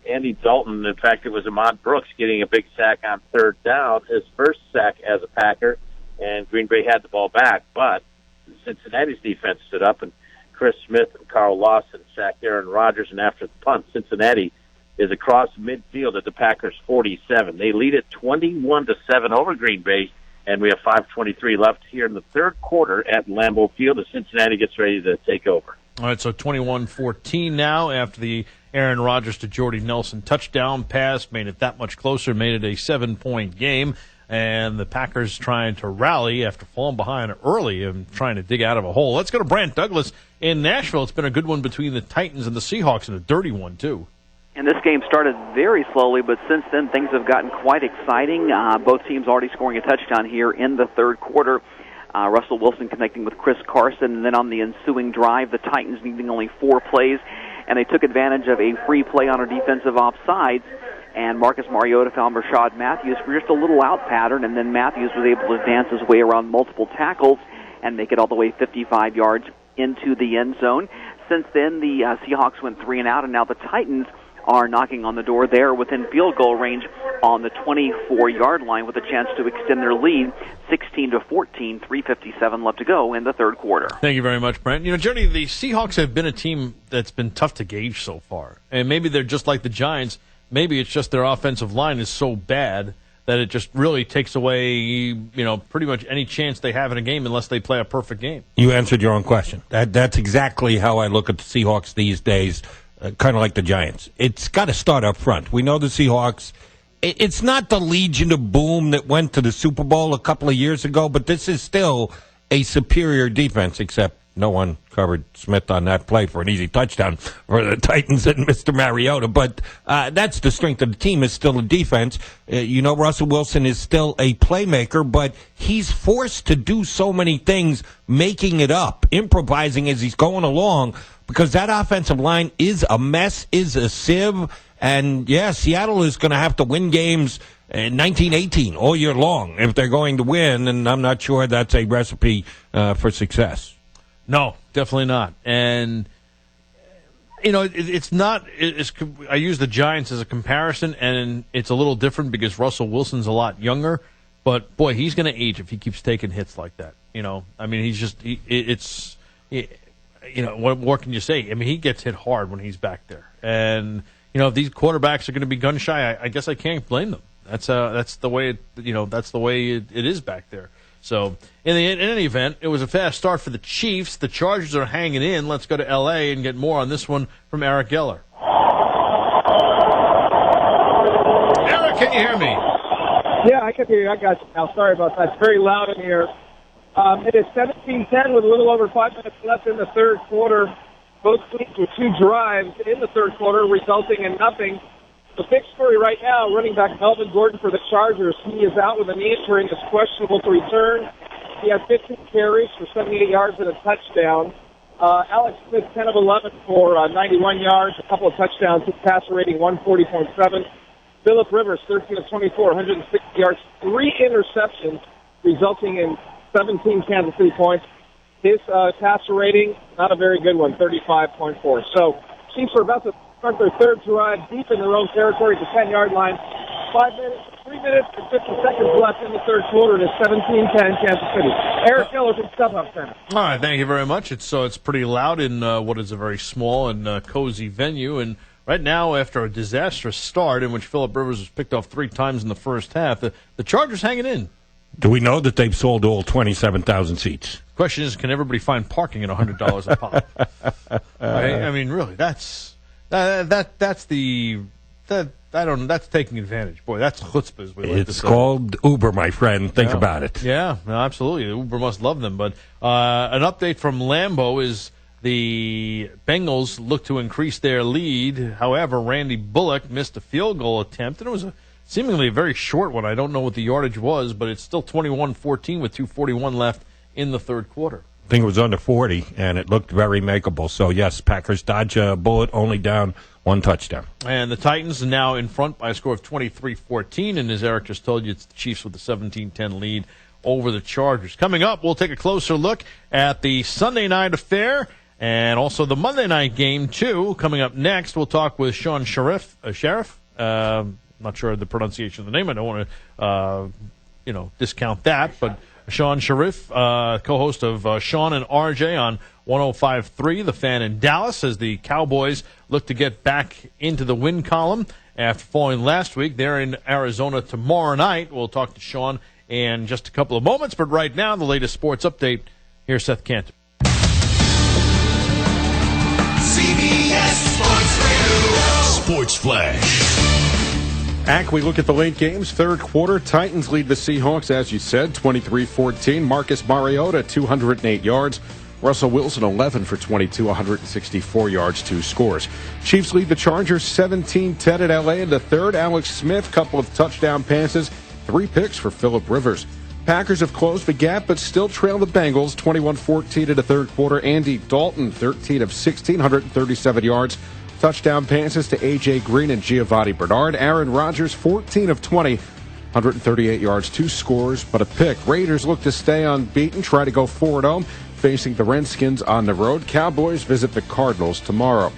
Andy Dalton. In fact, it was Ahmad Brooks getting a big sack on third down, his first sack as a Packer, and Green Bay had the ball back. But Cincinnati's defense stood up, and Chris Smith and Carl Lawson sacked Aaron Rodgers, and after the punt, Cincinnati is across midfield at the Packers' 47. They lead it 21-7 over Green Bay, and we have 5:23 left here in the third quarter at Lambeau Field as Cincinnati gets ready to take over. All right, so 21-14 now after the Aaron Rodgers to Jordy Nelson touchdown pass made it that much closer, made it a 7-point game, and the Packers trying to rally after falling behind early and trying to dig out of a hole. Let's go to Brant Douglas in Nashville. It's been a good one between the Titans and the Seahawks, and a dirty one, too. And this game started very slowly, but since then things have gotten quite exciting. Both teams already scoring a touchdown here in the third quarter. Russell Wilson connecting with Chris Carson, and then on the ensuing drive, the Titans needing only 4 plays, and they took advantage of a free play on a defensive offsides, and Marcus Mariota found Rashad Matthews for just a little out pattern, and then Matthews was able to dance his way around multiple tackles and make it all the way 55 yards into the end zone. Since then, the Seahawks went 3 and out, and now the Titans are knocking on the door there within field goal range on the 24-yard line with a chance to extend their lead 16-14, 3:57 left to go in the third quarter. Thank you very much, Brent. You know, Jody, the Seahawks have been a team that's been tough to gauge so far. And maybe they're just like the Giants. Maybe it's just their offensive line is so bad that it just really takes away, you know, pretty much any chance they have in a game unless they play a perfect game. You answered your own question. That's exactly how I look at the Seahawks these days. Kind of like the Giants. It's got to start up front. We know the Seahawks. It's not the Legion of Boom that went to the Super Bowl a couple of years ago, but this is still a superior defense, except no one covered Smith on that play for an easy touchdown for the Titans and Mr. Mariota. But that's the strength of the team, is still a defense. You know, Russell Wilson is still a playmaker, but he's forced to do so many things, making it up, improvising as he's going along, because that offensive line is a mess, is a sieve. And, yeah, Seattle is going to have to win games in 1918 all year long if they're going to win, and I'm not sure that's a recipe for success. No, definitely not. And, you know, it's not – I use the Giants as a comparison, and it's a little different because Russell Wilson's a lot younger. But, boy, he's going to age if he keeps taking hits like that. You know, I mean, he's just you know, what more can you say? I mean, he gets hit hard when he's back there. And, you know, if these quarterbacks are going to be gun shy, I guess I can't blame them. That's the way it is back there. So, in any event, it was a fast start for the Chiefs. The Chargers are hanging in. Let's go to L.A. and get more on this one from Eric Geller. Eric, can you hear me? Yeah, I can hear you. I got you now. Sorry about that. It's very loud in here. It is 17-10 with a little over 5 minutes left in the third quarter. Both teams with 2 drives in the third quarter, resulting in nothing. The big story right now, running back Melvin Gordon for the Chargers. He is out with a knee injury and is questionable to return. He had 15 carries for 78 yards and a touchdown. Alex Smith, 10 of 11 for 91 yards, a couple of touchdowns. His passer rating 140.7. Phillip Rivers, 13 of 24, 160 yards, 3 interceptions, resulting in 17 Kansas City points. His passer rating, not a very good one, 35.4. So Chiefs are about to start their third drive deep in their own territory at the 10-yard line. 3 minutes and 50 seconds left in the third quarter. It is 17-10 Kansas City. Eric Geller from StubHub Center. All right, thank you very much. It's pretty loud in what is a very small and cozy venue. And right now, after a disastrous start in which Phillip Rivers was picked off 3 times in the first half, the Chargers hanging in. Do we know that they've sold all 27,000 seats? Question is, can everybody find parking at $100 a pop? I mean, really, that's taking advantage. Boy, that's chutzpah, as we like to say. It's called Uber, my friend. Think about it. Yeah, no, absolutely. Uber must love them. But an update from Lambeau is the Bengals look to increase their lead. However, Randy Bullock missed a field goal attempt, and it was seemingly a very short one. I don't know what the yardage was, but it's still 21-14 with 2:41 left in the third quarter. I think it was under 40, and it looked very makeable. So, yes, Packers dodge a bullet, only down 1 touchdown. And the Titans are now in front by a score of 23-14, and as Eric just told you, it's the Chiefs with the 17-10 lead over the Chargers. Coming up, we'll take a closer look at the Sunday night affair And also the Monday night game, too, coming up next. We'll talk with Sean Sheriff. Not sure of the pronunciation of the name. I don't want to, discount that. But Sean Sheriff, co-host of Sean and RJ on 105.3, The Fan in Dallas, as the Cowboys look to get back into the win column after falling last week. They're in Arizona tomorrow night. We'll talk to Sean in just a couple of moments. But right now, the latest sports update. Here's Seth Cantor. CBS Sports Radio. Sports Flash. We look at the late games. Third quarter, Titans lead the Seahawks, as you said, 23-14. Marcus Mariota, 208 yards. Russell Wilson, 11 for 22, 164 yards, 2 scores. Chiefs lead the Chargers 17-10 at L.A. in the third. Alex Smith, couple of touchdown passes, 3 picks for Phillip Rivers. Packers have closed the gap, but still trail the Bengals 21-14 in the third quarter. Andy Dalton, 13 of 16, 137 yards. Touchdown passes to A.J. Green and Giovanni Bernard. Aaron Rodgers, 14 of 20, 138 yards, 2 scores, but a pick. Raiders look to stay unbeaten, try to go 4-0, facing the Redskins on the road. Cowboys visit the Cardinals tomorrow.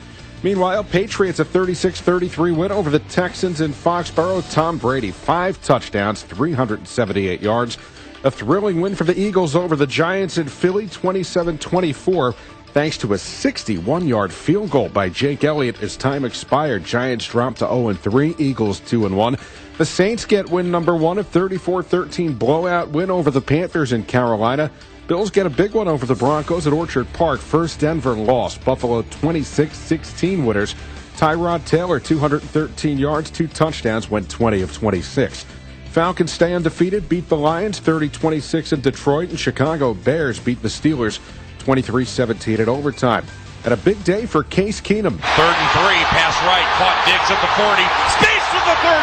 Meanwhile, Patriots a 36-33 win over the Texans in Foxborough. Tom Brady, 5 touchdowns, 378 yards. A thrilling win for the Eagles over the Giants in Philly, 27-24, thanks to a 61-yard field goal by Jake Elliott as time expired. Giants dropped to 0-3, Eagles 2-1. The Saints get win number 1, a 34-13 blowout win over the Panthers in Carolina. Bills get a big one over the Broncos at Orchard Park. First Denver loss. Buffalo 26-16 winners. Tyrod Taylor, 213 yards, 2 touchdowns, went 20 of 26. Falcons stay undefeated, beat the Lions 30-26 in Detroit, and Chicago Bears beat the Steelers 23-17 at overtime. And a big day for Case Keenum. 3rd and 3, pass right, caught Diggs at the 40, space for the 30,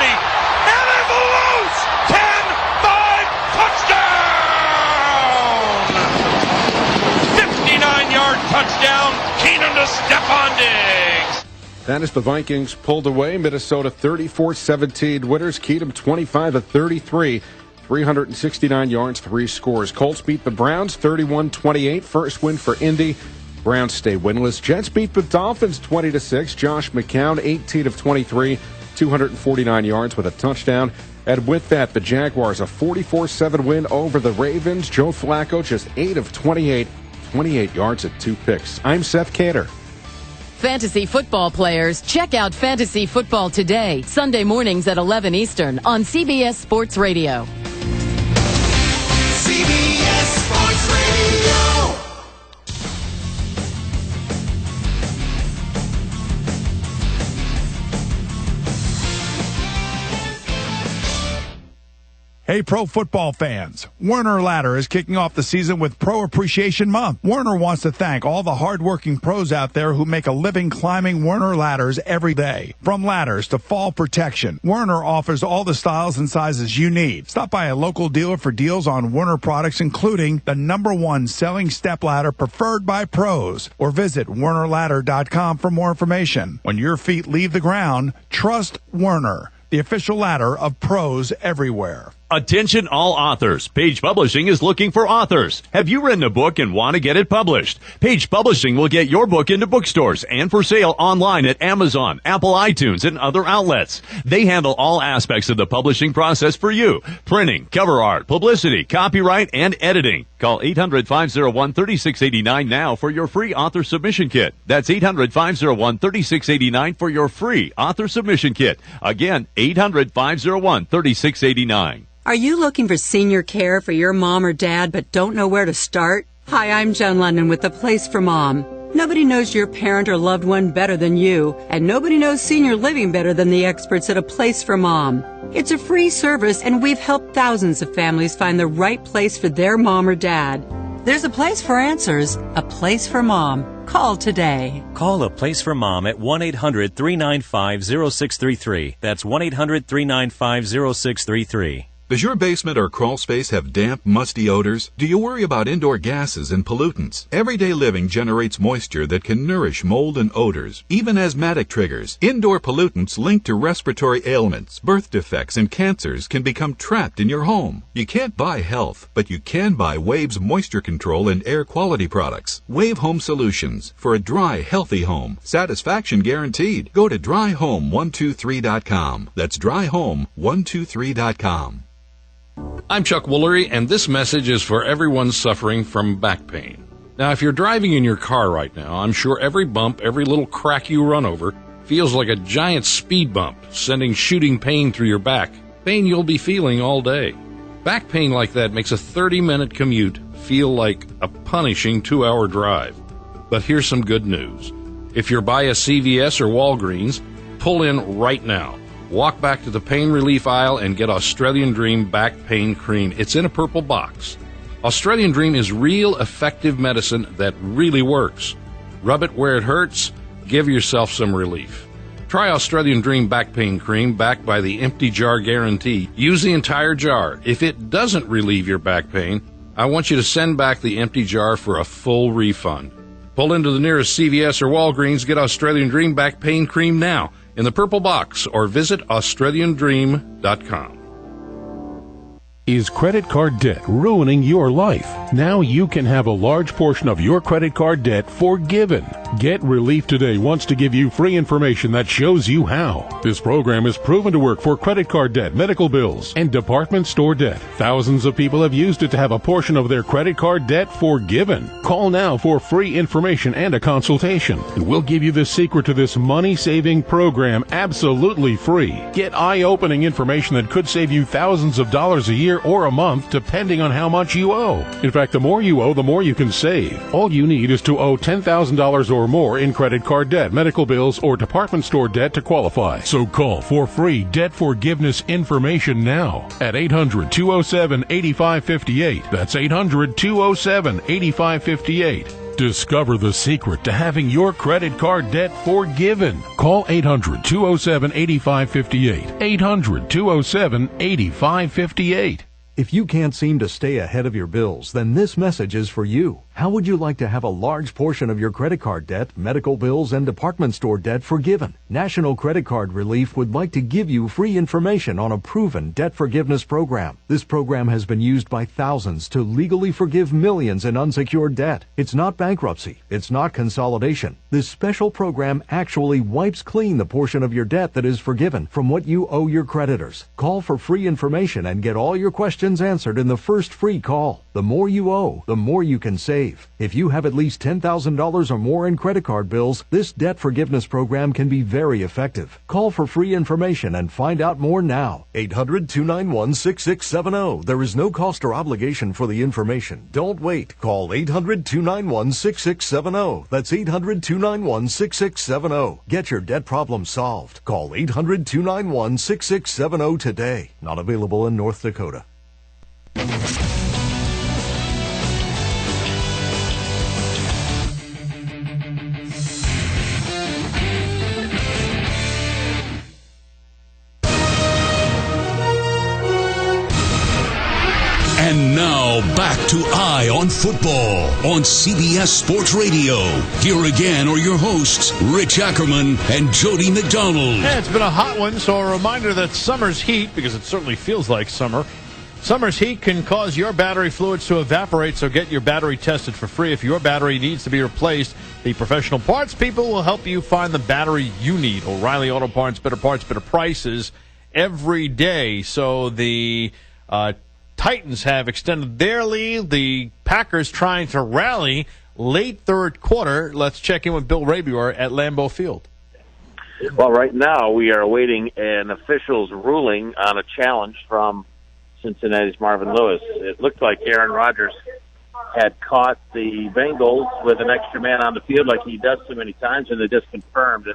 and it's loose! 10-5 touchdown! 59-yard touchdown, Keenum to Stephon Diggs. That is the Vikings pulled away. Minnesota 34-17 winners. Keenum 25 of 33, 369 yards, 3 scores. Colts beat the Browns 31-28. First win for Indy. Browns stay winless. Jets beat the Dolphins 20-6. Josh McCown 18 of 23, 249 yards with a touchdown. And with that, the Jaguars a 44-7 win over the Ravens. Joe Flacco just 8 of 28, 28 yards and 2 picks. I'm Seth Cantor. Fantasy football players, check out Fantasy Football Today, Sunday mornings at 11 Eastern on CBS Sports Radio. CBS Sports Radio. Hey, pro football fans. Werner Ladder is kicking off the season with Pro Appreciation Month. Werner wants to thank all the hardworking pros out there who make a living climbing Werner ladders every day. From ladders to fall protection, Werner offers all the styles and sizes you need. Stop by a local dealer for deals on Werner products, including the #1 selling step ladder preferred by pros. Or visit WernerLadder.com for more information. When your feet leave the ground, trust Werner, the official ladder of pros everywhere. Attention all authors. Page Publishing is looking for authors. Have you written a book and want to get it published? Page Publishing will get your book into bookstores and for sale online at Amazon, Apple iTunes, and other outlets. They handle all aspects of the publishing process for you. Printing, cover art, publicity, copyright, and editing. Call 800-501-3689 now for your free author submission kit. That's 800-501-3689 for your free author submission kit. Again, 800-501-3689. Are you looking for senior care for your mom or dad but don't know where to start? Hi, I'm Joan London with The Place for Mom. Nobody knows your parent or loved one better than you, and nobody knows senior living better than the experts at A Place for Mom. It's a free service, and we've helped thousands of families find the right place for their mom or dad. There's a place for answers, A Place for Mom. Call today. Call A Place for Mom at 1-800-395-0633. That's 1-800-395-0633. Does your basement or crawl space have damp, musty odors? Do you worry about indoor gases and pollutants? Everyday living generates moisture that can nourish mold and odors, even asthmatic triggers. Indoor pollutants linked to respiratory ailments, birth defects, and cancers can become trapped in your home. You can't buy health, but you can buy Wave's moisture control and air quality products. Wave Home Solutions for a dry, healthy home. Satisfaction guaranteed. Go to dryhome123.com. That's dryhome123.com. I'm Chuck Woolery, and this message is for everyone suffering from back pain. Now, if you're driving in your car right now, I'm sure every bump, every little crack you run over feels like a giant speed bump, sending shooting pain through your back, pain you'll be feeling all day. Back pain like that makes a 30-minute commute feel like a punishing 2-hour drive. But here's some good news. If you're by a CVS or Walgreens, pull in right now. Walk back to the pain relief aisle and get Australian Dream Back Pain Cream. It's in a purple box. Australian Dream is real effective medicine that really works. Rub it where it hurts. Give yourself some relief. Try Australian Dream Back Pain Cream backed by the empty jar guarantee. Use the entire jar. If it doesn't relieve your back pain, I want you to send back the empty jar for a full refund. Pull into the nearest CVS or Walgreens. Get Australian Dream Back Pain Cream now in the purple box, or visit AustralianDream.com. Is credit card debt ruining your life? Now you can have a large portion of your credit card debt forgiven. Get Relief Today wants to give you free information that shows you how. This program is proven to work for credit card debt, medical bills, and department store debt. Thousands of people have used it to have a portion of their credit card debt forgiven. Call now for free information and a consultation. We'll give you the secret to this money-saving program absolutely free. Get eye-opening information that could save you thousands of dollars a year or a month, depending on how much you owe. In fact, the more you owe, the more you can save. All you need is to owe $10,000 or more in credit card debt, medical bills, or department store debt to qualify. So call for free debt forgiveness information now at 800-207-8558. That's 800-207-8558. Discover the secret to having your credit card debt forgiven. Call 800-207-8558. 800-207-8558. If you can't seem to stay ahead of your bills, then this message is for you. How would you like to have a large portion of your credit card debt, medical bills, and department store debt forgiven? National Credit Card Relief would like to give you free information on a proven debt forgiveness program. This program has been used by thousands to legally forgive millions in unsecured debt. It's not bankruptcy. It's not consolidation. This special program actually wipes clean the portion of your debt that is forgiven from what you owe your creditors. Call for free information and get all your questions answered in the first free call. The more you owe, the more you can save. If you have at least $10,000 or more in credit card bills, this debt forgiveness program can be very effective. Call for free information and find out more now. 800-291-6670. There is no cost or obligation for the information. Don't wait. Call 800-291-6670. That's 800-291-6670. Get your debt problem solved. Call 800-291-6670 today. Not available in North Dakota. And now back to Eye on Football on CBS Sports Radio. Here again are your hosts, Rich Ackerman and Jody McDonald. Yeah, it's been a hot one, so a reminder that summer's heat, because it certainly feels like summer, summer's heat can cause your battery fluids to evaporate, so get your battery tested for free. If your battery needs to be replaced, the professional parts people will help you find the battery you need. O'Reilly Auto Parts, better prices every day. So the Titans have extended their lead. The Packers trying to rally late third quarter. Let's check in with Bill Rabior at Lambeau Field. Well, right now we are awaiting an official's ruling on a challenge from Cincinnati's Marvin Lewis. It looked like Aaron Rodgers had caught the Bengals with an extra man on the field like he does so many times, and they just confirmed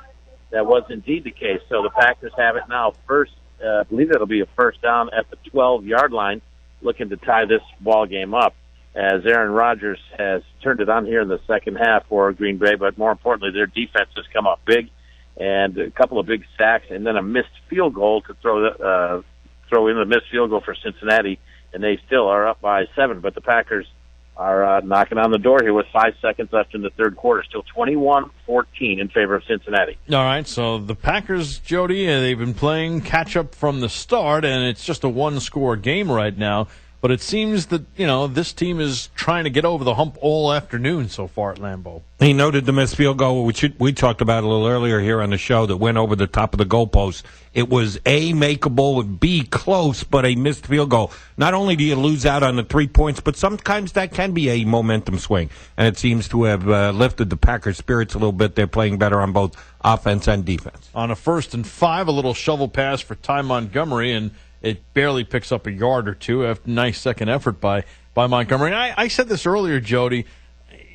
that was indeed the case. So the Packers have it now first. I believe it'll be a first down at the 12-yard line, looking to tie this ball game up, as Aaron Rodgers has turned it on here in the second half for Green Bay. But more importantly, their defense has come up big, and a couple of big sacks, and then a missed field goal to throw throw in the missed field goal for Cincinnati, and they still are up by 7. But the Packers are knocking on the door here with 5 seconds left in the third quarter. Still 21-14 in favor of Cincinnati. All right, so the Packers, Jody, they've been playing catch-up from the start, and it's just a one-score game right now. But it seems that, this team is trying to get over the hump all afternoon so far at Lambeau. He noted the missed field goal, which we talked about a little earlier here on the show, that went over the top of the goalpost. It was A, makeable, B, close, but a missed field goal. Not only do you lose out on the 3 points, but sometimes that can be a momentum swing. And it seems to have lifted the Packers' spirits a little bit. They're playing better on both offense and defense. On a 1st and 5, a little shovel pass for Ty Montgomery, and it barely picks up a yard or two after a nice second effort by Montgomery. And I said this earlier, Jody.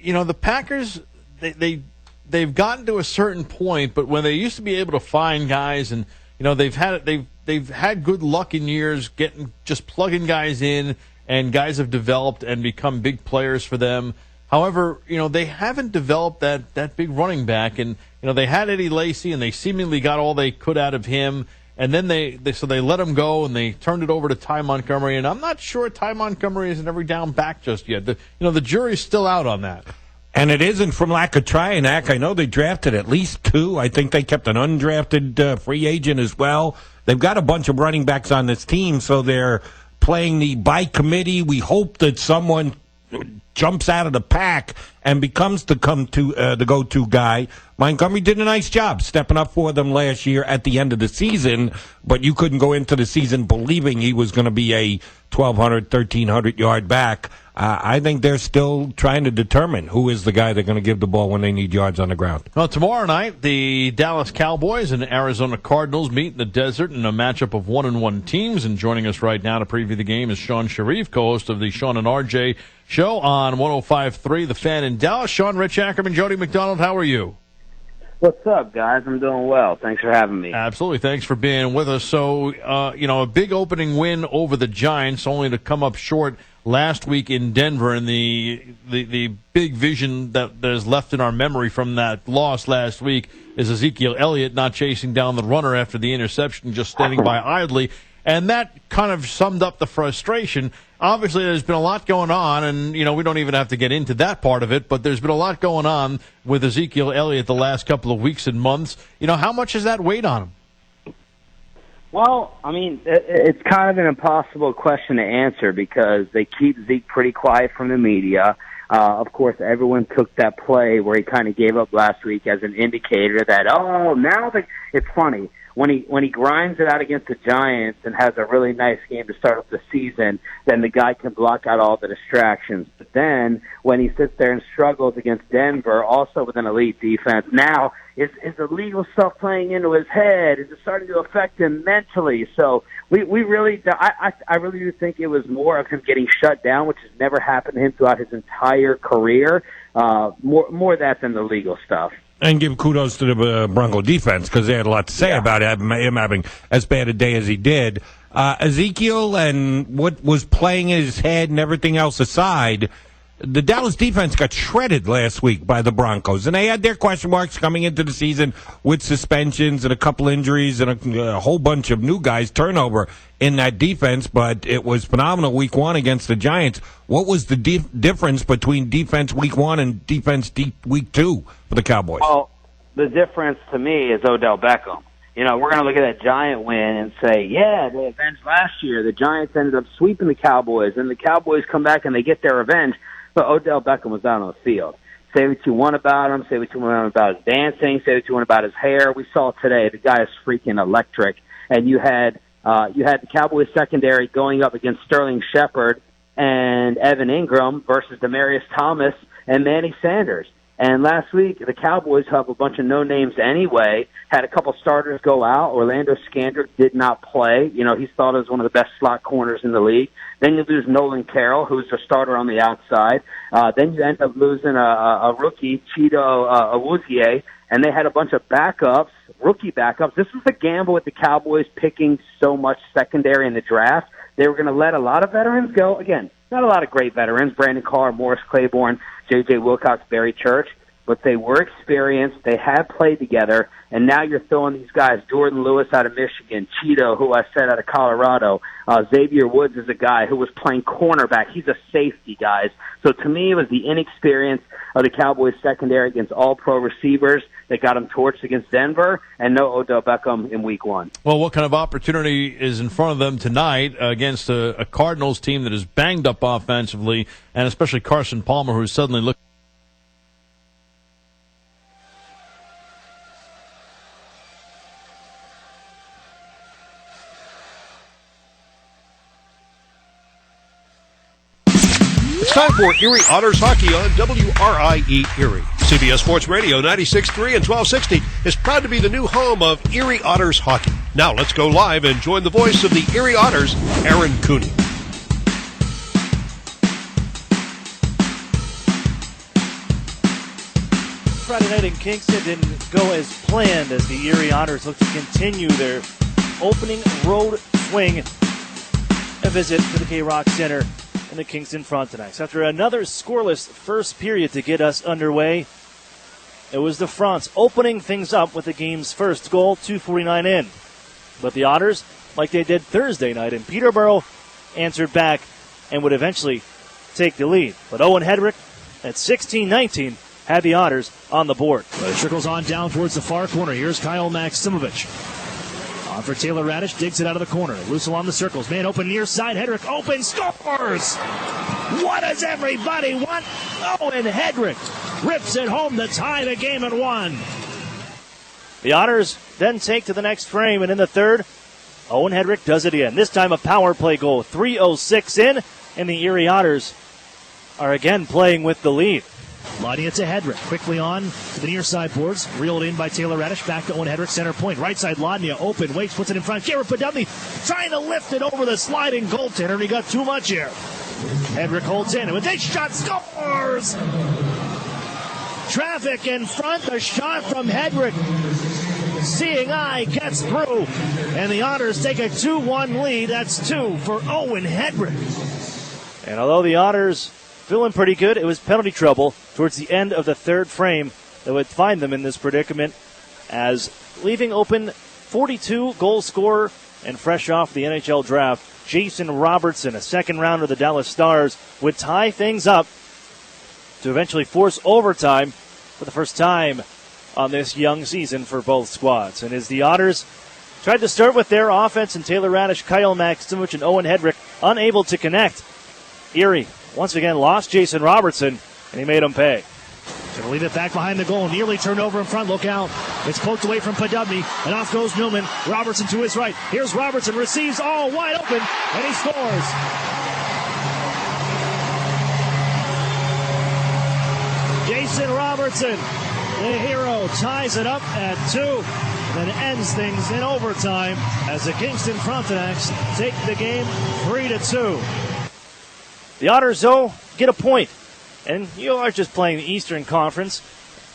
The Packers, they've gotten to a certain point, but when they used to be able to find guys, and they've had good luck in years just plugging guys in, and guys have developed and become big players for them. However, they haven't developed that big running back, and they had Eddie Lacy, and they seemingly got all they could out of him. And then they let him go, and they turned it over to Ty Montgomery. And I'm not sure Ty Montgomery is an every down back just yet. The jury's still out on that. And it isn't from lack of trying, Ack. I know they drafted at least 2. I think they kept an undrafted free agent as well. They've got a bunch of running backs on this team, so they're playing the by committee. We hope that someone jumps out of the pack and becomes the go-to guy. Montgomery did a nice job stepping up for them last year at the end of the season, but you couldn't go into the season believing he was going to be a 1,200, 1,300-yard back. I think they're still trying to determine who is the guy they're going to give the ball when they need yards on the ground. Well, tomorrow night, the Dallas Cowboys and Arizona Cardinals meet in the desert in a matchup of 1-1 teams. And joining us right now to preview the game is Sean Sharif, co-host of the Sean and RJ show on 105.3 The Fan in Dallas. Sean, Rich Ackerman, Jody McDonald, how are you? What's up, guys? I'm doing well. Thanks for having me. Absolutely. Thanks for being with us. So, a big opening win over the Giants, only to come up short last week in Denver. And the big vision that is left in our memory from that loss last week is Ezekiel Elliott not chasing down the runner after the interception, just standing by idly. And that kind of summed up the frustration. Obviously, there's been a lot going on, and, we don't even have to get into that part of it, but there's been a lot going on with Ezekiel Elliott the last couple of weeks and months. How much has that weighed on him? Well, it's kind of an impossible question to answer because they keep Zeke pretty quiet from the media. Of course, everyone took that play where he kind of gave up last week as an indicator that, it's funny. When he grinds it out against the Giants and has a really nice game to start off the season, then the guy can block out all the distractions. But then when he sits there and struggles against Denver, also with an elite defense, now is the legal stuff playing into his head? Is it starting to affect him mentally? So I really do think it was more of him getting shut down, which has never happened to him throughout his entire career. More that than the legal stuff. And give kudos to the Bronco defense because they had a lot to say about him having as bad a day as he did. Ezekiel and what was playing in his head and everything else aside, the Dallas defense got shredded last week by the Broncos, and they had their question marks coming into the season with suspensions and a couple injuries and a whole bunch of new guys turnover in that defense, but it was phenomenal week 1 against the Giants. What was the difference between defense week 1 and defense week 2 for the Cowboys? Well, the difference to me is Odell Beckham. We're going to look at that Giant win and say, yeah, they avenged last year. The Giants ended up sweeping the Cowboys, and the Cowboys come back and they get their revenge. But Odell Beckham was out on the field. Say what you want about him. Say what you want about his dancing. Say what you want about his hair. We saw today the guy is freaking electric. And you had the Cowboys secondary going up against Sterling Shepard and Evan Ingram versus Demaryius Thomas and Manny Sanders. And last week, the Cowboys have a bunch of no-names anyway, had a couple starters go out. Orlando Scandrick did not play. He's thought of as one of the best slot corners in the league. Then you lose Nolan Carroll, who's a starter on the outside. Then you end up losing a rookie, Cheeto Awuzie, and they had a bunch of backups, rookie backups. This was the gamble with the Cowboys picking so much secondary in the draft. They were going to let a lot of veterans go. Again, not a lot of great veterans, Brandon Carr, Morris Claiborne, J.J. Wilcox, Barry Church. but they were experienced. They had played together, and now you're throwing these guys, Jordan Lewis out of Michigan, Cheeto, who I said out of Colorado, Xavier Woods is a guy who was playing cornerback. He's a safety, guys. So to me, it was the inexperience of the Cowboys secondary against all-pro receivers that got them torched against Denver, and no Odell Beckham in Week 1. Well, what kind of opportunity is in front of them tonight against a Cardinals team that is banged up offensively, and especially Carson Palmer, who's suddenly looking. It's time for Erie Otters Hockey on WRIE Erie. CBS Sports Radio 96.3 and 1260 is proud to be the new home of Erie Otters Hockey. Now let's go live and join the voice of the Erie Otters, Aaron Cooney. Friday night in Kingston didn't go as planned as the Erie Otters look to continue their opening road swing. A visit to the K-Rock Center in the Kingston Frontenacs. After another scoreless first period to get us underway, it was the Fronts opening things up with the game's first goal, 2:49 in. But the Otters, like they did Thursday night in Peterborough, answered back and would eventually take the lead. But Owen Hedrick at 16-19 had the Otters on the board. But it trickles on down towards the far corner. Here's Kyle Maximovich. On for Taylor Radish, digs it out of the corner. Loose along the circles. Man open near side. Hedrick open, scores! What does everybody want? Owen Hedrick rips it home to tie the game at 1. The Otters then take to the next frame, and in the third, Owen Hedrick does it again. This time a power play goal. 3:06 in, and the Erie Otters are again playing with the lead. Lining it to Hedrick. Quickly on to the near side boards. Reeled in by Taylor Radish. Back to Owen Hedrick, center point. Right side, Lodnia open. Waits, puts it in front. Jared Podubny trying to lift it over the sliding goaltender, and he got too much here. Hedrick holds in, and with this shot, scores! Traffic in front. A shot from Hedrick. Seeing eye gets through, and the Otters take a 2-1 lead. That's 2 for Owen Hedrick. And although the Otters feeling pretty good, it was penalty trouble towards the end of the third frame that would find them in this predicament, as leaving open 42 goal scorer and fresh off the NHL draft, Jason Robertson, a second rounder of the Dallas Stars, would tie things up to eventually force overtime for the first time on this young season for both squads. And as the Otters tried to start with their offense, and Taylor Radish, Kyle Maximovich, and Owen Hedrick unable to connect, Erie once again lost Jason Robertson, and he made him pay. Gonna leave it back behind the goal. Nearly turned over in front. Look out. It's poked away from Podubny, and off goes Newman. Robertson to his right. Here's Robertson. Receives all wide open, and he scores. Jason Robertson, the hero, ties it up at 2, and then ends things in overtime as the Kingston Frontenacs take the game 3-2. The Otters, though, get a point. And you are just playing the Eastern Conference.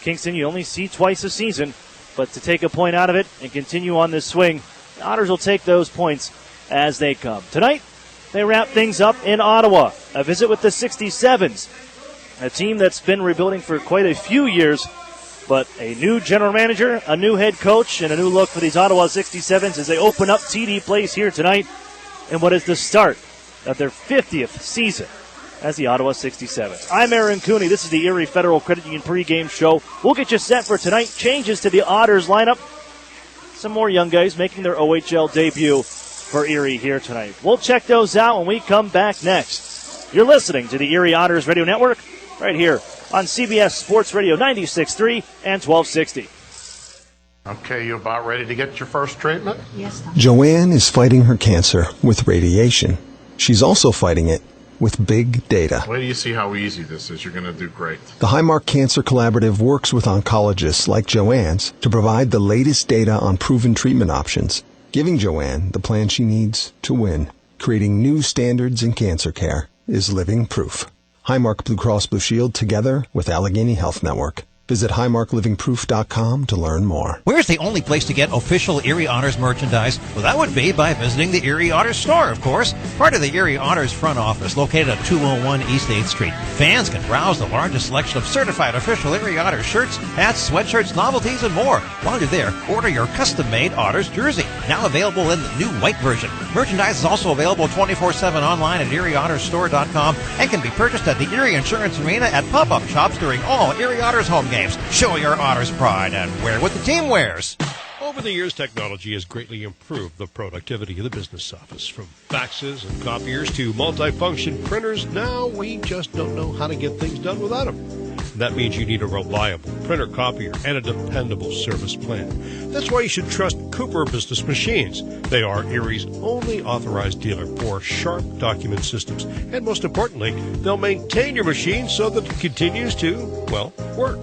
Kingston, you only see twice a season. But to take a point out of it and continue on this swing, the Otters will take those points as they come. Tonight, they wrap things up in Ottawa. A visit with the 67's, a team that's been rebuilding for quite a few years. But a new general manager, a new head coach, and a new look for these Ottawa 67's as they open up TD Place here tonight in what is the start of their 50th season as the Ottawa 67's. I'm Aaron Cooney. This is the Erie Federal Credit Union pregame show. We'll get you set for tonight. Changes to the Otters lineup. Some more young guys making their OHL debut for Erie here tonight. We'll check those out when we come back next. You're listening to the Erie Otters Radio Network right here on CBS Sports Radio 96.3 and 1260. Okay, you about ready to get your first treatment? Yes, Doctor. Joanne is fighting her cancer with radiation. She's also fighting it with big data. Wait till you see how easy this is. You're going to do great. The Highmark Cancer Collaborative works with oncologists like Joanne's to provide the latest data on proven treatment options, giving Joanne the plan she needs to win. Creating new standards in cancer care is living proof. Highmark Blue Cross Blue Shield together with Allegheny Health Network. Visit highmarklivingproof.com to learn more. Where's the only place to get official Erie Otters merchandise? Well, that would be by visiting the Erie Otters store, of course. Part of the Erie Otters front office, located at 201 East 8th Street. Fans can browse the largest selection of certified official Erie Otters shirts, hats, sweatshirts, novelties, and more. While you're there, order your custom-made Otters jersey, now available in the new white version. Merchandise is also available 24/7 online at ErieOttersStore.com and can be purchased at the Erie Insurance Arena at pop-up shops during all Erie Otters home games. Show your Otters pride and wear what the team wears. Over the years, technology has greatly improved the productivity of the business office. From faxes and copiers to multifunction printers, now we just don't know how to get things done without them. That means you need a reliable printer copier and a dependable service plan. That's why you should trust Cooper Business Machines. They are Erie's only authorized dealer for sharp document systems. And most importantly, they'll maintain your machine so that it continues to, well, work.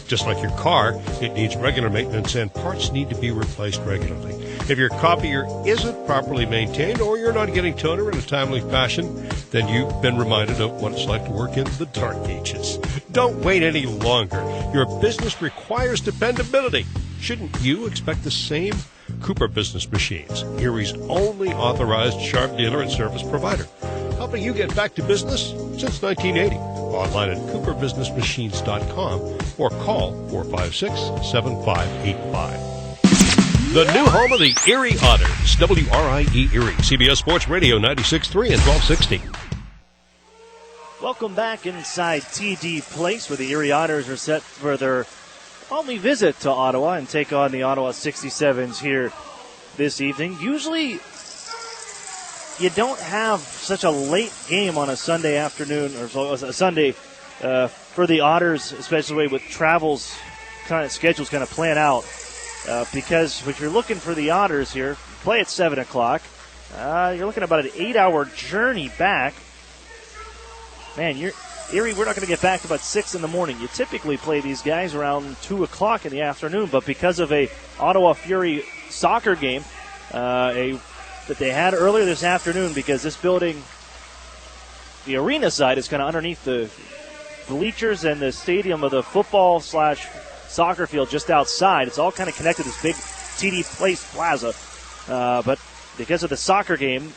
Just like your car, it needs regular maintenance and parts need to be replaced regularly. If your copier isn't properly maintained or you're not getting toner in a timely fashion, then you've been reminded of what it's like to work in the dark ages. Don't wait any longer. Your business requires dependability. Shouldn't you expect the same? Cooper Business Machines, Erie's only authorized sharp dealer and service provider. Helping you get back to business since 1980. Online at cooperbusinessmachines.com or call 456-7585. The new home of the Erie Otters, WRIE Erie, CBS Sports Radio 96.3 and 1260. Welcome back inside TD Place, where the Erie Otters are set for their only visit to Ottawa and take on the Ottawa 67's here this evening. Usually, you don't have such a late game on a Sunday afternoon or a Sunday for the Otters, especially with travels kind of schedules kind of plan out. Because if you're looking for the Otters here, play at 7 o'clock. You're looking at about an 8-hour journey back. Man, Erie, we're not going to get back to about 6 in the morning. You typically play these guys around 2 o'clock in the afternoon, but because of a Ottawa Fury soccer game that they had earlier this afternoon, because this building, the arena side, is kind of underneath the bleachers and the stadium of the football/soccer field just outside. It's all kind of connected, this big TD Place Plaza. But because of the soccer game,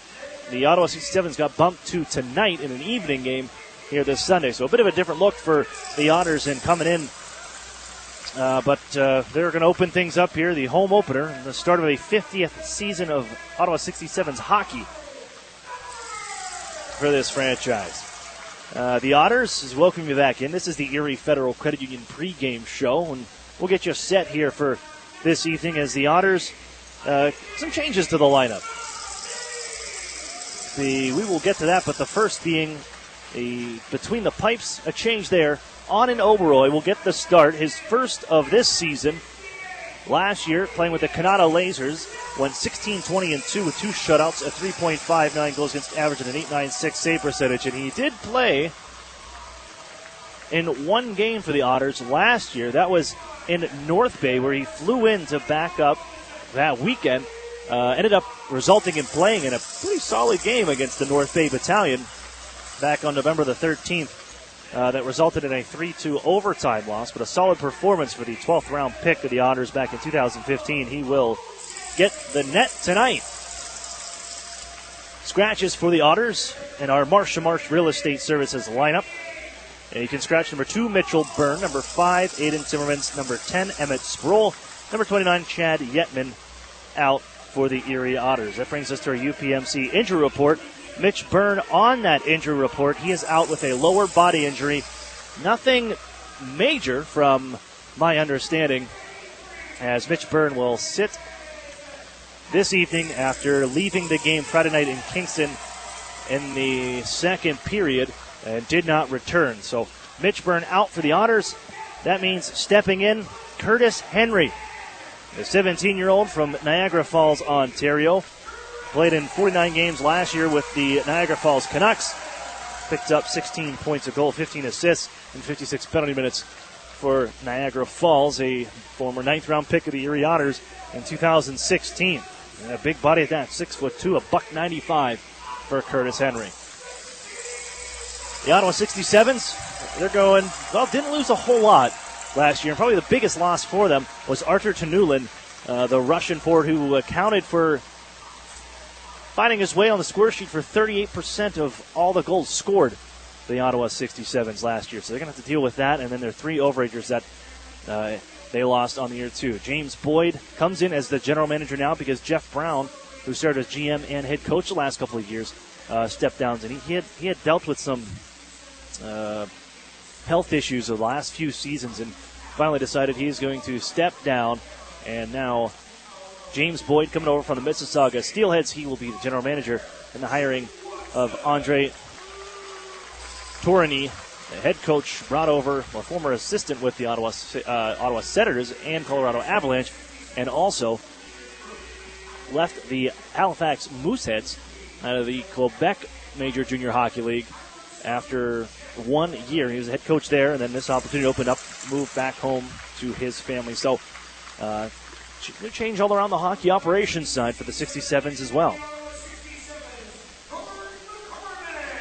the Ottawa 67's got bumped to tonight in an evening game here this Sunday. So a bit of a different look for the Otters in coming in. But they're going to open things up here, the home opener, the start of a 50th season of Ottawa 67's hockey for this franchise. The Otters is welcoming you back in. This is the Erie Federal Credit Union pregame show, and we'll get you set here for this evening as the Otters, some changes to the lineup. We will get to that, but the first being between the pipes, a change there. Anan Oberoy will get the start, his first of this season. Last year, playing with the Canada Lasers, went 16-20-2 with 2 shutouts, a 3.59 goals against average, and an 8.96 save percentage. And he did play in one game for the Otters last year. That was in North Bay, where he flew in to back up that weekend. Ended up resulting in playing in a pretty solid game against the North Bay Battalion back on November the 13th. That resulted in a 3-2 overtime loss, but a solid performance for the 12th round pick of the Otters back in 2015. He will get the net tonight. Scratches for the Otters in our Marsh & Marsh Real Estate Services lineup. And you can scratch number 2, Mitchell Byrne, number 5, Aiden Timmermans, number 10, Emmett Sproul, number 29, Chad Yetman, out for the Erie Otters. That brings us to our UPMC injury report. Mitch Byrne on that injury report. He is out with a lower body injury. Nothing major from my understanding, as Mitch Byrne will sit this evening after leaving the game Friday night in Kingston in the second period and did not return. So Mitch Byrne out for the Otters. That means stepping in, Curtis Henry, the 17-year-old from Niagara Falls, Ontario. Played in 49 games last year with the Niagara Falls Canucks. Picked up 16 points a goal, 15 assists, and 56 penalty minutes for Niagara Falls, a former 9th-round pick of the Erie Otters in 2016. And a big body at that, 6'2", $195 for Curtis Henry. The Ottawa 67's, they're going, well, didn't lose a whole lot last year. And probably the biggest loss for them was Artur Tanulin, the Russian forward who accounted for finding his way on the score sheet for 38% of all the goals scored for the Ottawa 67's last year. So they're going to have to deal with that. And then their 3 overagers that they lost on the year, too. James Boyd comes in as the general manager now because Jeff Brown, who started as GM and head coach the last couple of years, stepped down. And he had dealt with some health issues the last few seasons and finally decided he's going to step down. And now James Boyd coming over from the Mississauga Steelheads. He will be the general manager in the hiring of Andre Tourigny, the head coach brought over, a former assistant with the Ottawa Senators and Colorado Avalanche, and also left the Halifax Mooseheads out of the Quebec Major Junior Hockey League after 1 year. He was the head coach there, and then this opportunity opened up, moved back home to his family. So, change all around the hockey operations side for the 67's as well.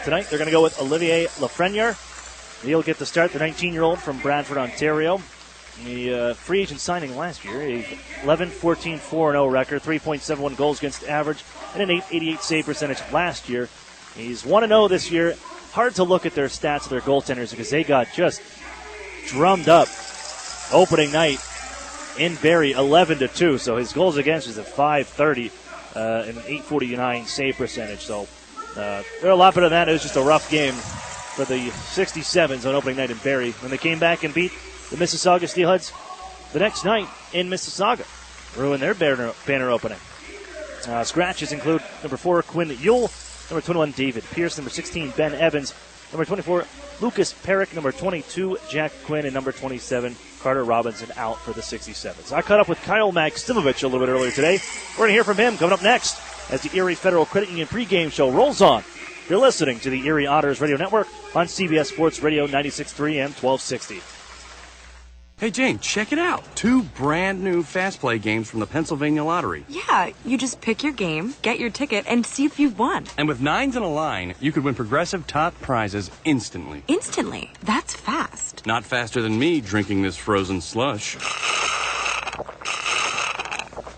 Tonight, they're going to go with Olivier Lafreniere. He'll get the start, the 19-year-old from Bradford, Ontario. The free agent signing last year, a 11-14-4-0 record, 3.71 goals against average, and an .888 save percentage last year. He's 1-0 this year. Hard to look at their stats of their goaltenders because they got just drummed up opening night in Barrie, 11-2. So his goals against is a .530 and an .849 save percentage. So they're a lot better than that. It was just a rough game for the 67's on opening night in Barrie when they came back and beat the Mississauga Steelheads the next night in Mississauga. Ruined their banner opening. Scratches include number 4, Quinn Yule, number 21, David Pierce, number 16, Ben Evans, number 24, Lucas Perrick, number 22, Jack Quinn, and number 27, Carter Robinson out for the 67's. I caught up with Kyle Maximovich a little bit earlier today. We're going to hear from him coming up next as the Erie Federal Credit Union pregame show rolls on. You're listening to the Erie Otters Radio Network on CBS Sports Radio 96.3 and 1260. Hey, Jane, check it out. 2 brand new Fast Play games from the Pennsylvania Lottery. Yeah, you just pick your game, get your ticket, and see if you've won. And with 9s in a line, you could win progressive top prizes instantly. Instantly? That's fast. Not faster than me drinking this frozen slush.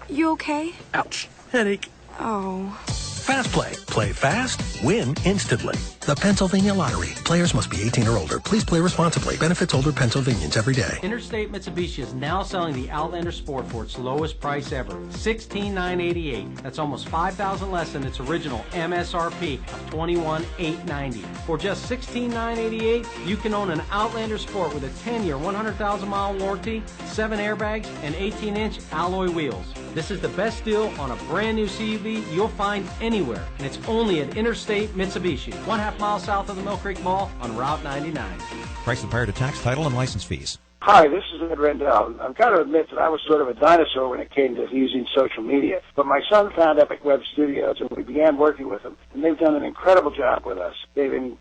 You okay? Ouch. Headache. Oh. Fast Play. Play fast, win instantly. The Pennsylvania Lottery. Players must be 18 or older. Please play responsibly. Benefits older Pennsylvanians every day. Interstate Mitsubishi is now selling the Outlander Sport for its lowest price ever, $16,988. That's almost $5,000 less than its original MSRP of $21,890. For just $16,988, you can own an Outlander Sport with a 10-year, 100,000-mile warranty, 7 airbags, and 18-inch alloy wheels. This is the best deal on a brand new CUV you'll find anywhere, and it's only at Interstate Mitsubishi, 1/2 mile south of the Mill Creek Mall on Route 99. Price and prior to tax, title, and license fees. Hi, this is Ed Rendell. I've got to admit that I was sort of a dinosaur when it came to using social media. But my son found Epic Web Studios, and we began working with them. And they've done an incredible job with us. They've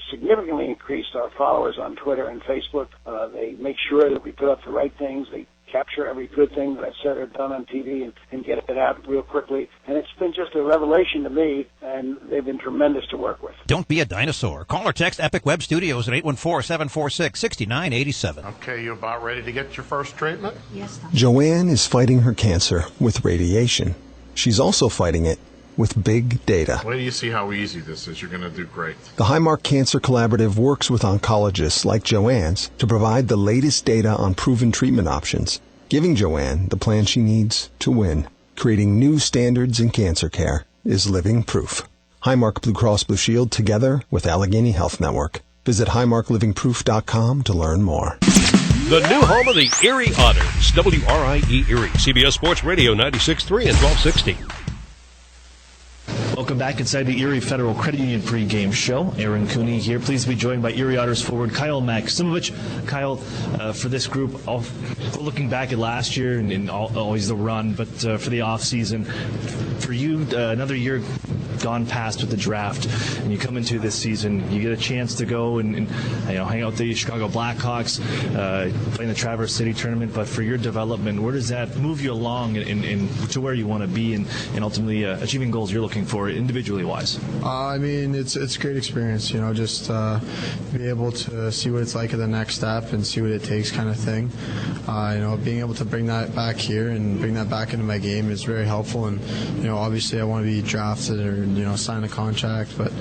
significantly increased our followers on Twitter and Facebook. They make sure that we put up the right things. They capture every good thing that I've said or done on TV and get it out real quickly. And it's been just a revelation to me, and they've been tremendous to work with. Don't be a dinosaur. Call or text Epic Web Studios at 814-746-6987. Okay, you about ready to get your first treatment? Yes, Doctor. Joanne is fighting her cancer with radiation. She's also fighting it with big data. Wait till you see how easy this is. You're going to do great. The Highmark Cancer Collaborative works with oncologists like Joanne's to provide the latest data on proven treatment options, giving Joanne the plan she needs to win. Creating new standards in cancer care is living proof. Highmark Blue Cross Blue Shield together with Allegheny Health Network. Visit highmarklivingproof.com to learn more. The new home of the Erie Otters, WRIE Erie, CBS Sports Radio 96.3 and 1260. Welcome back inside the Erie Federal Credit Union pregame show. Aaron Cooney here. Pleased to be joined by Erie Otters forward Kyle Maximovich. Kyle, for this group, looking back at last year and always the run, but for the off season, for you, another year gone past with the draft, and you come into this season, you get a chance to go and hang out with the Chicago Blackhawks, play in the Traverse City tournament. But for your development, where does that move you along to where you want to be and ultimately achieving goals you're looking for individually wise? I mean, it's a great experience, just be able to see what it's like at the next step and see what it takes kind of thing. Being able to bring that back here and bring that back into my game is very helpful. And, obviously I want to be drafted or, sign a contract. But,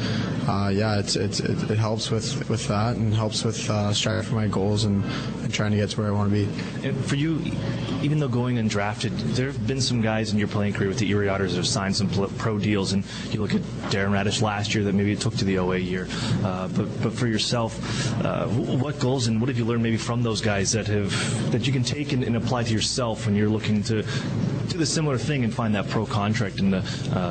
it helps with that and helps with striving for my goals and trying to get to where I want to be. And for you, even though going undrafted, there have been some guys in your playing career with the Erie Otters that have signed some pro deals. And you look at Darren Radish last year that maybe it took to the OA year. But for yourself, what goals and what have you learned maybe from those guys that you can take and apply to yourself when you're looking to do the similar thing and find that pro contract in the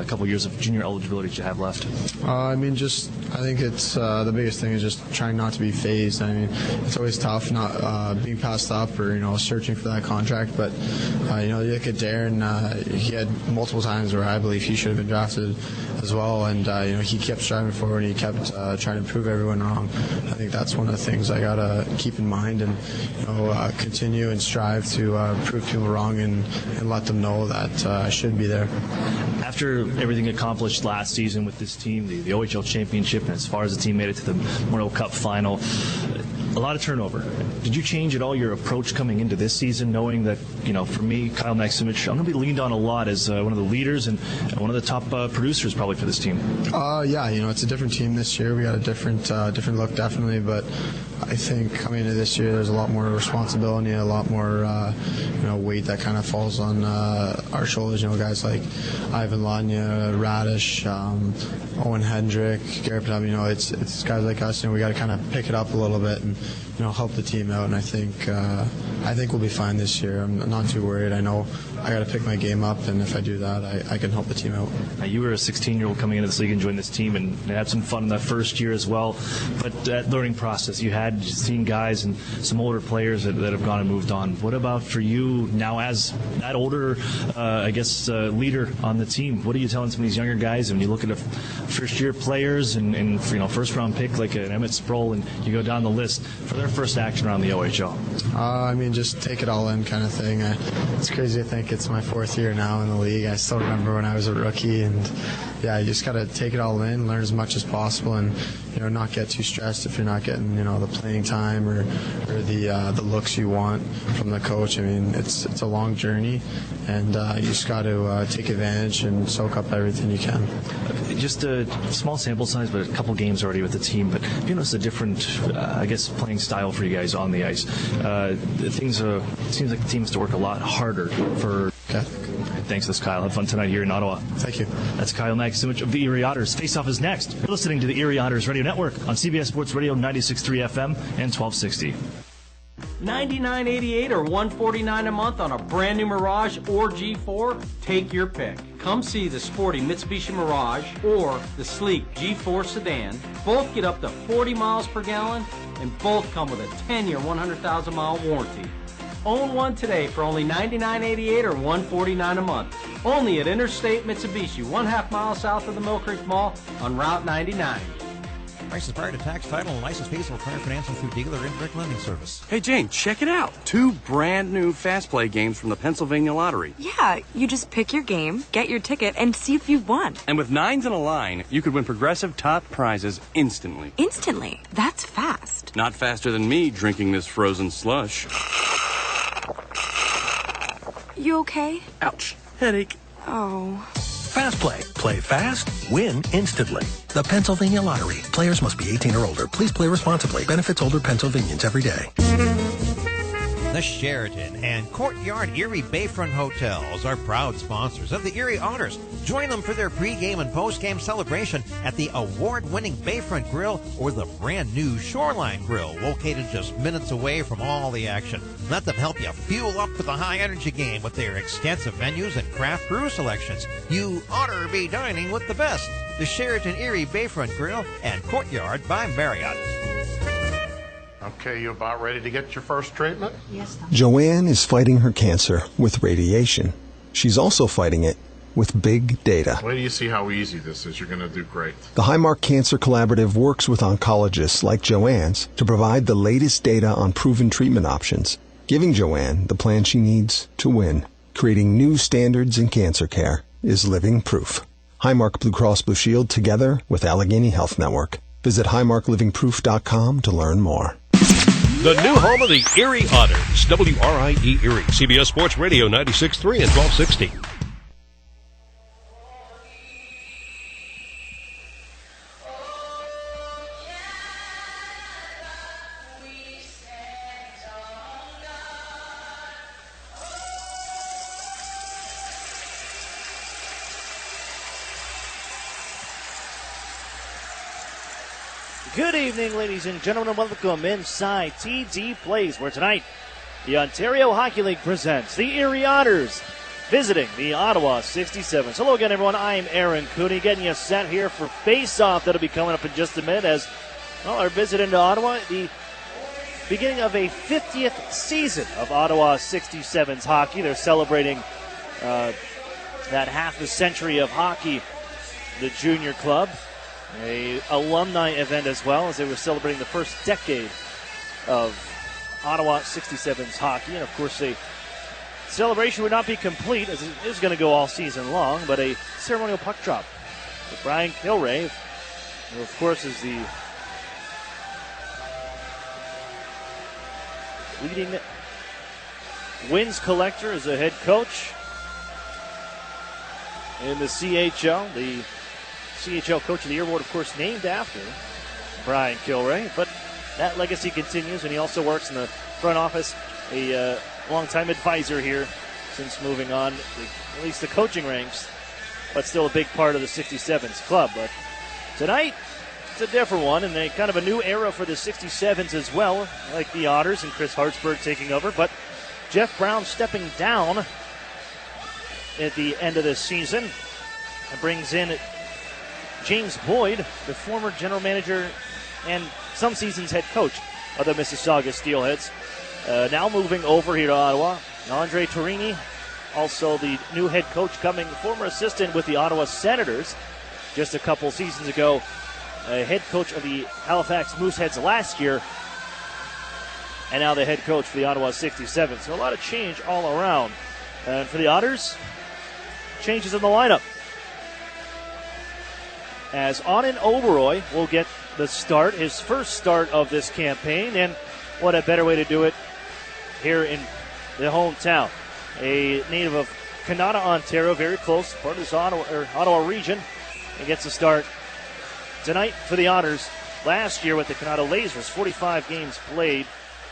couple years of junior eligibility that you have left? I think it's the biggest thing is just trying not to be phased. I mean, it's always tough not being passed up or searching for that contract. But you look at Darren, he had multiple times where I believe he should have been drafted as well, and he kept striving forward and he kept trying to prove everyone wrong. I think that's one of the things I gotta keep in mind and continue and strive to prove people wrong and let them know that I should be there. After everything accomplished last season with this team, the OHL championship, and as far as the team made it to the Memorial Cup final, a lot of turnover. Did you change at all your approach coming into this season, knowing that, for me, Kyle Maximich, I'm going to be leaned on a lot as one of the leaders and one of the top producers probably for this team? It's a different team this year. We got a different look, definitely, but I think coming into this year, there's a lot more responsibility, a lot more weight that kind of falls on our shoulders. Guys like Ivan Lanya, Radish, Owen Hendrick, Garrett Pnub, it's guys like us. We got to kind of pick it up a little bit and help the team out. And I think we'll be fine this year. I'm not too worried. I know I got to pick my game up, and if I do that, I can help the team out. Now, you were a 16-year-old coming into this league and joined this team, and had some fun in that first year as well. But that learning process, you had seen guys and some older players that have gone and moved on. What about for you now as that older, leader on the team? What are you telling some of these younger guys when you look at first-year players and first-round pick like an Emmett Sproul, and you go down the list for their first action around the OHL? Just take it all in kind of thing. It's crazy to think it's my fourth year now in the league. I still remember when I was a rookie, and you just got to take it all in, learn as much as possible, and not get too stressed if you're not getting the playing time or the looks you want from the coach. I mean, it's a long journey, and you just got to take advantage and soak up everything you can. Just a small sample size, but a couple games already with the team. But have you noticed a different, playing style for you guys on the ice? It seems like the team has to work a lot harder for. Okay. Thanks, this is Kyle. Have fun tonight here in Ottawa. Thank you. That's Kyle Maximich of the Erie Otters. Face-Off is next. You're listening to the Erie Otters Radio Network on CBS Sports Radio 96.3 FM and 1260. $99.88 or $149 a month on a brand new Mirage or G4? Take your pick. Come see the sporty Mitsubishi Mirage or the sleek G4 sedan. Both get up to 40 miles per gallon and both come with a 10-year, 100,000-mile warranty. Own one today for only $99.88 or $149 a month. Only at Interstate Mitsubishi, 1/2 mile south of the Mill Creek Mall on Route 99. Prices prior to tax, title, and license fees will require financing through dealer and direct lending service. Hey, Jane, check it out. 2 brand new Fast Play games from the Pennsylvania Lottery. Yeah, you just pick your game, get your ticket, and see if you've won. And with 9s in a line, you could win progressive top prizes instantly. Instantly? That's fast. Not faster than me drinking this frozen slush. You okay? Ouch. Headache. Oh. Fast Play. Play fast, win instantly. The Pennsylvania Lottery. Players must be 18 or older. Please play responsibly. Benefits older Pennsylvanians every day. The Sheraton and Courtyard Erie Bayfront Hotels are proud sponsors of the Erie Otters. Join them for their pregame and postgame celebration at the award-winning Bayfront Grill or the brand-new Shoreline Grill, located just minutes away from all the action. Let them help you fuel up for the high-energy game with their extensive menus and craft brew selections. You ought to be dining with the best. The Sheraton Erie Bayfront Grill and Courtyard by Marriott. Okay, you about ready to get your first treatment? Yes, Doctor. Joanne is fighting her cancer with radiation. She's also fighting it with big data. Wait till you see how easy this is. You're going to do great. The Highmark Cancer Collaborative works with oncologists like Joanne's to provide the latest data on proven treatment options, giving Joanne the plan she needs to win. Creating new standards in cancer care is living proof. Highmark Blue Cross Blue Shield together with Allegheny Health Network. Visit highmarklivingproof.com to learn more. The new home of the Erie Otters, WRIE Erie, CBS Sports Radio 96.3 and 1260. Good evening, ladies and gentlemen, and welcome inside TD Place, where tonight the Ontario Hockey League presents the Erie Otters visiting the Ottawa 67's. Hello again, everyone. I'm Aaron Cooney, getting you set here for face-off that'll be coming up in just a minute as, well, our visit into Ottawa, the beginning of a 50th season of Ottawa 67's hockey. They're celebrating that half a century of hockey, the junior club. A alumni event as well, as they were celebrating the first decade of Ottawa 67's hockey. And of course, a celebration would not be complete, as it is going to go all season long, but a ceremonial puck drop with Brian Kilray, who of course is the leading wins collector as a head coach in the CHL. The CHL Coach of the Year award, of course, named after Brian Kilray, but that legacy continues, and he also works in the front office, a longtime advisor here since moving on, at least the coaching ranks, but still a big part of the 67's club. But tonight, it's a different one, and a kind of a new era for the 67's as well, like the Otters and Chris Hartsburg taking over, but Jeff Brown stepping down at the end of this season and brings in James Boyd, the former general manager and some seasons head coach of the Mississauga Steelheads. Now moving over here to Ottawa, Andre Torini, also the new head coach coming, former assistant with the Ottawa Senators just a couple seasons ago, head coach of the Halifax Mooseheads last year, and now the head coach for the Ottawa 67. So a lot of change all around. And for the Otters, changes in the lineup, as Auden Oberoy will get the start, his first start of this campaign, and what a better way to do it here in the hometown. A native of Kanata, Ontario, very close, part of this Ottawa region, and gets a start tonight for the Otters. Last year with the Kanata Lasers, 45 games played,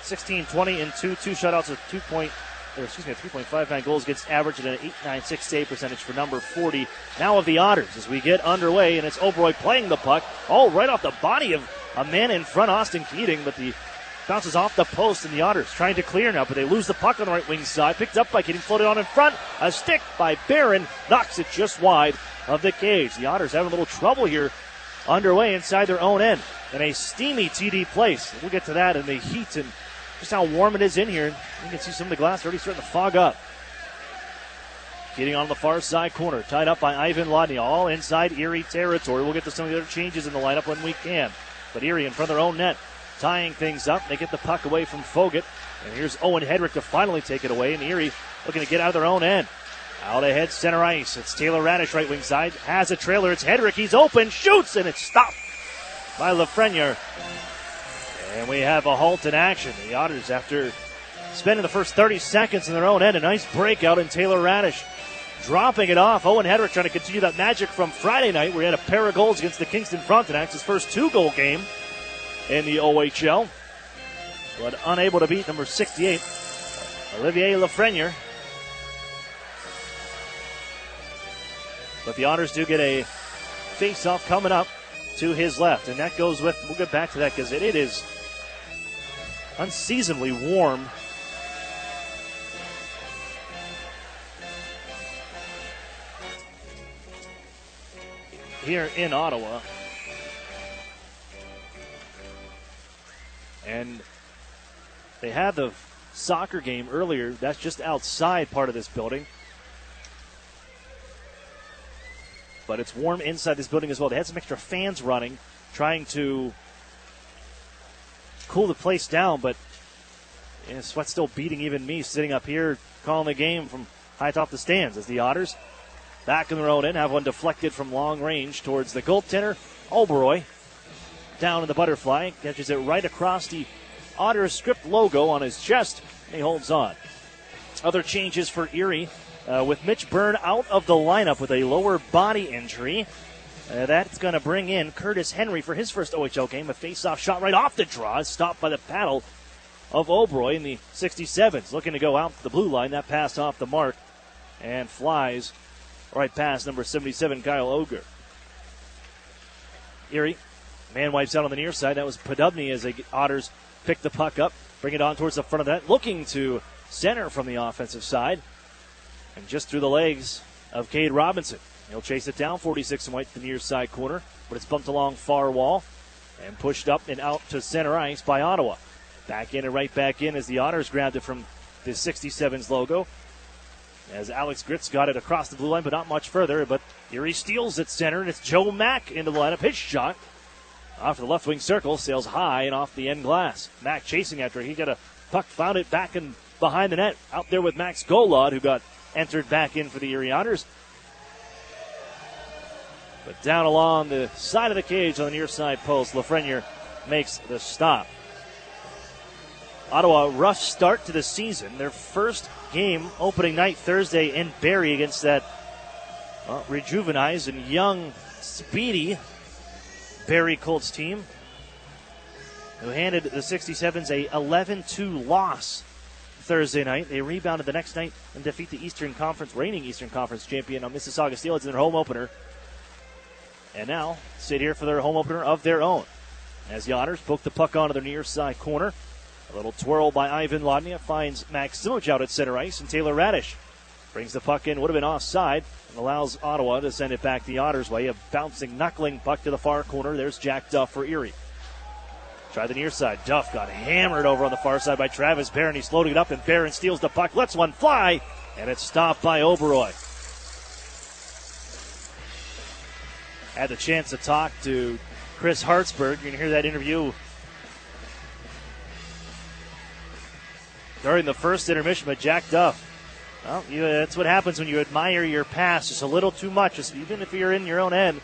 16-20 and 2 shutouts of 3.59 goals against average at an .896 save percentage for number 40. Now of the Otters as we get underway, and it's Oberoy playing the puck, all right off the body of a man in front, Austin Keating, but the bounces off the post, and the Otters trying to clear now, but they lose the puck on the right wing side. Picked up by Keating, floated on in front. A stick by Barron knocks it just wide of the cage. The Otters having a little trouble here underway inside their own end. And a steamy TD Place. We'll get to that in the heat and just how warm it is in here. You can see some of the glass already starting to fog up. Getting on the far side corner, tied up by Ivan Lodny, all inside Erie territory. We'll get to some of the other changes in the lineup when we can. But Erie in front of their own net, tying things up. They get the puck away from Fogut. And here's Owen Hedrick to finally take it away. And Erie looking to get out of their own end. Out ahead, center ice. It's Taylor Radish, right wing side. Has a trailer. It's Hedrick. He's open. Shoots, and it's stopped by Lafreniere. And we have a halt in action. The Otters, after spending the first 30 seconds in their own end, a nice breakout in Taylor Radish, dropping it off. Owen Hedrick trying to continue that magic from Friday night, where he had a pair of goals against the Kingston Frontenacs, his first 2-goal game in the OHL, but unable to beat number 68, Olivier Lafreniere. But the Otters do get a face-off coming up to his left, and that goes with, we'll get back to that because it is unseasonably warm here in Ottawa. And they had the soccer game earlier. That's just outside part of this building. but it's warm inside this building as well. They had some extra fans running, trying to cool the place down, but sweat's still beating even me sitting up here calling the game from high atop the stands as the Otters back in their own end have one deflected from long range towards the goaltender, Oberoi. Down in the butterfly, catches it right across the Otters script logo on his chest, and he holds on. Other changes for Erie with Mitch Byrne out of the lineup with a lower body injury. That's going to bring in Curtis Henry for his first OHL game. A face-off shot right off the draw, stopped by the paddle of Oberoi in the 67's. Looking to go out the blue line. That pass off the mark and flies right past number 77, Kyle Oger. Erie, man wipes out on the near side. That was Podubny as the Otters pick the puck up, bring it on towards the front of that, looking to center from the offensive side. And just through the legs of Cade Robinson. He'll chase it down, 46 and white to the near side corner, but it's bumped along far wall and pushed up and out to center ice by Ottawa. Back in and right back in as the Otters grabbed it from the 67's logo. As Alex Gritz got it across the blue line, but not much further. But Erie steals at center, and it's Joe Mack into the lineup. His shot off the left wing circle, sails high and off the end glass. Mack chasing after it. He got a puck, found it back and behind the net. Out there with Max Golod, who got entered back in for the Erie Otters. But down along the side of the cage on the near side post, Lafreniere makes the stop. Ottawa, rough start to the season. Their first game opening night Thursday in Barrie against that rejuvenized and young, speedy Barrie Colts team, who handed the 67's a 11-2 loss Thursday night. They rebounded the next night and defeat the reigning Eastern Conference champion on Mississauga Steelheads in their home opener. And now sit here for their home opener of their own. As the Otters poke the puck onto their near side corner. A little twirl by Ivan Lodnia finds Max Simoch out at center ice, and Taylor Radish brings the puck in, would have been offside, and allows Ottawa to send it back the Otters' way. A bouncing, knuckling puck to the far corner. There's Jack Duff for Erie. Try the near side. Duff got hammered over on the far side by Travis Barron. He's loading it up, and Barron steals the puck, lets one fly, and it's stopped by Oberoi. Had the chance to talk to Chris Hartsburg. You're going to hear that interview during the first intermission, but Jack Duff, well, that's what happens when you admire your pass just a little too much, even if you're in your own end.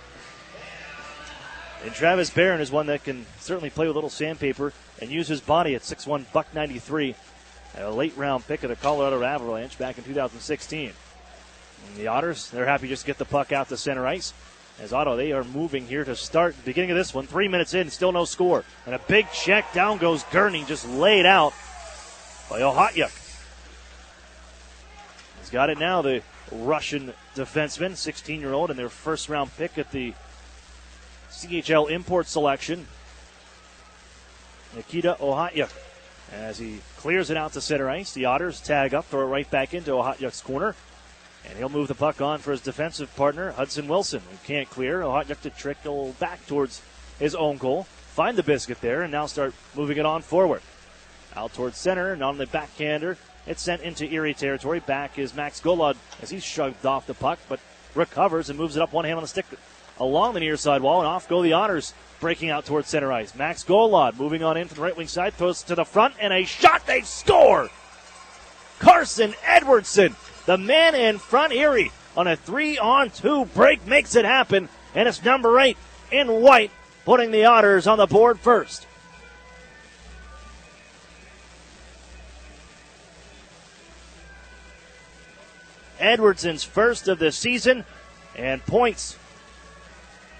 And Travis Barron is one that can certainly play with a little sandpaper and use his body at 6'1", $193, a late-round pick of the Colorado Avalanche back in 2016. And the Otters, they're happy just to get the puck out to center ice. As Ottawa, they are moving here to start the beginning of this one. 3 minutes in, still no score. And a big check, down goes Gurney, just laid out by Ohatyuk. He's got it now, the Russian defenseman, 16-year-old, and their first-round pick at the CHL import selection, Nikita Ohatyuk. As he clears it out to center ice, the Otters tag up, throw it right back into Ohatyuk's corner, and he'll move the puck on for his defensive partner, Hudson Wilson, who can't clear. Ohatyuk to trickle back towards his own goal, find the biscuit there, and now start moving it on forward. Out towards center, and on the backhander, it's sent into Erie territory. Back is Max Golod as he's shoved off the puck, but recovers and moves it up one hand on the stick along the near side wall, and off go the Otters, breaking out towards center ice. Max Golod moving on in from the right wing side, throws to the front, and a shot, they score! Carson Edwardson, the man in front. Erie on a 3-on-2 break makes it happen, and it's number 8 in white, putting the Otters on the board first. Edwardson's first of the season, and points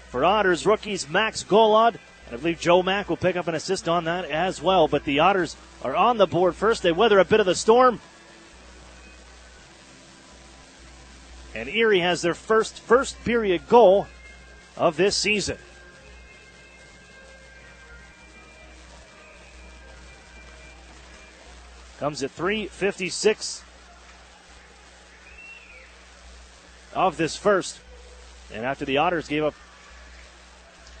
for Otters rookies Max Golod, and I believe Joe Mack will pick up an assist on that as well. But the Otters are on the board first. They weather a bit of the storm, and Erie has their first period goal of this season. Comes at 3:56 of this first. And after the Otters gave up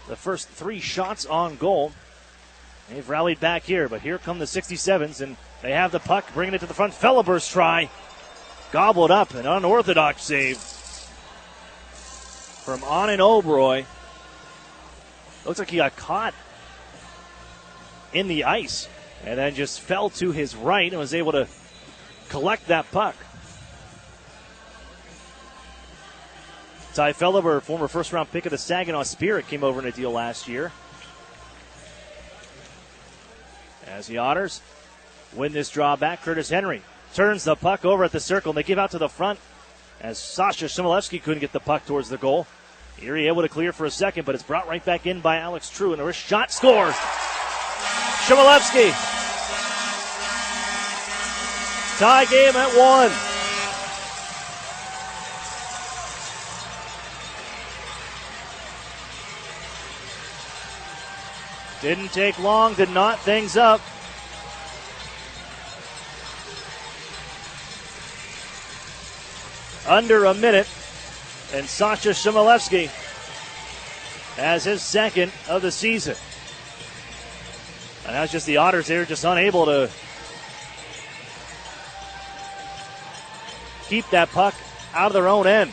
the first 3 shots on goal, they've rallied back here. But here come the 67's, and they have the puck, bringing it to the front. Felleber's try, gobbled up, an unorthodox save from Anand Oberoi. Looks like he got caught in the ice and then just fell to his right and was able to collect that puck. Ty Felleber, former first-round pick of the Saginaw Spirit, came over in a deal last year. As the Otters win this draw back, Curtis Henry turns the puck over at the circle, and they give out to the front as Sasha Shimilevsky couldn't get the puck towards the goal. Erie able to clear for a second, but it's brought right back in by Alex True, and a wrist shot scores. Shimilevsky. Tie game at 1. Didn't take long to knot things up. Under a minute, and Sasha Shimilevsky has his second of the season. And that's just the Otters. They're just unable to keep that puck out of their own end.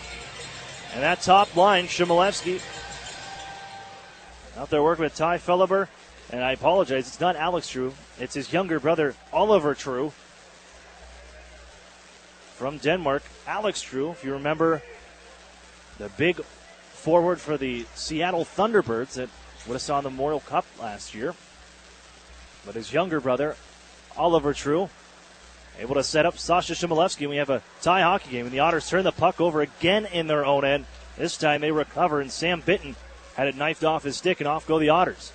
And that top line, Shimilevsky, out there working with Ty Felleber. And I apologize, it's not Alex True. It's his younger brother, Oliver True, from Denmark. Alex True, if you remember, the big forward for the Seattle Thunderbirds that would have saw the Memorial Cup last year. But his younger brother, Oliver True, able to set up Sasha Shimilevsky. And we have a tie hockey game, and the Otters turn the puck over again in their own end. This time they recover, and Sam Bitton had it knifed off his stick, and off go the Otters.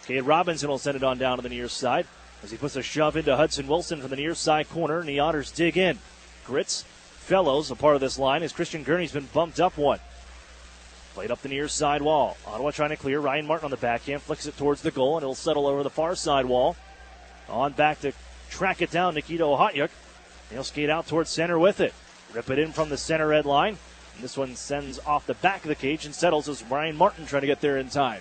Cade Robinson will send it on down to the near side as he puts a shove into Hudson Wilson from the near side corner, and the Otters dig in. Grits, Fellows, a part of this line, as Christian Gurney's been bumped up one. Played up the near side wall. Ottawa trying to clear. Ryan Martin on the backhand, flicks it towards the goal, and it'll settle over the far side wall. On back to track it down, Nikita Ohatyuk. He'll skate out towards center with it. Rip it in from the center red line. And this one sends off the back of the cage and settles as Ryan Martin trying to get there in time.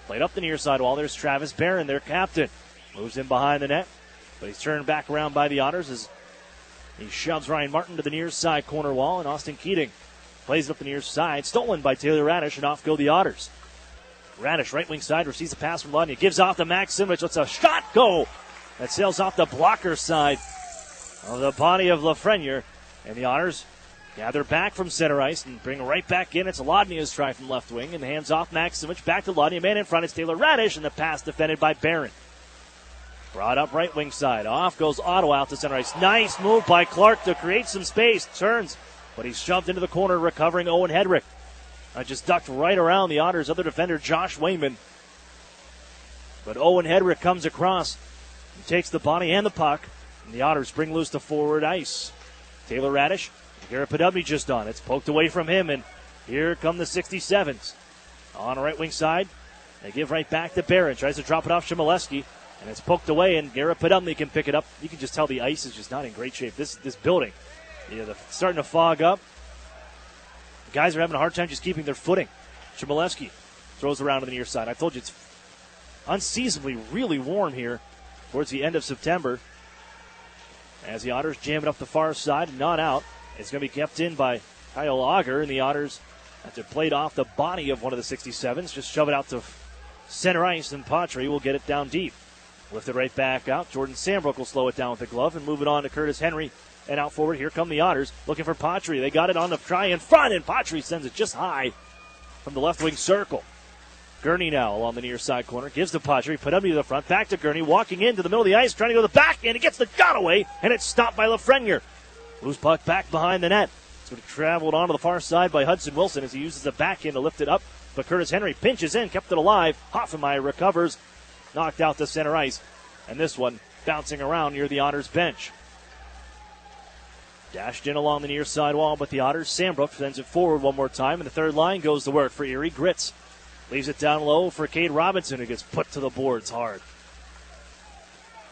Played up the near side wall. There's Travis Barron, their captain. Moves in behind the net, but he's turned back around by the Otters as he shoves Ryan Martin to the near side corner wall, and Austin Keating plays it up the near side. Stolen by Taylor Radish, and off go the Otters. Radish, right wing side, receives a pass from Lodnia. Gives off to Max Simich. Let's a shot go. That sails off the blocker side of the body of Lafreniere. And the Otters gather back from center ice and bring right back in. It's Lodnia's try from left wing, and hands off Max Simich. Back to Lodnia. Man in front is Taylor Radish, and the pass defended by Barron. Brought up right wing side. Off goes Ottawa out to center ice. Nice move by Clark to create some space. Turns, but he's shoved into the corner, recovering Owen Hedrick. Just ducked right around the Otters' other defender, Josh Wayman. But Owen Hedrick comes across and takes the body and the puck, and the Otters bring loose to forward ice. Taylor Radish, Garrett Podubny just on. It's poked away from him, and here come the 67's. On the right wing side, they give right back to Barron. Tries to drop it off Shimilevsky. And it's poked away, and Garrett Podubny can pick it up. You can just tell the ice is just not in great shape. This building, they're starting to fog up. The guys are having a hard time just keeping their footing. Shimilevsky throws around to the near side. I told you it's unseasonably really warm here towards the end of September. As the Otters jam it up the far side and not out. It's going to be kept in by Kyle Auger, and the Otters have to play it off the body of one of the 67's. Just shove it out to center ice, and Patry will get it down deep. Lift it right back out. Jordan Sambrook will slow it down with the glove and move it on to Curtis Henry. And out forward, here come the Otters looking for Patry. They got it on the try in front, and Patry sends it just high from the left wing circle. Gurney now along the near side corner. Gives to Patry. Podubny to the front. Back to Gurney. Walking into the middle of the ice. Trying to go to the back. And he gets the shot away. And it's stopped by Lafreniere. Moves puck back behind the net. It's going to traveled onto the far side by Hudson Wilson as he uses the backhand to lift it up. But Curtis Henry pinches in. Kept it alive. Hoffenmeyer recovers. Knocked out to center ice. And this one bouncing around near the Otters bench. Dashed in along the near side wall, but the Otters, Sambrook sends it forward one more time, and the third line goes to work for Erie. Grits leaves it down low for Cade Robinson, who gets put to the boards hard.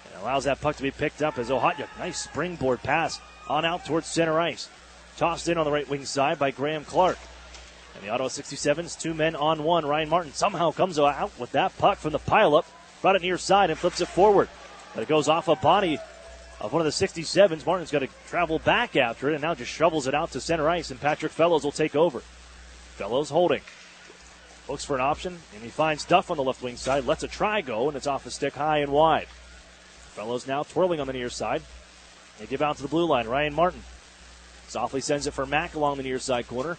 And allows that puck to be picked up as Ohatyuk, nice springboard pass on out towards center ice. Tossed in on the right wing side by Graham Clark. And the Ottawa 67's, 2 men on 1. Ryan Martin somehow comes out with that puck from the pileup. Brought it near side and flips it forward. But it goes off a body of one of the 67's. Martin's got to travel back after it and now just shovels it out to center ice, and Patrick Fellows will take over. Fellows holding. Looks for an option, and he finds Duff on the left wing side. Lets a try go, and it's off a stick high and wide. Fellows now twirling on the near side. They give out to the blue line. Ryan Martin softly sends it for Mack along the near side corner.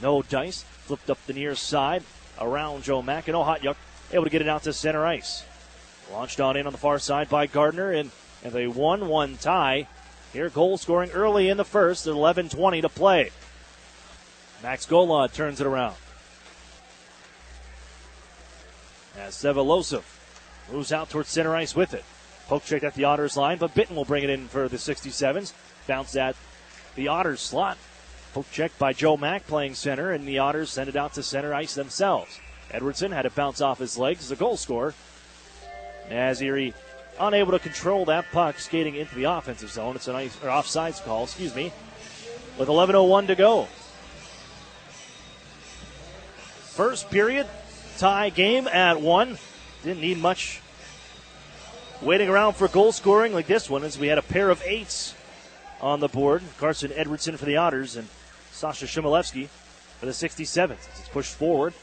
No dice. Flipped up the near side around Joe Mack. And Hot Yuck able to get it out to center ice. Launched on in on the far side by Gardner. And a 1-1 tie. Here, goal scoring early in the first at 11:20 to play. Max Golod turns it around. As Sevolosov moves out towards center ice with it. Poke checked at the Otters line, but Bitten will bring it in for the 67s. Bounce at the Otters slot. Poke check by Joe Mack playing center, and the Otters send it out to center ice themselves. Edwardson had to bounce off his legs as a goal scorer. As Erie unable to control that puck skating into the offensive zone. It's an offsides call, with 11:01 to go. First period, tie game at 1. Didn't need much waiting around for goal scoring like this one, as we had a pair of 8s on the board. Carson Edwardson for the Otters and Sasha Shimilevsky for the 67s. It's pushed forward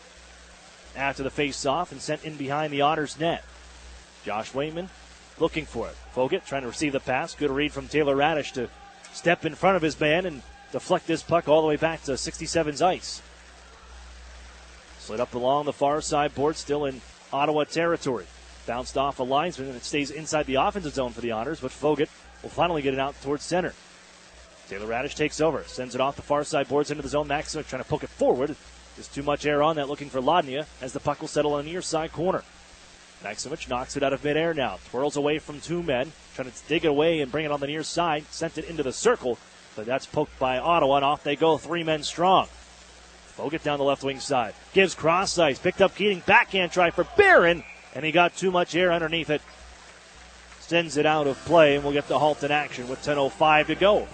after the face-off and sent in behind the Otters net. Josh Waitman looking for it. Fogut trying to receive the pass. Good read from Taylor Radish to step in front of his man and deflect this puck all the way back to 67's ice. Slid up along the far side board, still in Ottawa territory. Bounced off a linesman, and it stays inside the offensive zone for the Otters, but Fogut will finally get it out towards center. Taylor Radish takes over, sends it off the far side boards into the zone. Maximich trying to poke it forward. There's too much air on that, looking for Ladnia as the puck will settle on the near side corner. Maximich knocks it out of midair now, twirls away from 2 men, trying to dig it away and bring it on the near side. Sent it into the circle, but that's poked by Ottawa, and off they go, 3 men strong. Fogut down the left wing side. Gives cross ice. Picked up Keating. Backhand try for Barron. And he got too much air underneath it. Sends it out of play, and we'll get the halt in action with 10:05 to go.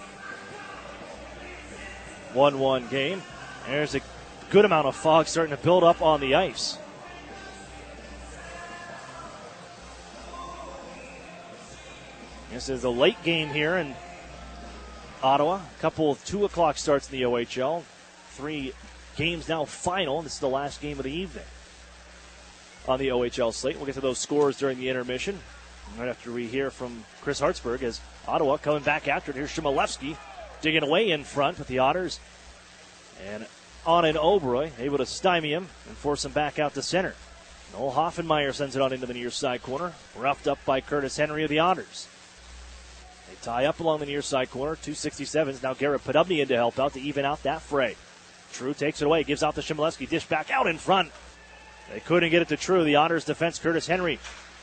1-1 game. There's a good amount of fog starting to build up on the ice. This is a late game here in Ottawa. A couple of 2 o'clock starts in the OHL. 3 games now final. This is the last game of the evening on the OHL slate. We'll get to those scores during the intermission right after we hear from Chris Hartsburg, as Ottawa coming back after it. Here's Shimilevsky digging away in front with the Otters. And on an Oberoi, able to stymie him and force him back out to center. Noel Hoffenmeyer sends it on into the near side corner. Roughed up by Curtis Henry of the Otters. They tie up along the near side corner. 267s. Now Garrett Podubny in to help out to even out that fray. True takes it away, gives out to Shimilevsky. Dish back out in front. They couldn't get it to True. The Otters defense, Curtis Henry,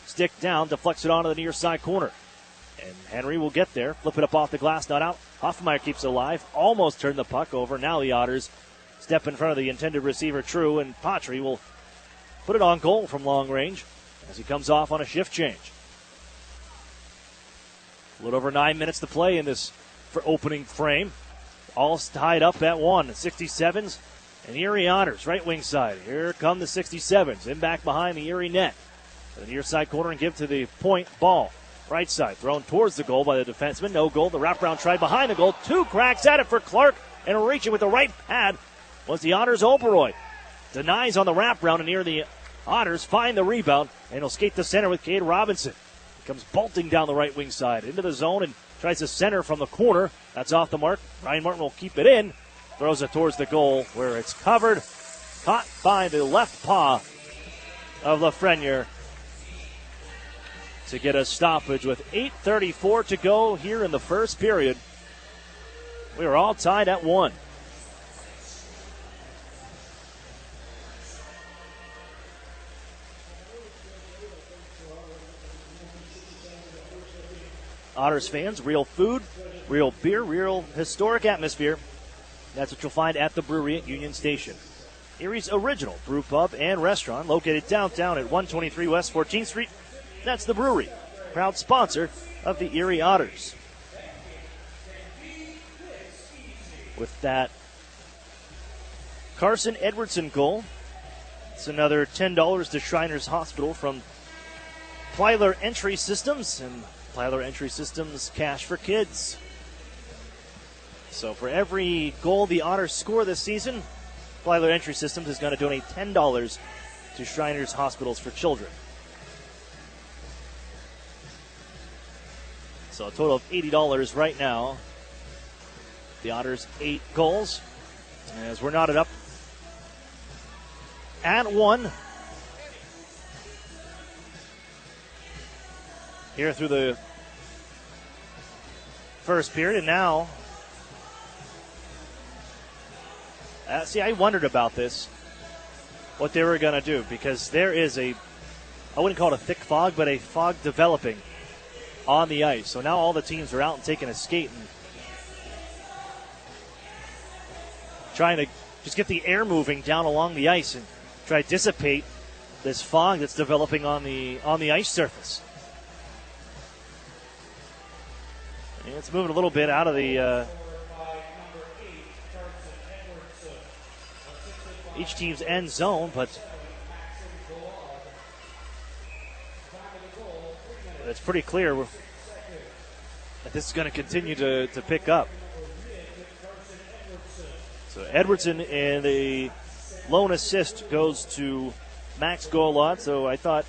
stick down, deflects it onto the near side corner. And Henry will get there, flip it up off the glass, not out. Hoffenmeyer keeps it alive, almost turned the puck over. Now the Otters step in front of the intended receiver, True, and Patry will put it on goal from long range as he comes off on a shift change. A little over 9 minutes to play in this for opening frame. All tied up at 1. 67s and Erie Otters, right wing side. Here come the 67s. In back behind the Erie net. To the near side corner and give to the point ball. Right side, thrown towards the goal by the defenseman. No goal. The wraparound tried behind the goal. 2 cracks at it for Clark. And reaching with the right pad was the Otters' Oberoi. Denies on the wraparound, and near the Otters find the rebound. And he'll skate the center with Cade Robinson. He comes bolting down the right wing side into the zone and tries to center from the corner. That's off the mark. Ryan Martin will keep it in. Throws it towards the goal where it's covered. Caught by the left paw of Lafreniere to get a stoppage with 8:34 to go here in the first period. We are all tied at 1. Otters fans, real food, real beer, real historic atmosphere. That's what you'll find at the brewery at Union Station. Erie's original brew pub and restaurant, located downtown at 123 West 14th Street. That's the brewery, proud sponsor of the Erie Otters. With that Carson Edwardson goal, it's another $10 to Shriners Hospital from Plyler Entry Systems, and Plyler Entry Systems, cash for kids. So for every goal the Otters score this season, Flagler Entry Systems is going to donate $10 to Shriners Hospitals for Children. So a total of $80 right now. The Otters 8 goals as we're knotted up at 1 here through the first period. And now, see, I wondered about this, what they were going to do, because there is I wouldn't call it a thick fog, but a fog developing on the ice. So now all the teams are out and taking a skate and trying to just get the air moving down along the ice and try to dissipate this fog that's developing on the ice surface. And it's moving a little bit out of the each team's end zone, but it's pretty clear that this is going to continue to pick up. So Edwardson, and the lone assist goes to Max Golod. So I thought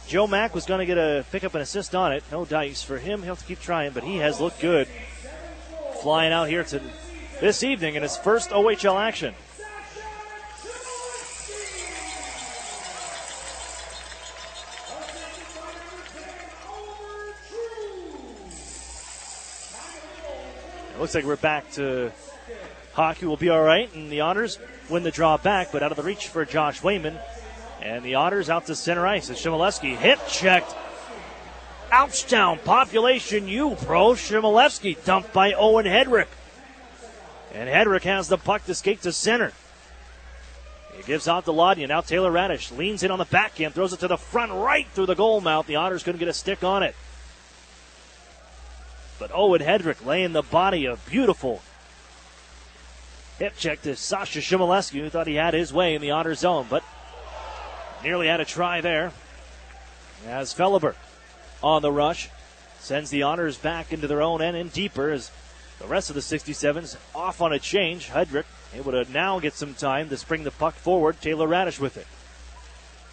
Joe Mack was going to pick up an assist on it. No dice for him. He'll have to keep trying, but he has looked good. Flying out here to this evening in his first OHL action. It looks like we're back to hockey. Will be all right, and the Otters win the draw back, but out of the reach for Josh Wayman. And the Otters out to center ice as Shimoleski hip checked. Ouchtown Population U Pro. Shimoleski dumped by Owen Hedrick. And Hedrick has the puck to skate to center. He gives out to Lodnia. Now Taylor Radish leans in on the backhand, throws it to the front right through the goal mouth. The Otters couldn't get a stick on it. But Owen Hedrick laying the body, a beautiful hip check to Sasha Shimoleski, who thought he had his way in the Otter zone, but nearly had a try there. As Felleber on the rush sends the Otters back into their own end and deeper as the rest of the 67's off on a change. Hedrick able to now get some time to spring the puck forward. Taylor Radish with it.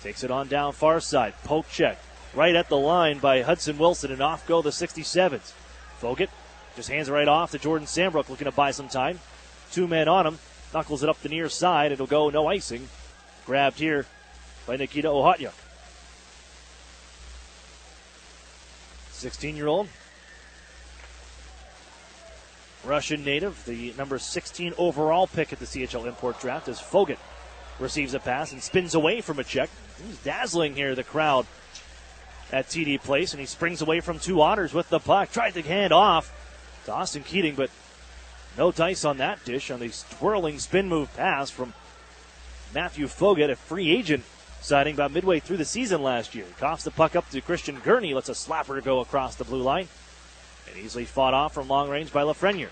Takes it on down far side. Poke check right at the line by Hudson Wilson, and off go the 67's. Fogut just hands it right off to Jordan Sambrook, looking to buy some time. 2 men on him. Knuckles it up the near side. It'll go no icing. Grabbed here by Nikita Ohatyuk. 16-year-old Russian native, the number 16 overall pick at the CHL import draft, as Fogut receives a pass and spins away from a check. He's dazzling here, the crowd at TD Place, and he springs away from 2 Otters with the puck. Tried to hand off to Austin Keating, but no dice on that dish on the twirling spin move pass from Matthew Fogut, a free agent signing about midway through the season last year. He coughs the puck up to Christian Gurney, lets a slapper go across the blue line, and easily fought off from long range by Lafreniere.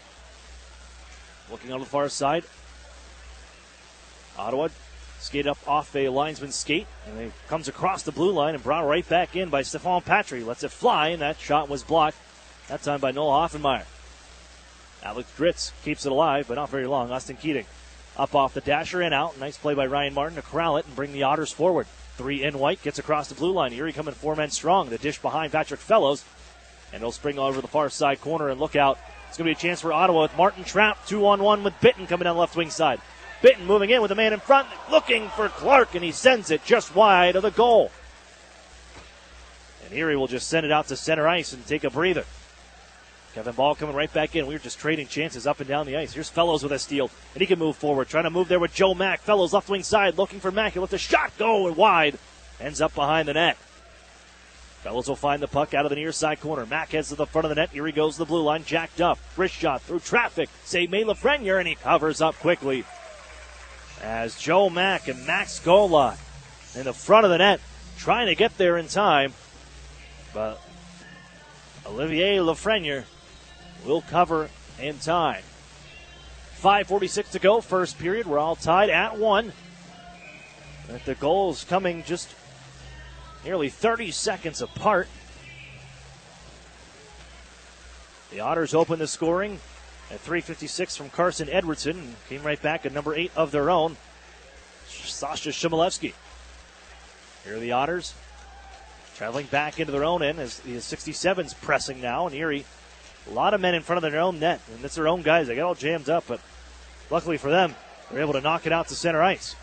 Looking on the far side, Ottawa skated up off a linesman's skate, and he comes across the blue line and brought right back in by Stephane Patry. Lets it fly, and that shot was blocked, that time by Noah Hoffenmeyer. Alex Dritz keeps it alive, but not very long. Austin Keating up off the dasher and out. Nice play by Ryan Martin to corral it and bring the Otters forward. 3 in white, gets across the blue line. Erie coming 4 men strong. The dish behind Patrick Fellows, and he'll spring over the far side corner and look out. It's going to be a chance for Ottawa with Martin trapped 2-on-1 with Bitten coming down the left wing side. Bitten moving in with a man in front, looking for Clark, and he sends it just wide of the goal. And Erie will just send it out to center ice and take a breather. Kevin Ball coming right back in. We were just trading chances up and down the ice. Here's Fellows with a steal, and he can move forward. Trying to move there with Joe Mack. Fellows left wing side, looking for Mack. He'll let the shot go wide. Ends up behind the net. Fellows will find the puck out of the near side corner. Mack heads to the front of the net. Erie goes to the blue line. Jacked up. Wrist shot through traffic. Save made Lafreniere, and he covers up quickly. As Joe Mack and Max Golod in the front of the net, trying to get there in time. But Olivier Lafreniere will cover in time. 5:46 to go, first period. We're all tied at 1. But the goals coming just nearly 30 seconds apart. The Otters open the scoring At 3:56 from Carson Edwardson. Came right back at number 8 of their own, Sasha Shimilevsky. Here are the Otters traveling back into their own end as the 67's pressing now. And Erie, a lot of men in front of their own net. And it's their own guys. They get all jammed up, but luckily for them, they're able to knock it out to center ice.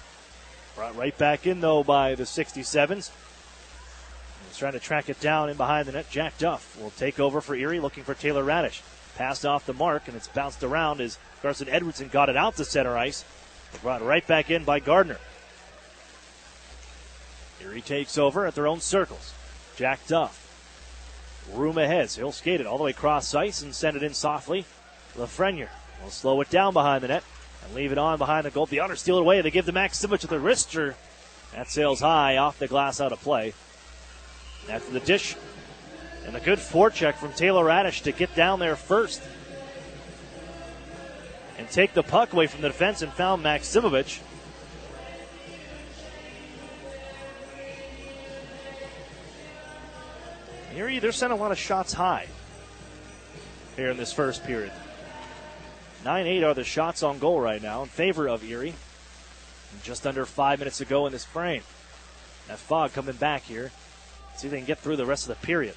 Brought right back in, though, by the 67's. He's trying to track it down in behind the net. Jack Duff will take over for Erie, looking for Taylor Radish. Passed off the mark, and it's bounced around as Carson Edwardson got it out to center ice. Brought right back in by Gardner. Erie takes over at their own circles. Jack Duff. Room ahead, so he'll skate it all the way across ice and send it in softly. Lafreniere will slow it down behind the net and leave it on behind the goal. The Otters steal it away. They give to Max Simic with the wrister. That sails high off the glass, out of play. After the dish and a good forecheck from Taylor Radish to get down there first and take the puck away from the defense and found Max Simic. Erie, they're sending a lot of shots high here in this first period. 9-8 are the shots on goal right now in favor of Erie. And just under 5 minutes to go in this frame. That fog coming back here. See if they can get through the rest of the period.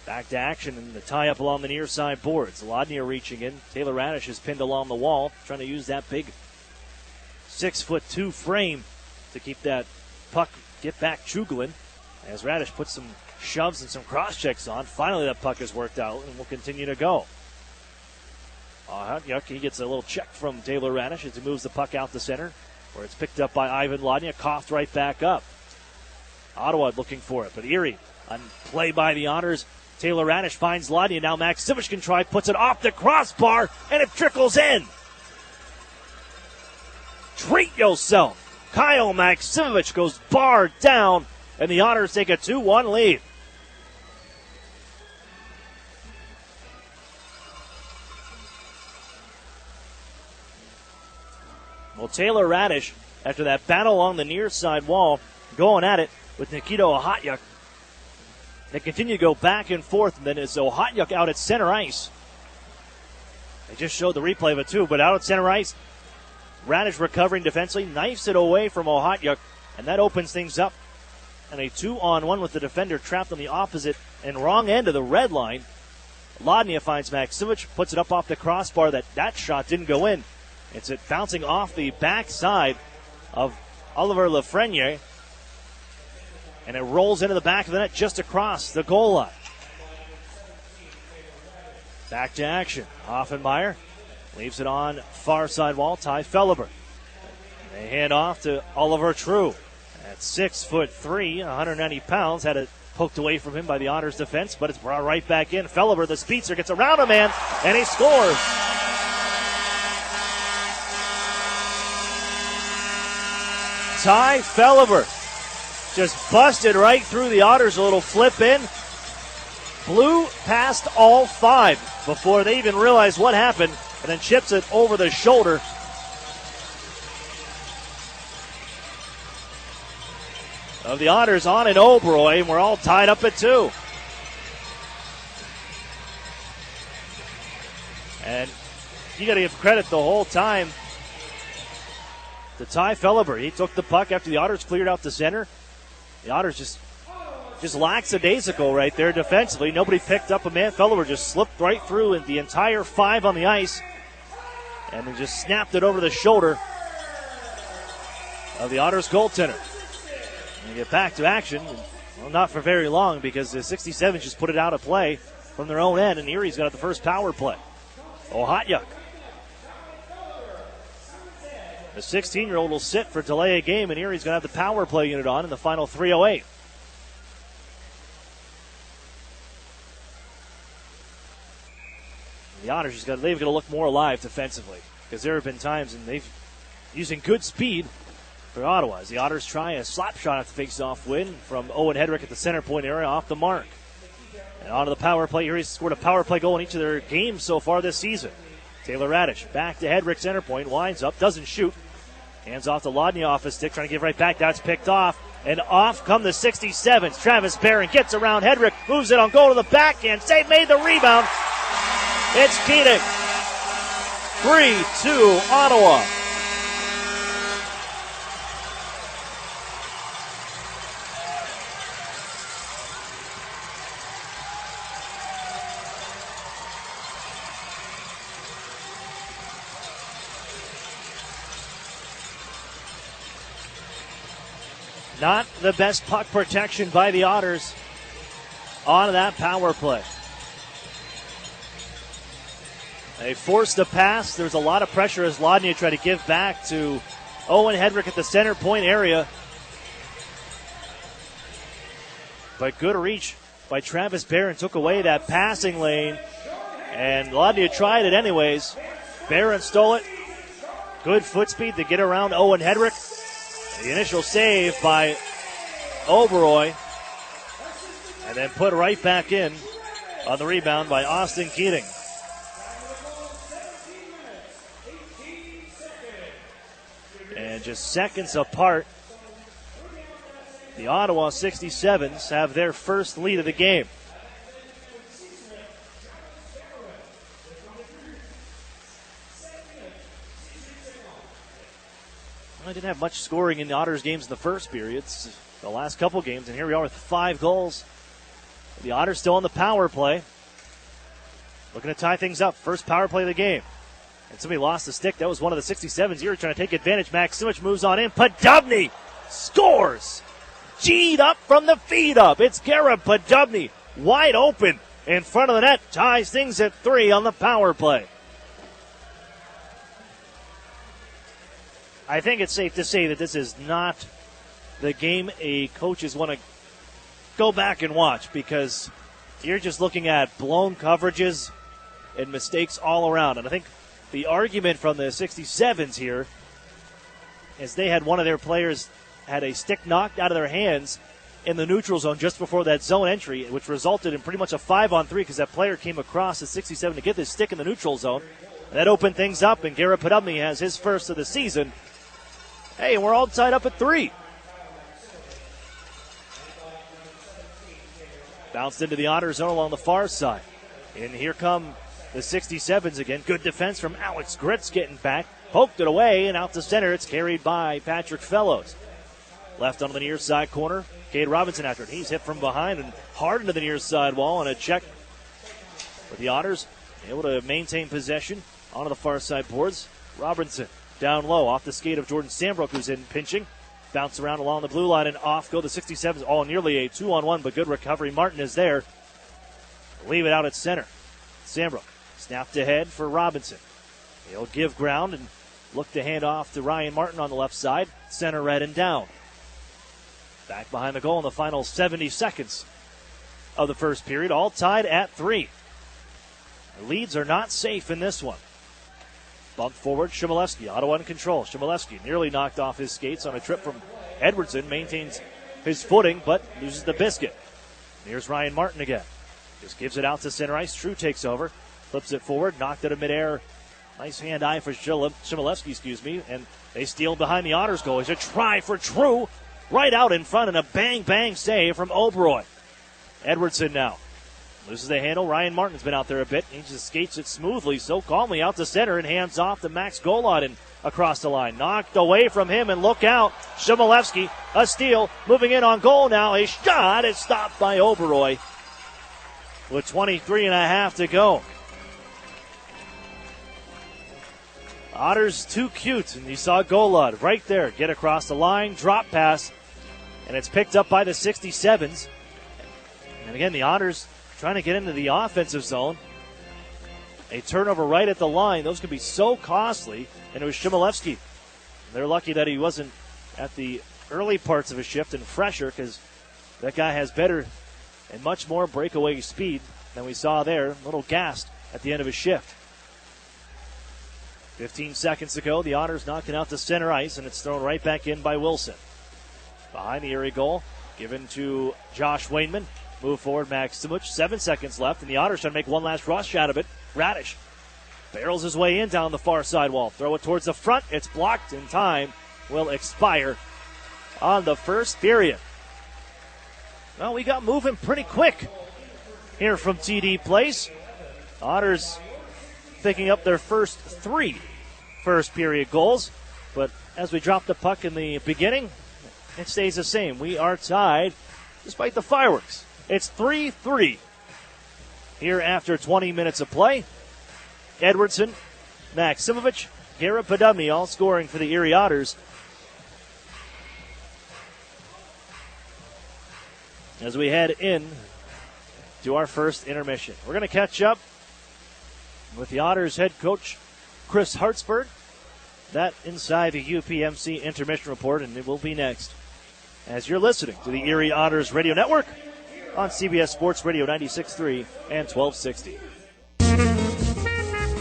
Back to action and the tie-up along the near side boards. Lodnia reaching in. Taylor Radish is pinned along the wall, trying to use that big 6'2" frame to keep that puck get back juggling. As Radish puts some shoves and some cross-checks on. Finally, that puck is worked out and will continue to go. He gets a little check from Taylor Radish as he moves the puck out the center, where it's picked up by Ivan Lodnia, coughed right back up. Ottawa looking for it, but Erie on play by the Otters. Taylor Radish finds Lodnia. Now Max Simic can try, puts it off the crossbar, and it trickles in. Treat yourself. Kyle Maksimovic goes bar down, and the Otters take a 2-1 lead. Well, Taylor Radish, after that battle along the near side wall, going at it with Nikita Ohatyuk. They continue to go back and forth, and then it's Ohatyuk out at center ice. They just showed the replay of it too, but out at center ice, Radish recovering defensively, knifes it away from Ohatyuk, and that opens things up. And a 2-on-1 with the defender trapped on the opposite and wrong end of the red line. Lodnia finds Maksimovic, puts it up off the crossbar. That shot didn't go in. It's it bouncing off the backside of Oliver Lafreniere, and it rolls into the back of the net just across the goal line. Back to action. Hoffenmeyer leaves it on far side wall. Ty Felleber. They hand off to Oliver True. At 6'3", 190 pounds, had it poked away from him by the Otters defense, but it's brought right back in. Felleber, the speedster, gets around a man, and he scores. Ty Felleber just busted right through the Otters, a little flip in. Blew past all five before they even realized what happened, and then chips it over the shoulder. Of the Otters on an Oberoi, and we're all tied up at 2. And you got to give credit the whole time to Ty Felleber. He took the puck after the Otters cleared out the center. The Otters just lackadaisical right there defensively. Nobody picked up a man. Felleber just slipped right through and the entire 5 on the ice, and then just snapped it over the shoulder of the Otters goaltender. And get back to action. Well, not for very long, because the 67 just put it out of play from their own end, and Erie's got the first power play. Ohatyuk. The 16-year-old will sit for delay a game, and Erie's going to have the power play unit on in the final 3:08. The Otters they've got to look more alive defensively, because there have been times, and they've using good speed for Ottawa, as the Otters try a slap shot at the face-off win from Owen Hedrick at the center point area off the mark. And onto the power play. Erie's scored a power play goal in each of their games so far this season. Taylor Radish back to Hedrick, center point, winds up, doesn't shoot. Hands off to Lodnia off his stick, trying to give right back. That's picked off. And off come the 67s. Travis Barron gets around Hedrick, moves it on goal to the backhand. Save, made the rebound. It's Keating. 3-2 Ottawa. Not the best puck protection by the Otters on that power play. They forced the pass. There's a lot of pressure as Lodnia tried to give back to Owen Hedrick at the center point area. But good reach by Travis Barron took away that passing lane. And Lodnia tried it anyways. Barron stole it. Good foot speed to get around Owen Hedrick. The initial save by Oberoi. And then put right back in on the rebound by Austin Keating. And just seconds apart, the Ottawa 67's have their first lead of the game. I didn't have much scoring in the Otters games in the first period. It's the last couple games, and here we are with 5 goals. The Otters still on the power play. Looking to tie things up. First power play of the game. And somebody lost the stick. That was one of the 67's. Erie trying to take advantage. Max Simic moves on in. Podubny scores. G'd up from the feed up. It's Garrett Podubny wide open in front of the net. Ties things at 3 on the power play. I think it's safe to say that this is not the game a coaches want to go back and watch, because you're just looking at blown coverages and mistakes all around. And I think the argument from the 67's here is they had one of their players had a stick knocked out of their hands in the neutral zone just before that zone entry, which resulted in pretty much a 5-on-3 because that player came across the 67 to get this stick in the neutral zone. That opened things up, and Garrett Podubny has his first of the season. Hey, and we're all tied up at 3. Bounced into the Otter zone along the far side. And here come the 67's again. Good defense from Alex Gritz getting back. Poked it away, and out to center. It's carried by Patrick Fellows. Left on the near side corner. Cade Robinson after it. He's hit from behind and hard into the near side wall, and a check with the Otters. Able to maintain possession onto the far side boards. Robinson down low off the skate of Jordan Sambrook, who's in pinching. Bounce around along the blue line and off go the 67's. Oh, nearly a 2-on-1, but good recovery. Martin is there. Leave it out at center. Sambrook snapped ahead for Robinson. He'll give ground and look to hand off to Ryan Martin on the left side. Center red and down. Back behind the goal in the final 70 seconds of the first period. All tied at 3. The leads are not safe in this one. Bump forward, Shimoleski, Ottawa in control. Shimoleski nearly knocked off his skates on a trip from Edwardson. Maintains his footing, but loses the biscuit. Here's Ryan Martin again. Just gives it out to center ice. True takes over. Flips it forward, knocked it in midair. Nice hand-eye for Shimoleski, and they steal behind the Otters goal. It's a try for True, right out in front, and a bang-bang save from Oberoi. Edwardson now loses the handle. Ryan Martin's been out there a bit. He just skates it smoothly, so calmly out to center, and hands off to Max Golod and across the line. Knocked away from him, and look out. Shimoleski, a steal, moving in on goal now. A shot is stopped by Oberoi with 23.5 to go. Otters too cute, and you saw Golod right there get across the line, drop pass, and it's picked up by the 67's. And again, the Otters trying to get into the offensive zone. A turnover right at the line. Those can be so costly. And it was Shimoleski. They're lucky that he wasn't at the early parts of his shift and fresher, because that guy has better and much more breakaway speed than we saw there. A little gassed at the end of his shift. 15 seconds ago, the Otters knocking out to center ice, and it's thrown right back in by Wilson. Behind the Erie goal, given to Josh Wainman. Move forward, Max Simic. 7 seconds left, and the Otters trying to make one last rush out of it. Radish barrels his way in down the far sidewall. Throw it towards the front. It's blocked, and time will expire on the first period. Well, we got moving pretty quick here from TD Place. Otters picking up their first 3 first-period goals. But as we drop the puck in the beginning, it stays the same. We are tied despite the fireworks. It's 3-3 here after 20 minutes of play. Edwardson, Maximovich, Garapodumny all scoring for the Erie Otters. As we head in to our first intermission, we're going to catch up with the Otters head coach, Chris Hartsburg. That inside the UPMC intermission report, and it will be next as you're listening to the Erie Otters Radio Network on CBS Sports Radio 96.3 and 1260.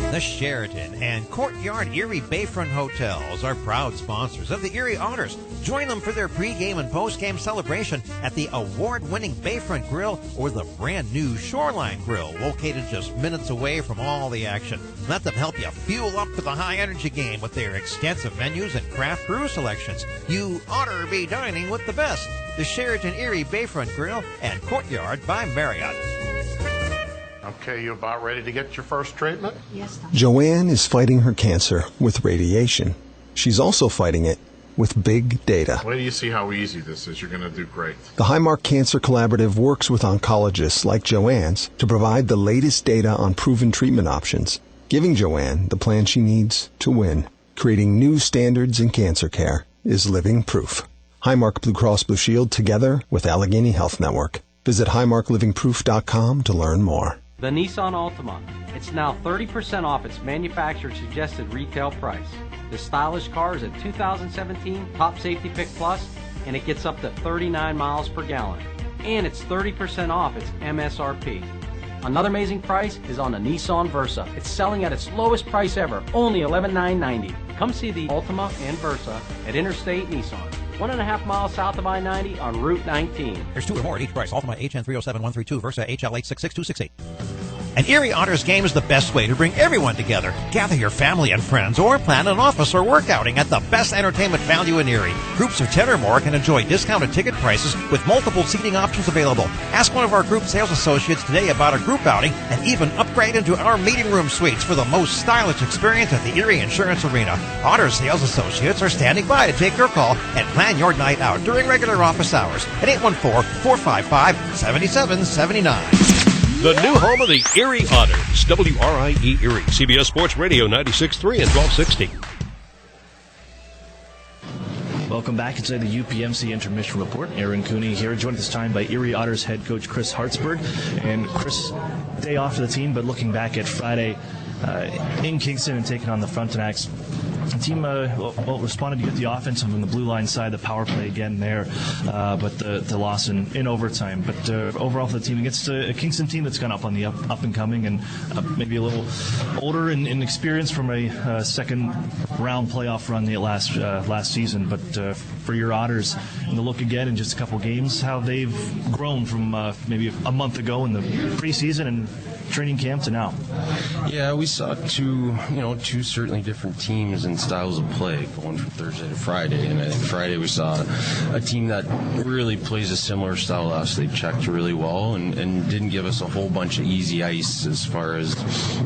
The Sheraton and Courtyard Erie Bayfront Hotels are proud sponsors of the Erie Otters. Join them for their pregame and postgame celebration at the award-winning Bayfront Grill or the brand-new Shoreline Grill, located just minutes away from all the action. Let them help you fuel up for the high-energy game with their extensive menus and craft brew selections. You ought to be dining with the best. The Sheraton Erie Bayfront Grill and Courtyard by Marriott. Okay, you about ready to get your first treatment? Yes, Doctor. Joanne is fighting her cancer with radiation. She's also fighting it with big data. Wait till you see how easy this is. You're going to do great. The Highmark Cancer Collaborative works with oncologists like Joanne's to provide the latest data on proven treatment options, giving Joanne the plan she needs to win. Creating new standards in cancer care is living proof. Highmark Blue Cross Blue Shield together with Allegheny Health Network. Visit highmarklivingproof.com to learn more. The Nissan Altima. It's now 30% off its manufacturer suggested retail price. This stylish car is a 2017 Top Safety Pick Plus, and it gets up to 39 miles per gallon. And it's 30% off its MSRP. Another amazing price is on the Nissan Versa. It's selling at its lowest price ever, only $11,990. Come see the Altima and Versa at Interstate Nissan. 1.5 miles south of I-90 on Route 19. There's 2 or more at each price. Altima HN 307-132, Versa HL 866-268. An Erie Otters game is the best way to bring everyone together. Gather your family and friends or plan an office or work outing at the best entertainment value in Erie. Groups of 10 or more can enjoy discounted ticket prices with multiple seating options available. Ask one of our group sales associates today about a group outing and even upgrade into our meeting room suites for the most stylish experience at the Erie Insurance Arena. Otters sales associates are standing by to take your call and plan your night out during regular office hours at 814-455-7779. The new home of the Erie Otters, WRIE Erie, CBS Sports Radio 96.3 and 1260. Welcome back inside the UPMC Intermission Report. Aaron Cooney here, joined this time by Erie Otters head coach Chris Hartsburg. And Chris, day off for the team, but looking back at Friday in Kingston and taking on the Frontenacs. The team responded to get the offense on the blue line side, the power play again there, but the loss in overtime. But overall for the team against a Kingston team that's gone up on the up and coming and maybe a little older in experience from a second round playoff run last season. But for your Otters, and the look again in just a couple games, how they've grown from maybe a month ago in the preseason and training camp to now. Yeah, we saw two certainly different teams and styles of play going from Thursday to Friday. And I think Friday we saw a team that really plays a similar style to us. They checked really well and didn't give us a whole bunch of easy ice as far as,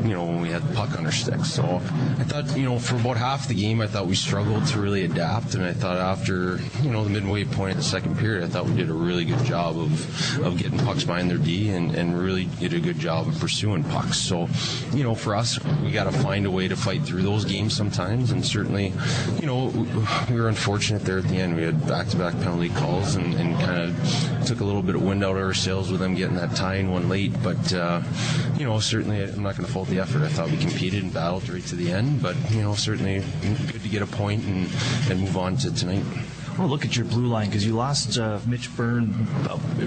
when we had the puck on our sticks. So I thought, for about half the game, I thought we struggled to really adapt. And I thought after, the midway point of the second period, I thought we did a really good job of getting pucks behind their D and really did a good job of pursuing pucks. So, for us, we got to find a way to fight through those games sometimes. And certainly, we were unfortunate there at the end. We had back-to-back penalty calls and kind of took a little bit of wind out of our sails with them getting that tie in one late. But, certainly I'm not going to fault the effort. I thought we competed and battled right to the end. But, certainly good to get a point and move on to tonight. I want to look at your blue line because you lost Mitch Byrne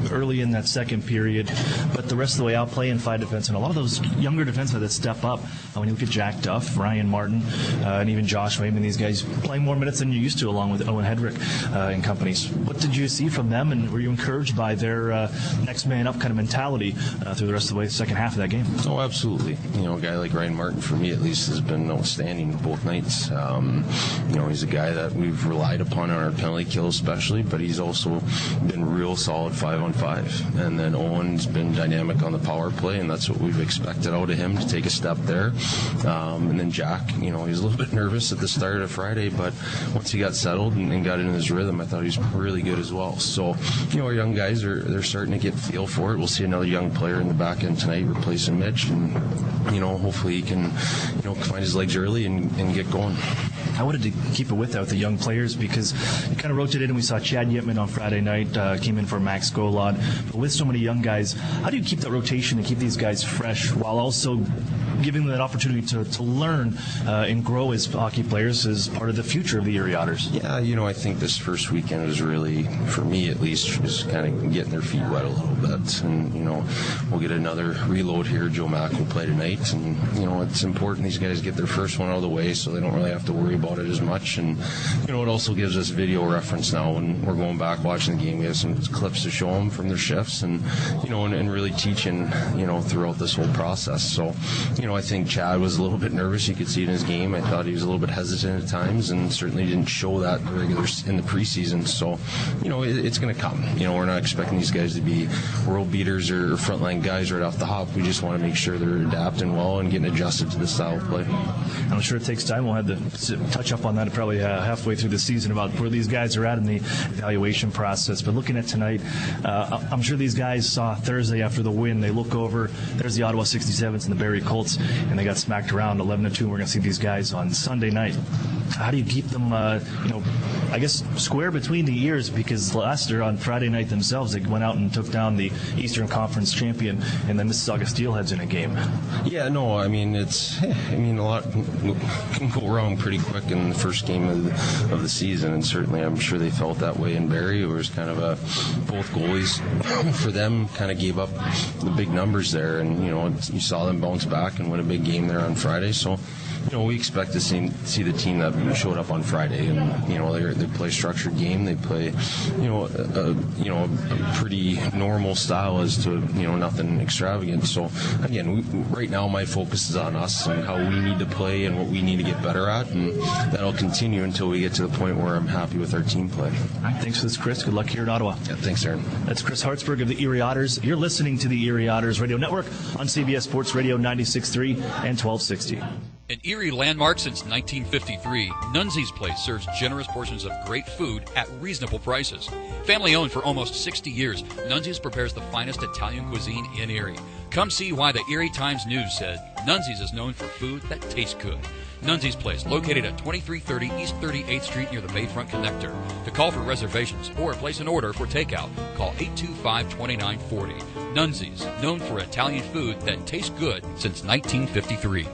early in that second period, but the rest of the way out playing 5 defensemen. A lot of those younger defensemen that step up, when you look at Jack Duff, Ryan Martin, and even Josh Wayman, these guys playing more minutes than you're used to along with Owen Hedrick and companies. What did you see from them, and were you encouraged by their next man up kind of mentality through the rest of the way, the second half of that game? Oh, absolutely. A guy like Ryan Martin, for me at least, has been outstanding both nights. He's a guy that we've relied upon on our penalty Mike Hill especially, but he's also been real solid 5-on-5. And then Owen's been dynamic on the power play, and that's what we've expected out of him, to take a step there. And then Jack, he's a little bit nervous at the start of Friday, but once he got settled and got into his rhythm, I thought he was really good as well. So, our young guys they're starting to get feel for it. We'll see another young player in the back end tonight replacing Mitch, and hopefully he can find his legs early and get going. I wanted to keep it with the young players, because you kind of rotated, and we saw Chad Yitman on Friday night, came in for Max Golod. But with so many young guys, how do you keep that rotation and keep these guys fresh while also giving them that opportunity to learn and grow as hockey players as part of the future of the Erie Otters? Yeah, I think this first weekend was really, for me at least, just kind of getting their feet wet a little bit. And, we'll get another reload here. Joe Mack will play tonight. And, it's important these guys get their first one out of the way so they don't really have to worry about it as much. And, it also gives us video reference now when we're going back watching the game. We have some clips to show them from their shifts and, and really teaching, throughout this whole process. So, I think Chad was a little bit nervous. You could see it in his game. I thought he was a little bit hesitant at times, and certainly didn't show that in the preseason. So, it's going to come. We're not expecting these guys to be world beaters or frontline guys right off the hop. We just want to make sure they're adapting well and getting adjusted to the style of play. I'm sure it takes time. We'll have to touch up on that probably halfway through the season about where these guys are at in the evaluation process. But looking at tonight, I'm sure these guys saw Thursday after the win. They look over, there's the Ottawa 67's and the Barrie Colts, and they got smacked around 11-2. We're going to see these guys on Sunday night. How do you keep them, I guess, square between the ears? Because Leicester on Friday night themselves, they went out and took down the Eastern Conference champion and the Mississauga Steelheads in a game. Yeah, no, a lot can go wrong pretty quick in the first game of the season, and certainly I'm sure they felt that way in Barrie. It was kind of both goalies for them kind of gave up the big numbers there, and you saw them bounce back and win a big game there on Friday. So we expect to see the team that showed up on Friday, and they play a structured game. They play a pretty normal style as to nothing extravagant. So again, right now my focus is on us and how we need to play and what we need to get better at, and that'll continue until we get to the point where I'm happy with our team play. All right, thanks for this, Chris. Good luck here in Ottawa. Yeah, thanks, Aaron. That's Chris Hartsburg of the Erie Otters. You're listening to the Erie Otters Radio Network on CBS Sports Radio 96.3 and 1260. An Erie landmark since 1953, Nunzi's Place serves generous portions of great food at reasonable prices. Family owned for almost 60 years, Nunzi's prepares the finest Italian cuisine in Erie. Come see why the Erie Times-News said Nunzi's is known for food that tastes good. Nunzi's Place, located at 2330 East 38th Street near the Bayfront Connector. To call for reservations or place an order for takeout, call 825-2940. Nunzi's, known for Italian food that tastes good since 1953.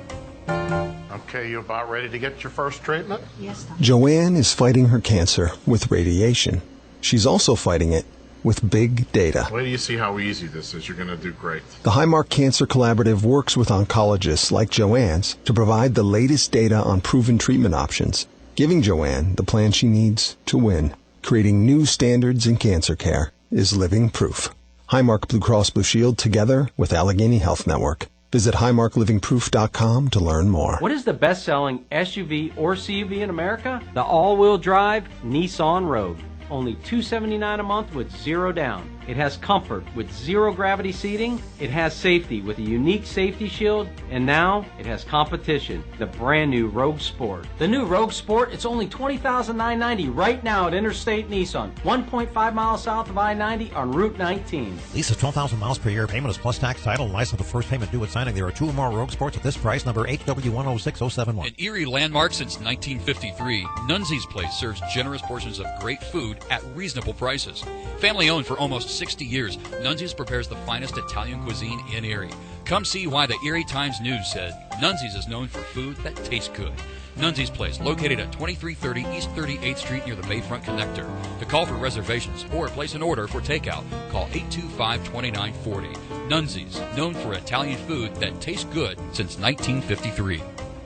Okay, you about ready to get your first treatment? Yes, Doctor. Joanne is fighting her cancer with radiation. She's also fighting it with big data. Wait till you see how easy this is. You're going to do great. The Highmark Cancer Collaborative works with oncologists like Joanne's to provide the latest data on proven treatment options, giving Joanne the plan she needs to win. Creating new standards in cancer care is living proof. Highmark Blue Cross Blue Shield together with Allegheny Health Network. Visit highmarklivingproof.com to learn more. What is the best-selling SUV or CUV in America? The all-wheel drive Nissan Rogue. Only $279 a month with zero down. It has comfort with zero gravity seating. It has safety with a unique safety shield. And now it has competition, the brand new Rogue Sport. The new Rogue Sport, it's only $20,990 right now at Interstate Nissan. 1.5 miles south of I-90 on Route 19. Lease is 12,000 miles per year. Payment is plus tax, title, and license. The first payment due at signing. There are 2 or more Rogue Sports at this price. Number HW106071. An Erie landmark since 1953, Nunzi's Place serves generous portions of great food at reasonable prices. Family owned for almost 60 years, Nunzi's prepares the finest Italian cuisine in Erie. Come see why the Erie Times-News said Nunzi's is known for food that tastes good. Nunzi's Place, located at 2330 East 38th Street near the Bayfront Connector. To call for reservations or place an order for takeout, call 825-2940. Nunzi's, known for Italian food that tastes good since 1953.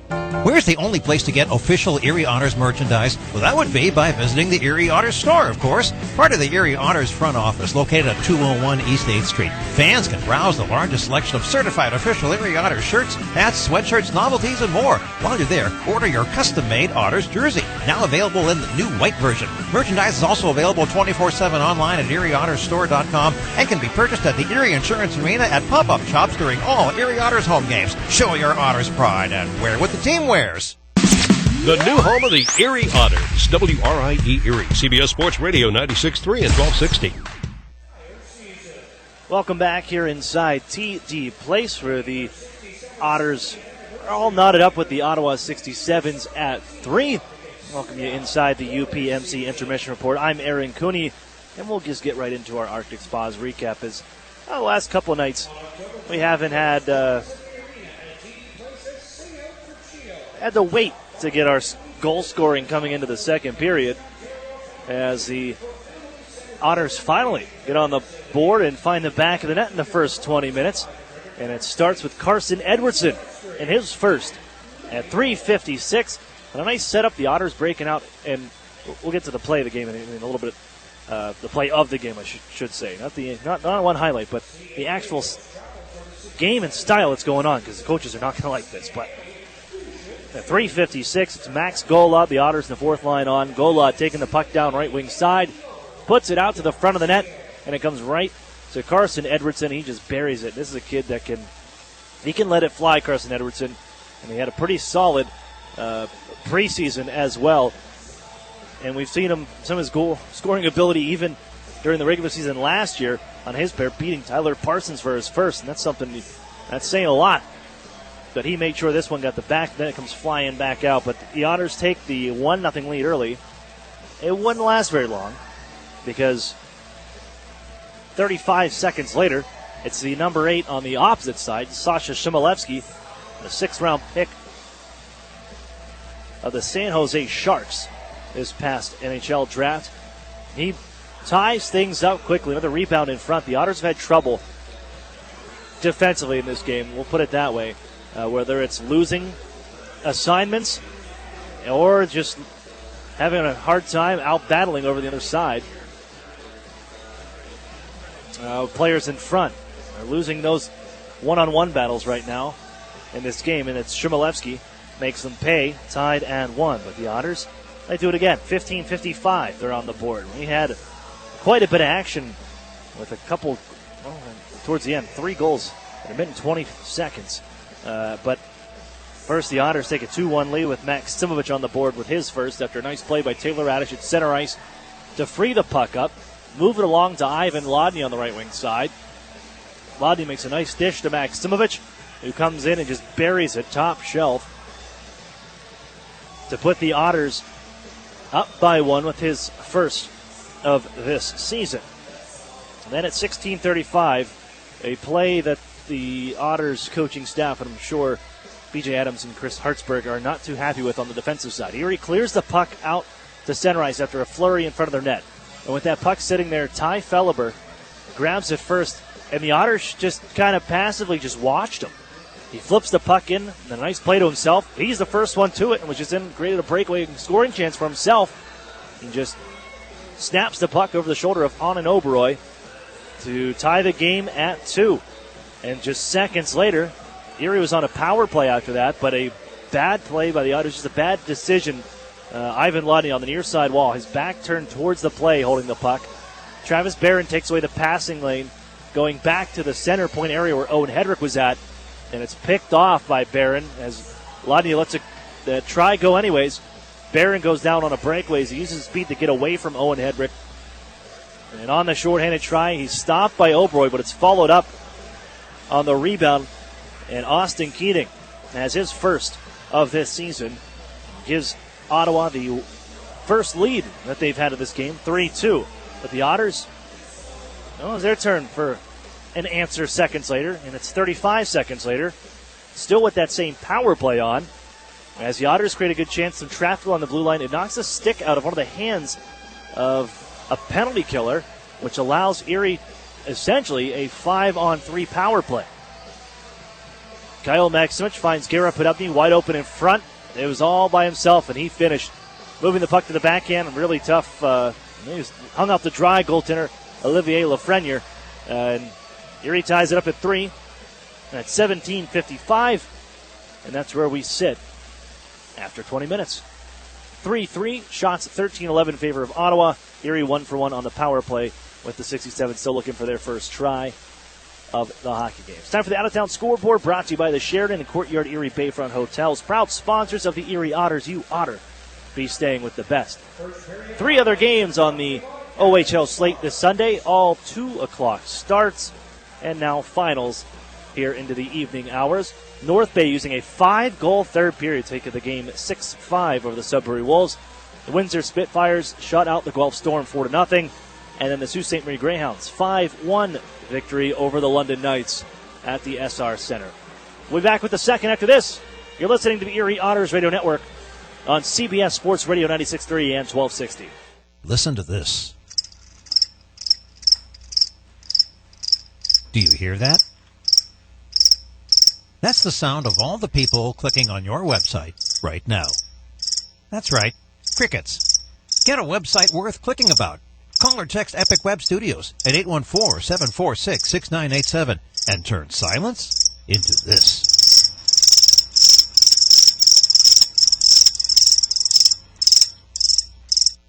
Where's the only place to get official Erie Otters merchandise? Well, that would be by visiting the Erie Otters store, of course. Part of the Erie Otters front office, located at 201 East 8th Street. Fans can browse the largest selection of certified official Erie Otters shirts, hats, sweatshirts, novelties, and more. While you're there, order your custom-made Otters jersey, now available in the new white version. Merchandise is also available 24/7 online at erieottersstore.com and can be purchased at the Erie Insurance Arena at pop-up shops during all Erie Otters home games. Show your Otters pride and wear what the team wears. The new home of the Erie Otters, WRIE Erie, CBS Sports Radio 96.3 and 1260. Welcome back here inside TD Place, where the Otters are all knotted up with the Ottawa 67's at 3. Welcome you inside the UPMC Intermission Report. I'm Aaron Cooney, and we'll just get right into our Arctic Spas recap. As the last couple of nights, we haven't had to wait to get our goal scoring coming into the second period, as the Otters finally get on the board and find the back of the net in the first 20 minutes. And it starts with Carson Edwardson in his first at 3:56. And a nice setup. The Otters breaking out, and we'll get to the play of the game in a little bit. The play of the game, I should say. Not one highlight, but the actual game and style that's going on, because the coaches are not going to like this. But at 3:56, it's Max Golod, the Otters in the fourth line on. Golod taking the puck down right wing side, puts it out to the front of the net, and it comes right to Carson Edwardson. He just buries it. This is a kid that can let it fly, Carson Edwardson. And he had a pretty solid preseason as well. And we've seen him, some of his goal scoring ability even during the regular season last year on his pair, beating Tyler Parsons for his first. And that's something that's saying a lot. But he made sure this one got the back, then it comes flying back out. But the Otters take the 1-0 lead early. It wouldn't last very long, because 35 seconds later, it's the number 8 on the opposite side, Sasha Shimilevsky, the 6th-round pick of the San Jose Sharks this past NHL draft. He ties things up quickly. Another rebound in front. The Otters have had trouble defensively in this game, we'll put it that way. Whether it's losing assignments or just having a hard time out-battling over the other side. Players in front are losing those one-on-one battles right now in this game, and it's Shimilevsky makes them pay, tied at 1. But the Otters, they do it again. 15:55, they're on the board. We had quite a bit of action with a couple, towards the end, 3 goals in a minute and 20 seconds. But first, the Otters take a 2-1 lead with Max Simovich on the board with his first after a nice play by Taylor Radish at center ice to free the puck up, move it along to Ivan Lodney on the right wing side. Lodney makes a nice dish to Max Simovich, who comes in and just buries it top shelf to put the Otters up by 1 with his first of this season. And then at 16:35, a play that the Otters coaching staff, and I'm sure B.J. Adams and Chris Hartsburg, are not too happy with on the defensive side. Erie clears the puck out to center ice after a flurry in front of their net. And with that puck sitting there, Ty Felleber grabs it first, and the Otters just kind of passively just watched him. He flips the puck in, and a nice play to himself. He's the first one to it and was just created a breakaway scoring chance for himself. He just snaps the puck over the shoulder of Anand Oberoi to tie the game at 2. And just seconds later, Erie was on a power play after that, but a bad play by the Otters, just a bad decision. Ivan Lodney on the near side wall, his back turned towards the play, holding the puck. Travis Barron takes away the passing lane, going back to the center point area where Owen Hedrick was at, and it's picked off by Barron as Lodney lets a try go anyways. Barron goes down on a breakaway as he uses his speed to get away from Owen Hedrick. And on the shorthanded try, he's stopped by Oberoi, but it's followed up on the rebound, and Austin Keating has his first of this season. Gives Ottawa the first lead that they've had in this game, 3-2. But the Otters, it's their turn for an answer seconds later, and it's 35 seconds later. Still with that same power play on. As the Otters create a good chance, some traffic on the blue line. It knocks a stick out of one of the hands of a penalty killer, which allows Erie essentially a 5-on-3 power play. Kyle Maximich finds Garrett Podubny wide open in front. It was all by himself, and he finished. Moving the puck to the backhand, really tough. He was hung off the dry goaltender, Olivier Lafreniere. And Erie ties it up at 3. And at 17:55. And that's where we sit after 20 minutes. 3-3, shots 13-11 in favor of Ottawa. Erie 1-for-1 on the power play, with the 67's still looking for their first try of the hockey game. It's time for the Out-of-Town Scoreboard, brought to you by the Sheraton and Courtyard Erie Bayfront Hotels, proud sponsors of the Erie Otters. You Otter, be staying with the best. 3 other games on the OHL slate this Sunday, all 2 o'clock starts, and now finals here into the evening hours. North Bay using a 5-goal third period, taking the game 6-5 over the Sudbury Wolves. The Windsor Spitfires shut out the Guelph Storm 4-0. And then the Sault Ste. Marie Greyhounds 5-1 victory over the London Knights at the SR Center. We'll be back with the second after this. You're listening to the Erie Otters Radio Network on CBS Sports Radio 96.3 and 1260. Listen to this. Do you hear that? That's the sound of all the people clicking on your website right now. That's right, crickets. Get a website worth clicking about. Call or text Epic Web Studios at 814-746-6987 and turn silence into this.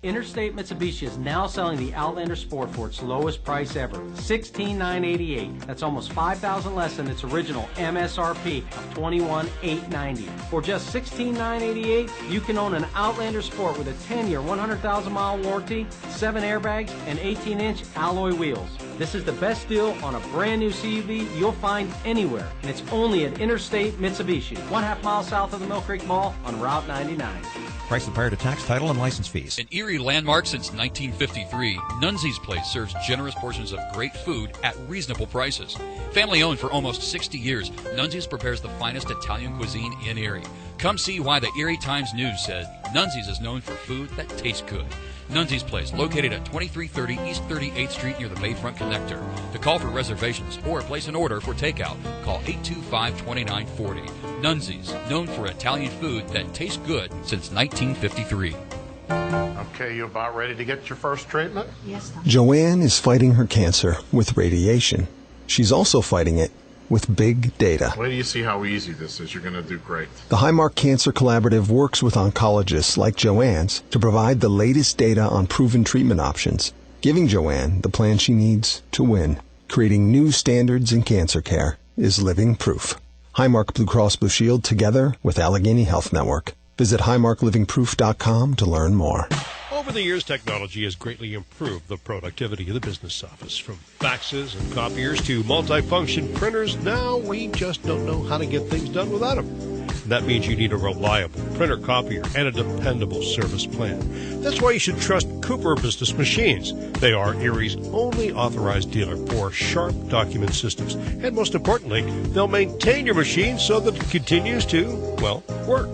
Interstate Mitsubishi is now selling the Outlander Sport for its lowest price ever, $16,988. That's almost $5,000 less than its original MSRP of $21,890. For just $16,988, you can own an Outlander Sport with a 10-year, 100,000-mile warranty, 7 airbags, and 18-inch alloy wheels. This is the best deal on a brand new CUV you'll find anywhere, and it's only at Interstate Mitsubishi, 1/2 mile south of the Mill Creek Mall on Route 99. Price and prior to tax, title, and license fees. An Erie landmark since 1953, Nunzi's Place serves generous portions of great food at reasonable prices. Family owned for almost 60 years, Nunzi's prepares the finest Italian cuisine in Erie. Come see why the Erie Times-News said Nunzi's is known for food that tastes good. Nunzi's Place, located at 2330 East 38th Street near the Bayfront Connector. To call for reservations or place an order for takeout, call 825-2940. Nunzi's, known for Italian food that tastes good since 1953. Okay, you about ready to get your first treatment? Yes, Doc. Joanne is fighting her cancer with radiation. She's also fighting it with big data. Wait till you see how easy this is. You're going to do great. The Highmark Cancer Collaborative works with oncologists like Joanne's to provide the latest data on proven treatment options, giving Joanne the plan she needs to win. Creating new standards in cancer care is living proof. Highmark Blue Cross Blue Shield together with Allegheny Health Network. Visit highmarklivingproof.com to learn more. Over the years, technology has greatly improved the productivity of the business office. From faxes and copiers to multifunction printers, now we just don't know how to get things done without them. And that means you need a reliable printer copier and a dependable service plan. That's why you should trust Cooper Business Machines. They are Erie's only authorized dealer for sharp document systems. And most importantly, they'll maintain your machine so that it continues to, well, work.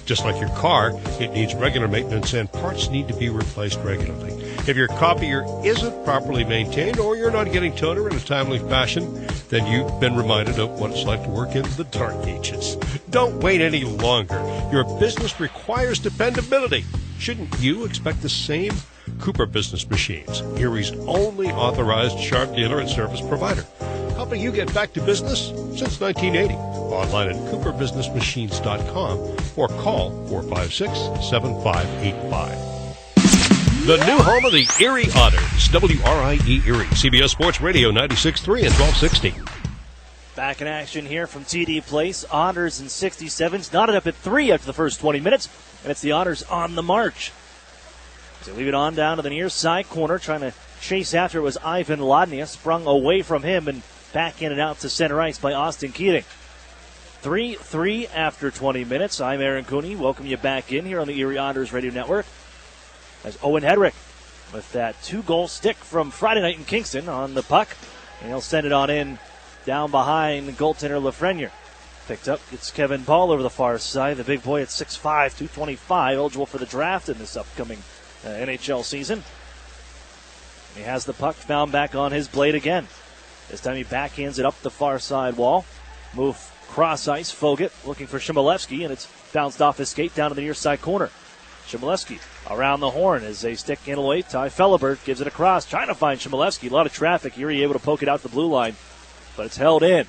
Just like your car, it needs regular maintenance and parts need to be replaced regularly. If your copier isn't properly maintained or you're not getting toner in a timely fashion, then you've been reminded of what it's like to work in the dark ages. Don't wait any longer. Your business requires dependability. Shouldn't you expect the same? Cooper Business Machines, Erie's only authorized sharp dealer and service provider. Helping you get back to business since 1980. Online at cooperbusinessmachines.com or call 456-7585. The new home of the Erie Otters, WRIE Erie, CBS Sports Radio 96.3 and 1260. Back in action here from TD Place. Otters and 67's knotted up at 3 after the first 20 minutes, and it's the Otters on the march. So leave it on down to the near side corner, trying to chase after it was Ivan Ladnia, sprung away from him and back in and out to center ice by Austin Keating. 3-3 after 20 minutes. I'm Aaron Cooney. Welcome you back in here on the Erie Otters Radio Network. As Owen Hedrick with that 2-goal stick from Friday night in Kingston on the puck. And he'll send it on in down behind goaltender Lafreniere. Picked up, gets Kevin Paul over the far side. The big boy at 6'5", 225, eligible for the draft in this upcoming NHL season. He has the puck found back on his blade again. This time he backhands it up the far side wall. Move cross ice. Fogut looking for Shimolevsky, and it's bounced off his skate down to the near side corner. Shimolevsky around the horn as they stick handle away. Ty Felibert gives it across, trying to find Shimolevsky. A lot of traffic. Erie able to poke it out the blue line, but it's held in.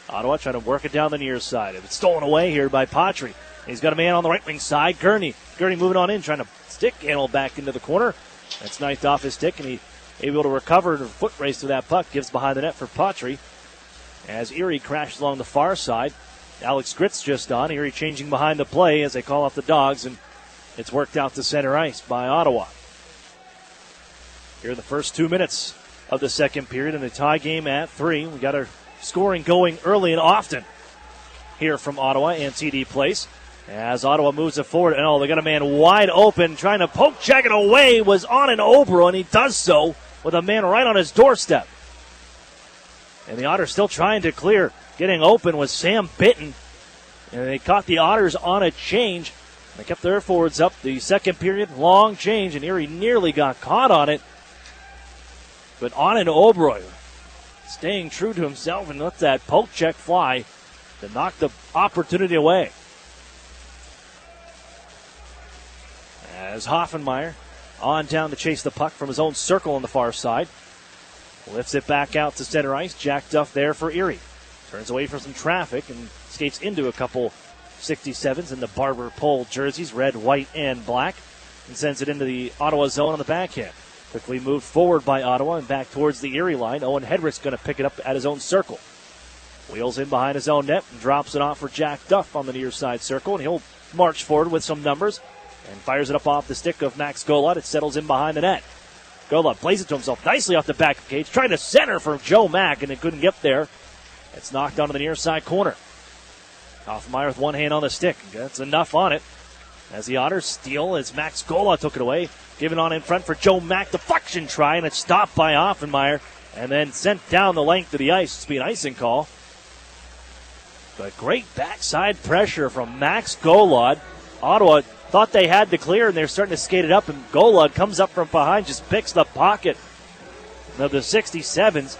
Ottawa trying to work it down the near side. It's stolen away here by Patry. He's got a man on the right wing side. Gurney moving on in, trying to stick handle back into the corner. That's knifed off his stick, and he able to recover and foot race to that puck. Gives behind the net for Patry. As Erie crashes along the far side. Alex Gritz just on. Erie changing behind the play as they call off the Dogs, and it's worked out to center ice by Ottawa. Here in the first 2 minutes of the second period in the tie game at 3. We got our scoring going early and often here from Ottawa and TD Place. As Ottawa moves it forward, and they got a man wide open trying to poke check it away. Was on an Obro, and he does so with a man right on his doorstep. And the Otters still trying to clear. Getting open was Sam Bitton, and they caught the Otters on a change. They kept their forwards up. The second period, long change, and Erie nearly got caught on it. But on an Obroy, staying true to himself and let that poke check fly to knock the opportunity away. As Hoffenmeyer on down to chase the puck from his own circle on the far side. Lifts it back out to center ice. Jack Duff there for Erie. Turns away from some traffic and skates into a couple 67's in the Barber Pole jerseys, red, white, and black, and sends it into the Ottawa zone on the backhand. Quickly moved forward by Ottawa and back towards the Erie line. Owen Hedrick's going to pick it up at his own circle. Wheels in behind his own net and drops it off for Jack Duff on the near side circle, and he'll march forward with some numbers and fires it up off the stick of Max Golod. It settles in behind the net. Golod plays it to himself nicely off the back of the cage, trying to center for Joe Mack, and it couldn't get there. It's knocked onto the near side corner. Hoffenmeyer with one hand on the stick. That's enough on it. As the Otters steal, as Max Golod took it away. Given on in front for Joe Mack. Deflection try, and it's stopped by Hoffenmeyer. And then sent down the length of the ice. It's been an icing call. But great backside pressure from Max Golod. Ottawa thought they had to clear, and they're starting to skate it up. And Golod comes up from behind, just picks the pocket of the 67's.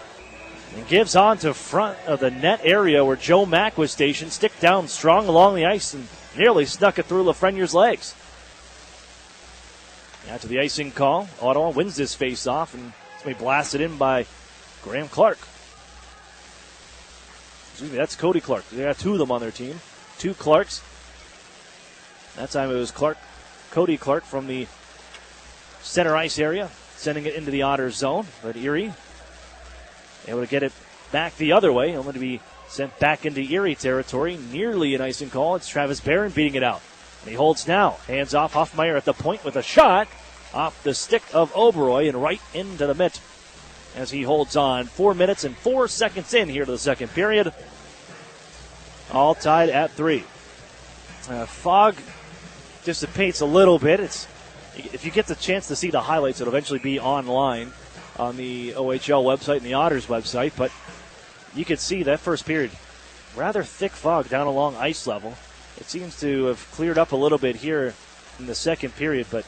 And gives on to front of the net area where Joe Mack was stationed. Stick down strong along the ice and nearly snuck it through Lafreniere's legs. After the icing call, Ottawa wins this face-off, and it's going to be blasted in by Graham Clark. Excuse me, that's Cody Clark. They got two of them on their team. Two Clarks. That time it was Cody Clark from the center ice area, sending it into the Otters zone. But Erie able to get it back the other way, only to be sent back into Erie territory. Nearly an icing call. It's Travis Barron beating it out. And he holds now. Hands off. Hoffenmeyer at the point with a shot off the stick of Oberoi and right into the mitt as he holds on. 4 minutes and 4 seconds in here to the second period. All tied at 3. Fog dissipates a little bit. If you get the chance to see the highlights, it'll eventually be online on the OHL website and the Otters website, but you could see that first period, rather thick fog down along ice level. It seems to have cleared up a little bit here in the second period, but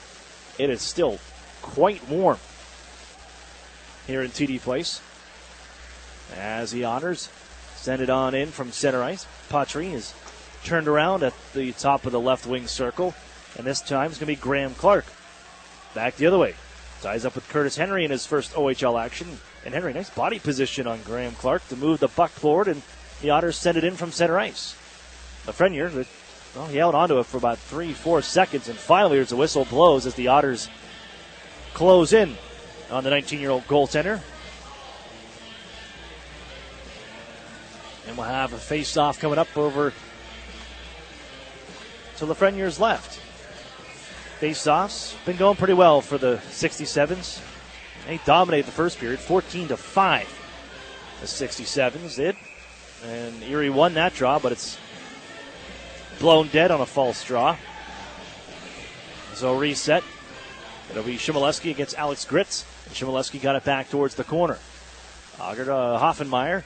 it is still quite warm here in TD Place. As the Otters send it on in from center ice, Patry is turned around at the top of the left wing circle, and this time it's going to be Graham Clark. Back the other way. Ties up with Curtis Henry in his first OHL action. And Henry, nice body position on Graham Clark to move the puck forward, and the Otters send it in from center ice. Lafreniere, he held onto it for about 3-4 seconds, and finally there's a whistle blows as the Otters close in on the 19-year-old goaltender. And we'll have a face-off coming up over to Lafreniere's left. Face-offs been going pretty well for the 67's. They dominated the first period, 14-5. The 67's did. And Erie won that draw, but it's blown dead on a false draw. So reset. It'll be Shimolevsky against Alex Gritz. And Shimolevsky got it back towards the corner. Auger to Hoffenmeyer.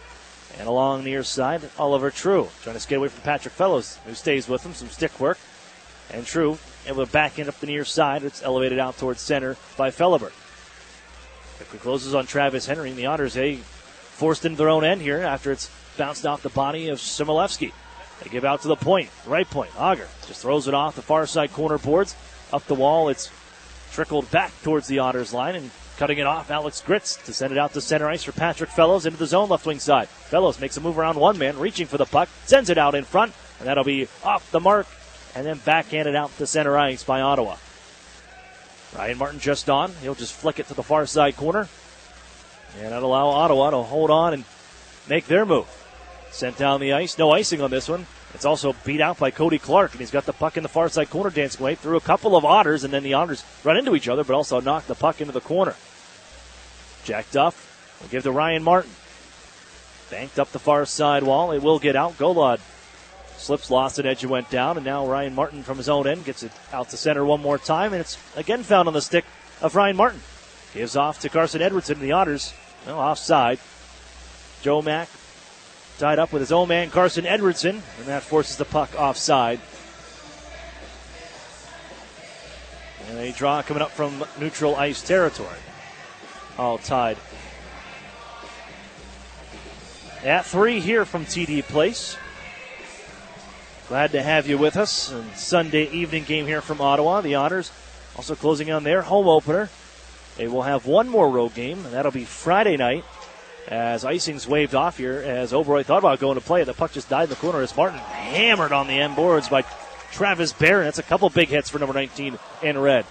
And along near side, Oliver True. Trying to skate away from Patrick Fellows, who stays with him. Some stick work. And True able to back end up the near side. It's elevated out towards center by Felibert. Quickly closes on Travis Henry. And the Otters, forced into their own end here after it's bounced off the body of Similevsky. They give out to the point, right point. Auger just throws it off the far side corner boards. Up the wall, it's trickled back towards the Otters line, and cutting it off, Alex Gritz to send it out to center ice for Patrick Fellows into the zone left wing side. Fellows makes a move around one man, reaching for the puck, sends it out in front, and that'll be off the mark, and then backhanded out to center ice by Ottawa. Ryan Martin just on. He'll just flick it to the far side corner, and that'll allow Ottawa to hold on and make their move. Sent down the ice. No icing on this one. It's also beat out by Cody Clark, and he's got the puck in the far side corner dancing away through a couple of Otters, and then the Otters run into each other, but also knock the puck into the corner. Jack Duff will give to Ryan Martin. Banked up the far side wall. It will get out. Golod slips, lost it, edge, and went down, and now Ryan Martin from his own end gets it out to center one more time, and it's again found on the stick of Ryan Martin. Gives off to Carson Edwardson, the Otters. Well, offside. Joe Mack tied up with his own man, Carson Edwardson, and that forces the puck offside. And a draw coming up from neutral ice territory. All tied at 3 here from TD Place. Glad to have you with us. And Sunday evening game here from Ottawa. The Otters also closing on their home opener. They will have one more road game, and that'll be Friday night as icing's waved off here as Oberoi thought about going to play. The puck just died in the corner as Martin hammered on the end boards by Travis Barron. That's a couple big hits for number 19 in red.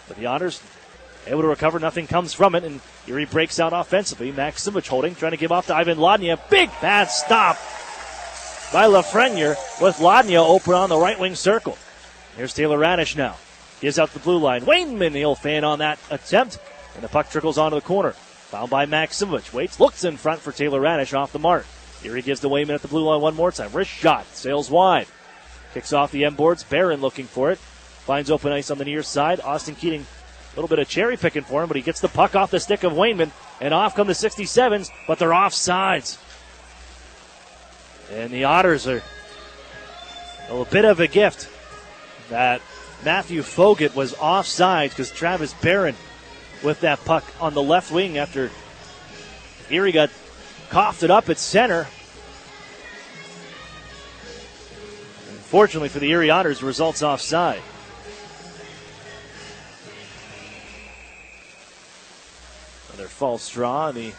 But the Otters able to recover. Nothing comes from it, and Erie breaks out offensively. Maximovich holding, trying to give off to Ivan Lodnia. Big bad stop by Lafreniere with Lodnia open on the right wing circle. Here's Taylor Radish now. Gives out the blue line. Wainman, he'll fan on that attempt, and the puck trickles onto the corner. Fouled by Maximovich. Waits, looks in front for Taylor Radish off the mark. Erie gives to Wayman at the blue line one more time. Wrist shot, sails wide. Kicks off the end boards. Barron looking for it. Finds open ice on the near side. Austin Keating, a little bit of cherry picking for him, but he gets the puck off the stick of Wayman, and off come the 67's, but they're offsides. And the Otters are a bit of a gift that Matthew Fogut was offside because Travis Barron with that puck on the left wing after Erie got coughed it up at center. Unfortunately for the Erie Otters, the result's offside. Another false draw. The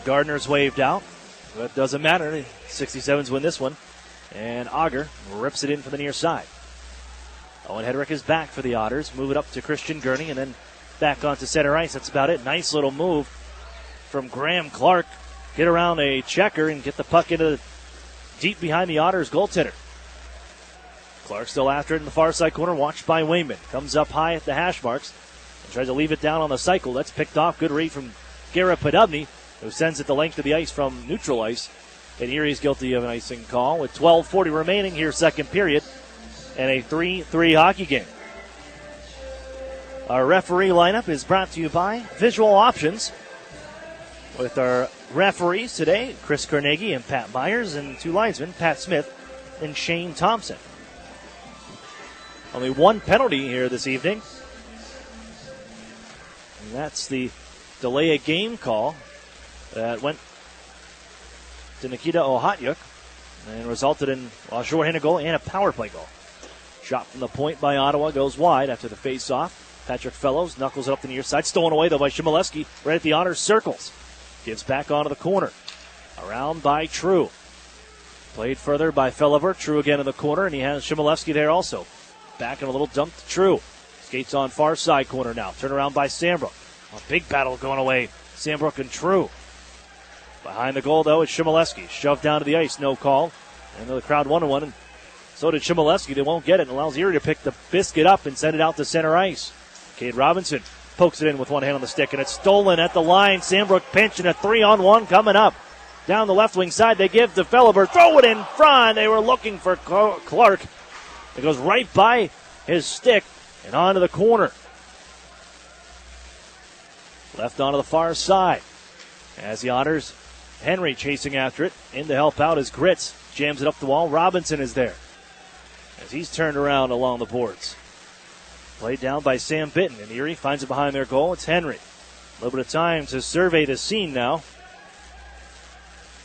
Gardner's waved out, but doesn't matter. 67's win this one. And Auger rips it in from the near side. Owen Hedrick is back for the Otters. Move it up to Christian Gurney and then back onto center ice. That's about it. Nice little move from Graham Clark. Get around a checker and get the puck into deep behind the Otters goaltender. Clark still after it in the far side corner, watched by Wayman. Comes up high at the hash marks and tries to leave it down on the cycle. That's picked off. Good read from Garrett Podubny, who sends it the length of the ice from neutral ice. And Erie's guilty of an icing call with 12:40 remaining here, second period, and a 3-3 hockey game. Our referee lineup is brought to you by Visual Options, with our referees today, Chris Carnegie and Pat Myers, and two linesmen, Pat Smith and Shane Thompson. Only one penalty here this evening, and that's the delay a game call that went to Nikita Ohatyuk and resulted in a shorthanded goal and a power play goal. Shot from the point by Ottawa goes wide after the face-off. Patrick Fellows knuckles it up the near side. Stolen away, though, by Shimoleski right at the Otters circles. Gives back onto the corner. Around by True. Played further by Felliver. True again in the corner, and he has Shimoleski there also. Back in a little dump to True. Skates on far side corner now. Turn around by Sambrook. A big battle going away. Sambrook and True. Behind the goal, though, it's Shimoleski. Shoved down to the ice, no call. And the crowd wanted one, and so did Shimoleski. They won't get it. It allows Erie to pick the biscuit up and send it out to center ice. Cade Robinson pokes it in with one hand on the stick, and it's stolen at the line. Sambrook pinch, and a 3-on-1 coming up. Down the left wing side, they give to Felliver. Throw it in front. They were looking for Clark. It goes right by his stick and onto the corner. Left onto the far side. As the Otters, Henry chasing after it. In to help out is Gritz. Jams it up the wall. Robinson is there as he's turned around along the boards. Played down by Sam Bitton, and Erie finds it behind their goal. It's Henry. A little bit of time to survey the scene now.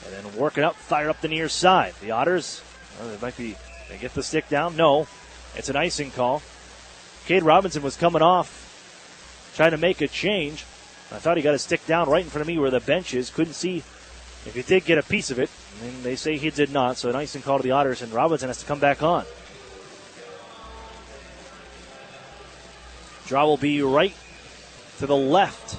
And then work it up, fire up the near side. The Otters, they get the stick down. No, it's an icing call. Cade Robinson was coming off, trying to make a change. I thought he got a stick down right in front of me where the bench is. Couldn't see if he did get a piece of it. And they say he did not, so an icing call to the Otters, and Robinson has to come back on. Draw will be right to the left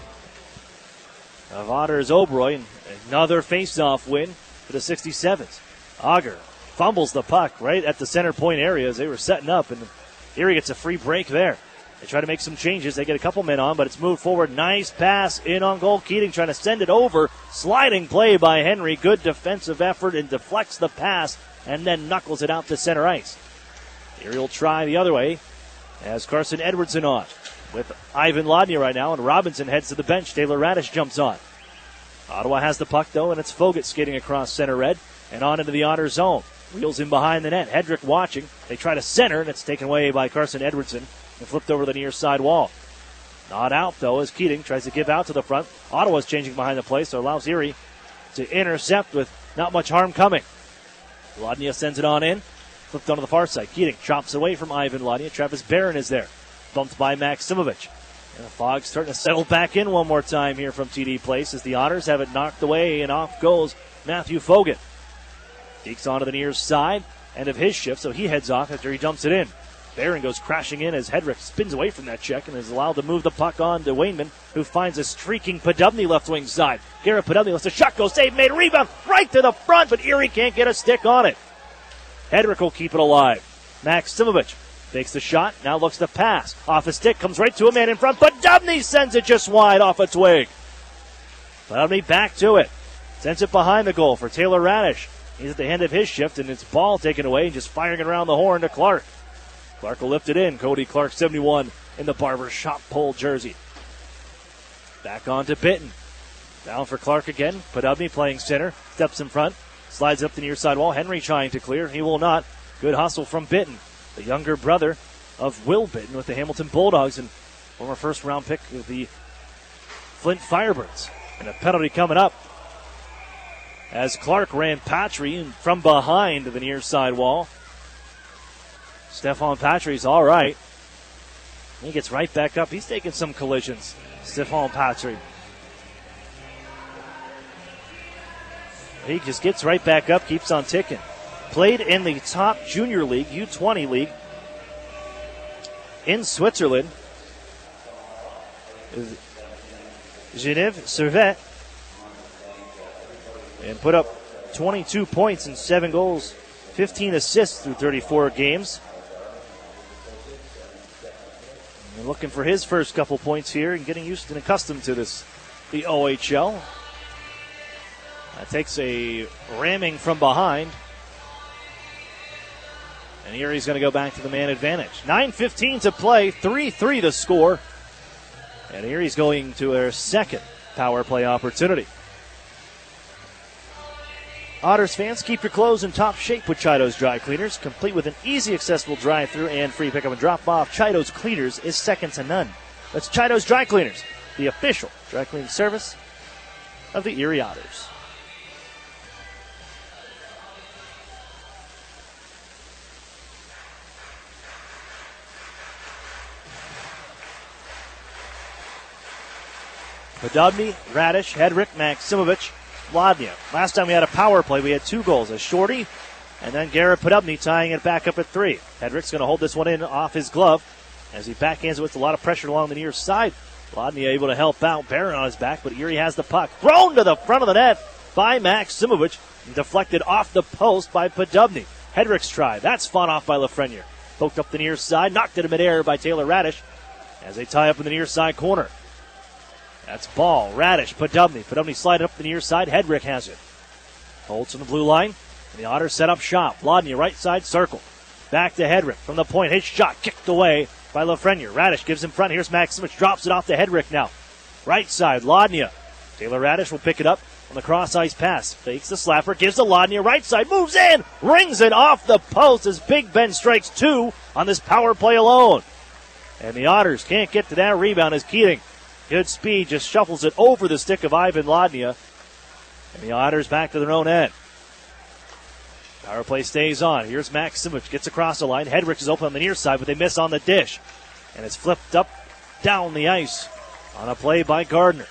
of Otters Oberoi, and another face-off win for the 67's. Auger fumbles the puck right at the center point area as they were setting up, and Erie gets a free break there. They try to make some changes. They get a couple men on, but it's moved forward. Nice pass in on goal. Keating trying to send it over. Sliding play by Henry. Good defensive effort and deflects the pass and then knuckles it out to center ice. Erie will try the other way as Carson Edwardson on with Ivan Lodnia right now, and Robinson heads to the bench. Taylor Radish jumps on. Ottawa has the puck, though, and it's Fogut skating across center red and on into the Otter zone. Wheels in behind the net. Hedrick watching. They try to center, and it's taken away by Carson Edwardson and flipped over the near side wall. Not out, though, as Keating tries to give out to the front. Ottawa's changing behind the play, so allows Erie to intercept with not much harm coming. Lodnia sends it on in. Flipped onto the far side. Keating chops away from Ivan Lodnia. Travis Barron is there. Bumped by Maximovich. And the fog's starting to settle back in one more time here from TD Place as the Otters have it knocked away, and off goes Matthew Fogut. Deeks onto the near side, end of his shift, so he heads off after he dumps it in. Barron goes crashing in as Hedrick spins away from that check and is allowed to move the puck on to Wainman, who finds a streaking Podubny left wing side. Garrett Podubny lets a shot go, save made, rebound right to the front, but Erie can't get a stick on it. Hedrick will keep it alive. Maximovich takes the shot, now looks to pass. Off a stick, comes right to a man in front, but Podubny sends it just wide off a twig. Podubny back to it. Sends it behind the goal for Taylor Radish. He's at the end of his shift, and it's ball taken away and just firing it around the horn to Clark. Clark will lift it in. Cody Clark, 71, in the barber shop pole jersey. Back on to Bitton. Down for Clark again. Podubny playing center. Steps in front. Slides up the near side wall. Henry trying to clear. He will not. Good hustle from Bitton, the younger brother of Will Bitton with the Hamilton Bulldogs and former first-round pick of the Flint Firebirds. And a penalty coming up as Clark ran Patry from behind the near side wall. Stefan Patry's all right. He gets right back up. He's taking some collisions. Stefan Patry. He just gets right back up, keeps on ticking. Played in the top junior league, U20 league, in Switzerland. Genève Servette. And put up 22 points and 7 goals, 15 assists through 34 games. And looking for his first couple points here and getting used and accustomed to this, the OHL. That takes a ramming from behind. And Erie's going to go back to the man advantage. 9:15 to play, 3-3 the score. And Erie's going to their second power play opportunity. Otters fans, keep your clothes in top shape with Chido's Dry Cleaners, complete with an easy, accessible drive-through and free pickup and drop-off. Chido's Cleaners is second to none. That's Chido's Dry Cleaners, the official dry cleaning service of the Erie Otters. Podubny, Radish, Hedrick, Maximovich, Lodnia. Last time we had a power play, we had 2 goals. A shorty, and then Garrett Podubny tying it back up at 3. Hedrick's going to hold this one in off his glove as he backhands it with a lot of pressure along the near side. Lodnia able to help out. Barron on his back, but Erie has the puck. Thrown to the front of the net by Maximovich and deflected off the post by Podubny. Hedrick's try. That's fought off by Lafreniere. Poked up the near side, knocked it in midair by Taylor Radish as they tie up in the near side corner. That's ball. Radish, Podubny. Podubny sliding up the near side. Hedrick has it. Holds from the blue line. And the Otters set up shop. Lodnia, right side circle. Back to Hedrick from the point. His shot kicked away by Lafreniere. Radish gives him front. Here's Maximovich. Drops it off to Hedrick now. Right side, Lodnia. Taylor Radish will pick it up on the cross-ice pass. Fakes the slapper. Gives to Lodnia. Right side. Moves in. Rings it off the post as Big Ben strikes 2 on this power play alone. And the Otters can't get to that rebound as Keating, good speed, just shuffles it over the stick of Ivan Lodnia. And the Otters back to their own end. Power play stays on. Here's Maximich, gets across the line. Hedrick is open on the near side, but they miss on the dish. And it's flipped up down the ice on a play by Gardner.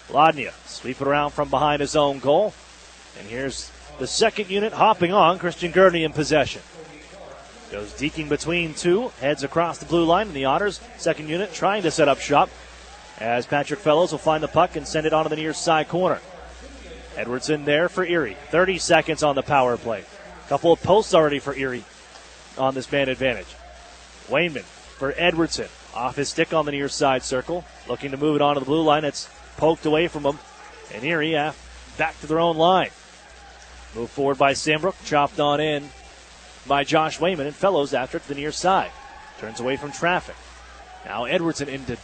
Lodnia sweep it around from behind his own goal. And here's the second unit hopping on. Christian Gurney in possession. Goes deking between two, heads across the blue line, and the Otters, second unit, trying to set up shop as Patrick Fellows will find the puck and send it onto the near side corner. Edwardson there for Erie. 30 seconds on the power play. Couple of posts already for Erie on this man advantage. Wayman for Edwardson. Off his stick on the near side circle. Looking to move it onto the blue line. It's poked away from him. And Erie back to their own line. Moved forward by Sambrook. Chopped on in by Josh Wayman, and Fellows after it to the near side. Turns away from traffic. Now Edwardson in to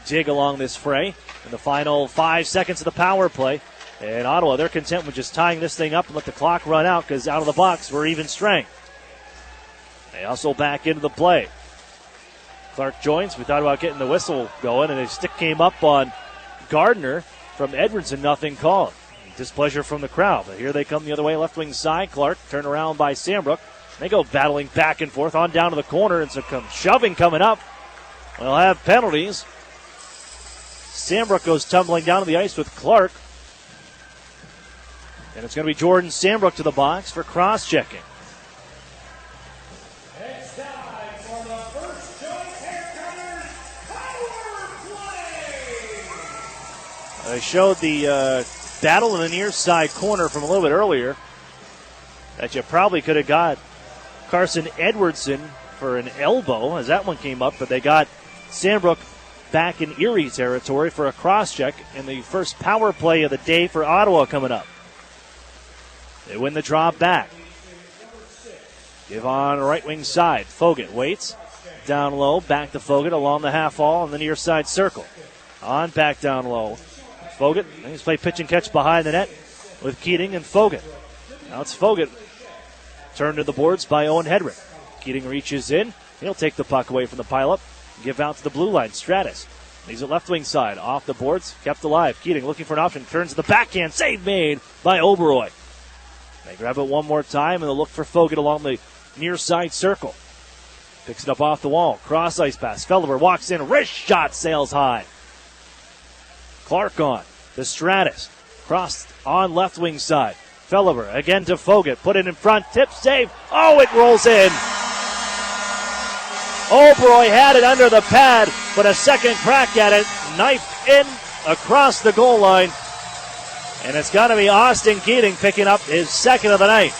dig along this fray in the final 5 seconds of the power play. And Ottawa, they're content with just tying this thing up and let the clock run out because out of the box, we're even strength. They hustle back into the play. Clark joins. We thought about getting the whistle going, and a stick came up on Gardner from Edwardson, nothing called. Displeasure from the crowd, but here they come the other way, left wing side. Clark turned around by Sambrook. They go battling back and forth on down to the corner, and some shoving coming up. We'll have penalties. Sambrook goes tumbling down to the ice with Clark. And it's going to be Jordan Sambrook to the box for cross-checking. They showed the battle in the near side corner from a little bit earlier that you probably could have got Carson Edwardson for an elbow as that one came up, but they got Sambrook back in Erie territory for a cross-check in the first power play of the day for Ottawa coming up. They win the draw back. Give on right wing side. Fogut waits. Down low. Back to Fogut along the half wall on the near side circle. On back down low. Fogut. He's played pitch and catch behind the net with Keating and Fogut. Now it's Fogut. Turned to the boards by Owen Hedrick. Keating reaches in. He'll take the puck away from the pileup. Give out to the blue line. Stratus. He's at left wing side. Off the boards. Kept alive. Keating looking for an option. Turns to the backhand. Save made by Oberoy. They grab it one more time, and they'll look for Fogut along the near side circle. Picks it up off the wall. Cross ice pass. Felliver walks in. Wrist shot sails high. Clark on. The Stratus. Crossed on left wing side. Felliver again to Fogut. Put it in front. Tip save. Oh, it rolls in. Oberoy had it under the pad, but a second crack at it. Knifed in across the goal line. And it's got to be Austin Keating picking up his second of the night.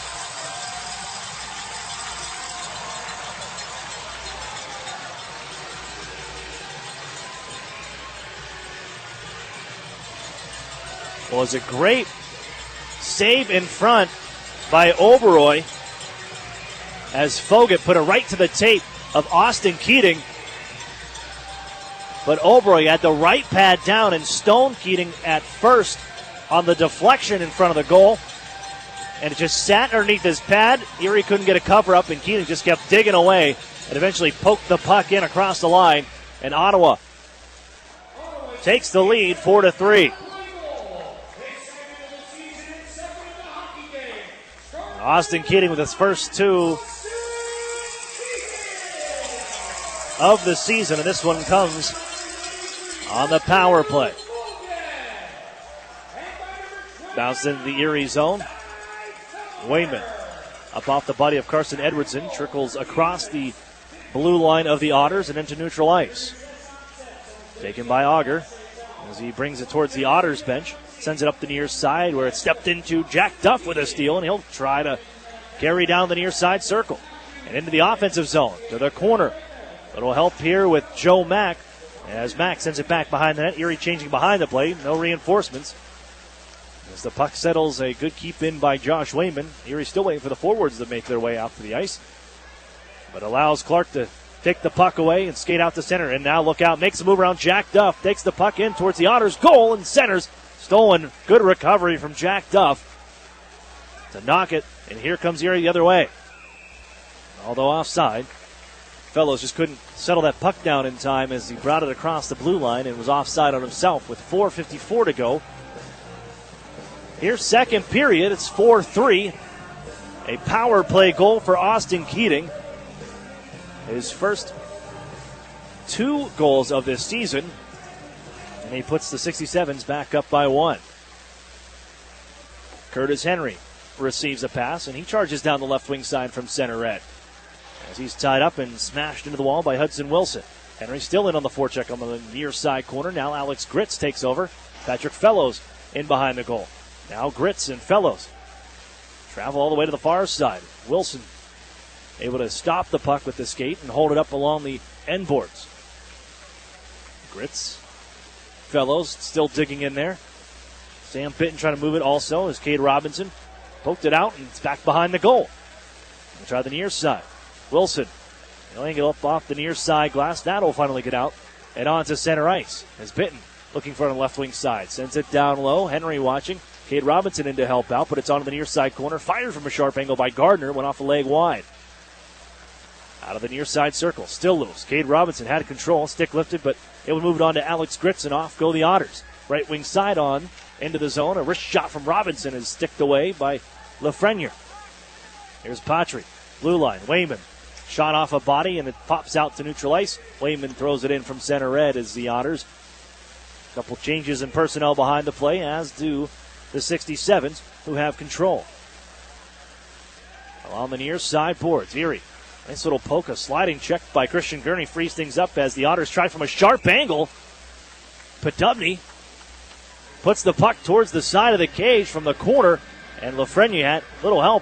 Well, it's a great save in front by Oberoy as Fogut put it right to the tape of Austin Keating. But Oberoy had the right pad down and stoned Keating at first on the deflection in front of the goal. And it just sat underneath his pad. Erie couldn't get a cover up, and Keating just kept digging away and eventually poked the puck in across the line. And Ottawa takes the lead 4-3. Austin Keating with his first two of the season, and this one comes on the power play. Bounced into the Erie zone. Wayman up off the body of Carson Edwardson. Trickles across the blue line of the Otters and into neutral ice. Taken by Auger as he brings it towards the Otters bench. Sends it up the near side where it stepped into Jack Duff with a steal, and he'll try to carry down the near side circle. And into the offensive zone to the corner. Little help here with Joe Mack as Mack sends it back behind the net. Erie changing behind the play. No reinforcements. As the puck settles, a good keep in by Josh Wayman. Erie still waiting for the forwards to make their way out to the ice. But allows Clark to take the puck away and skate out to center. And now look out, makes a move around Jack Duff. Takes the puck in towards the Otters goal and centers. Stolen. Good recovery from Jack Duff to knock it. And here comes Erie the other way. Although offside. Fellows just couldn't settle that puck down in time as he brought it across the blue line and was offside on himself with 4:54 to go. Here's second period. It's 4-3. A power play goal for Austin Keating. His first 2 goals of this season. And he puts the 67's back up by 1. Curtis Henry receives a pass, and he charges down the left wing side from center red. As he's tied up and smashed into the wall by Hudson Wilson. Henry still in on the forecheck on the near side corner. Now Alex Gritz takes over. Patrick Fellows in behind the goal. Now Gritz and Fellows travel all the way to the far side. Wilson able to stop the puck with the skate and hold it up along the end boards. Gritz, Fellows still digging in there. Sam Pitton trying to move it also as Cade Robinson poked it out and it's back behind the goal. We'll try the near side. Wilson laying it up off the near side glass. That'll finally get out and on to center ice as Pitton looking for it on the left wing side. Sends it down low. Henry watching. Cade Robinson in to help out, but it's onto the near side corner. Fired from a sharp angle by Gardner. Went off the leg wide. Out of the near side circle. Still loose. Cade Robinson had control. Stick lifted, but it would move it on to Alex Gritz, and off go the Otters. Right wing side on into the zone. A wrist shot from Robinson is sticked away by Lafreniere. Here's Patry. Blue line. Wayman. Shot off a body, and it pops out to neutral ice. Wayman throws it in from center red as the Otters. A couple changes in personnel behind the play, as do the 67's, who have control. Along the near side boards, Erie. Nice little poke, a sliding check by Christian Gurney frees things up as the Otters try from a sharp angle. Podubny puts the puck towards the side of the cage from the corner, and Lafreniere had little help,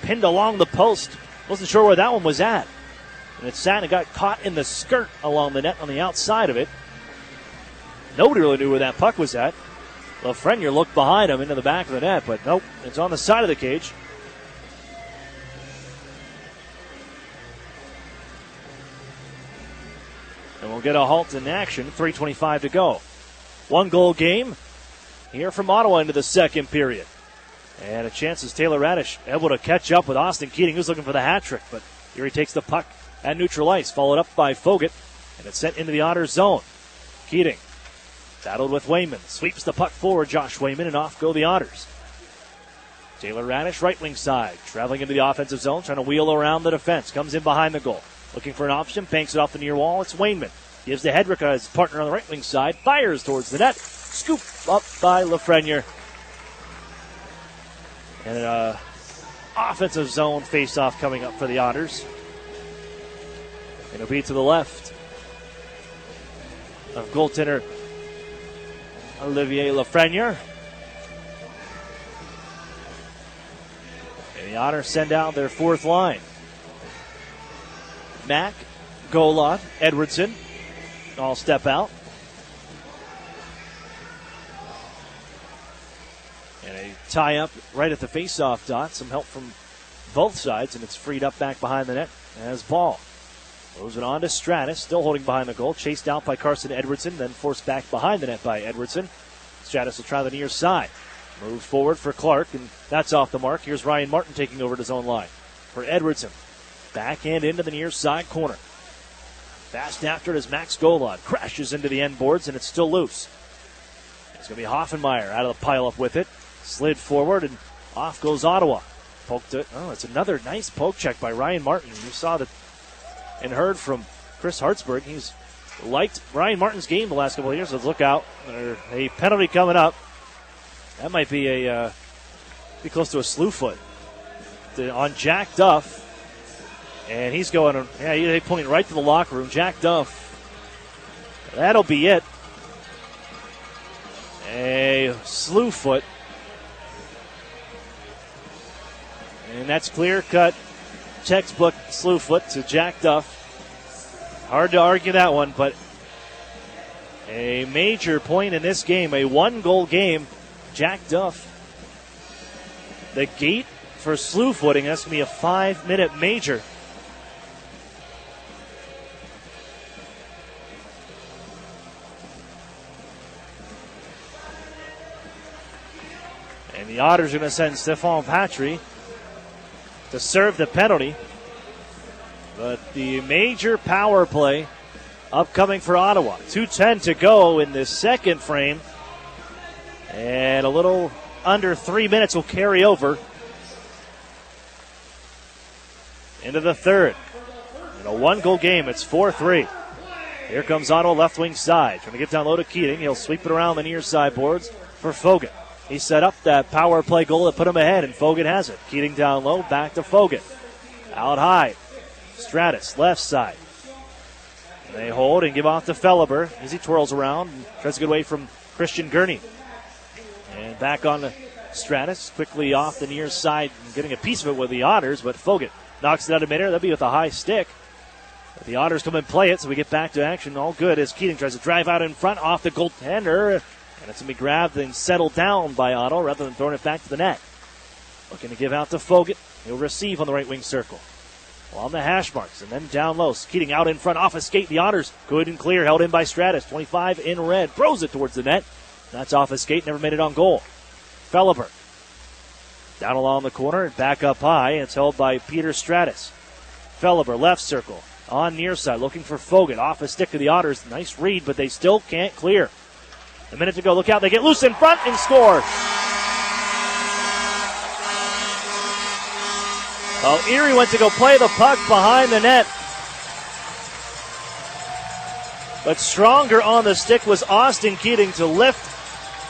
pinned along the post. Wasn't sure where that one was at. And it sat and got caught in the skirt along the net on the outside of it. Nobody really knew where that puck was at. Lafreniere looked behind him into the back of the net, but nope, it's on the side of the cage. And we'll get a halt in action, 3:25 to go. 1-goal game here from Ottawa into the second period. And a chance as Taylor Radish able to catch up with Austin Keating, who's looking for the hat trick, but Erie takes the puck at neutral ice, followed up by Fogut, and it's sent into the Otters zone. Keating battled with Wayman, sweeps the puck forward, Josh Wayman, and off go the Otters. Taylor Radish, right wing side, traveling into the offensive zone, trying to wheel around the defense, comes in behind the goal. Looking for an option, banks it off the near wall, it's Wayman. Gives to Hedrick, his partner on the right wing side, fires towards the net, scoop up by Lafreniere. And an offensive zone face-off coming up for the Otters. It'll be to the left of goaltender Olivier Lafreniere. And the Otters send out their fourth line. Mack, Golod, Edwardson all step out. And a tie-up right at the face-off dot. Some help from both sides, and it's freed up back behind the net as ball. Moves it on to Stratus, still holding behind the goal. Chased out by Carson Edwardson, then forced back behind the net by Edwardson. Stratus will try the near side. Moves forward for Clark, and that's off the mark. Here's Ryan Martin taking over his own line. For Edwardson, backhand into the near side corner. Fast after it as Max Golod crashes into the end boards, and it's still loose. It's going to be Hoffenmeyer out of the pile-up with it. Slid forward, and off goes Ottawa. Poked it. Oh, it's another nice poke check by Ryan Martin. You saw that and heard from Chris Hartsburg. He's liked Ryan Martin's game the last couple of years, so look out. There's a penalty coming up. That might be be close to a slew foot on Jack Duff. And he's going, he's pointing right to the locker room. Jack Duff. That'll be it. A slew foot. And that's clear-cut, textbook slew foot to Jack Duff. Hard to argue that one, but a major point in this game, a 1-goal game. Jack Duff. The gate for slew footing, that's going to be a 5-minute major. And the Otters are going to send Stephane Patry to serve the penalty. But the major power play upcoming for Ottawa. 2:10 to go in this second frame. And a little under 3 minutes will carry over into the third. In a one-goal game, it's 4-3. Here comes Ottawa left wing side. Trying to get down low to Keating. He'll sweep it around the near side boards for Fogan. He set up that power play goal that put him ahead, and Fogan has it. Keating down low, back to Fogan. Out high. Stratus, left side. And they hold and give off to Felleber as he twirls around and tries to get away from Christian Gurney. And back on to Stratus, quickly off the near side and getting a piece of it with the Otters, but Fogan knocks it out of midair. That'll be with a high stick. But the Otters come and play it, so we get back to action. All good as Keating tries to drive out in front off the goaltender. And it's going to be grabbed and settled down by Otto rather than throwing it back to the net. Looking to give out to Fogan. He'll receive on the right wing circle. On the hash marks, and then down low. Keating out in front, off a skate. The Otters good and clear, held in by Stratus. 25 in red, throws it towards the net. That's off a skate, never made it on goal. Felleber down along the corner and back up high. It's held by Peter Stratus. Felleber left circle on near side, looking for Fogan. Off a stick to the Otters. Nice read, but they still can't clear. A minute to go. Look out, they get loose in front and score. Well, Erie went to go play the puck behind the net. But stronger on the stick was Austin Keating to lift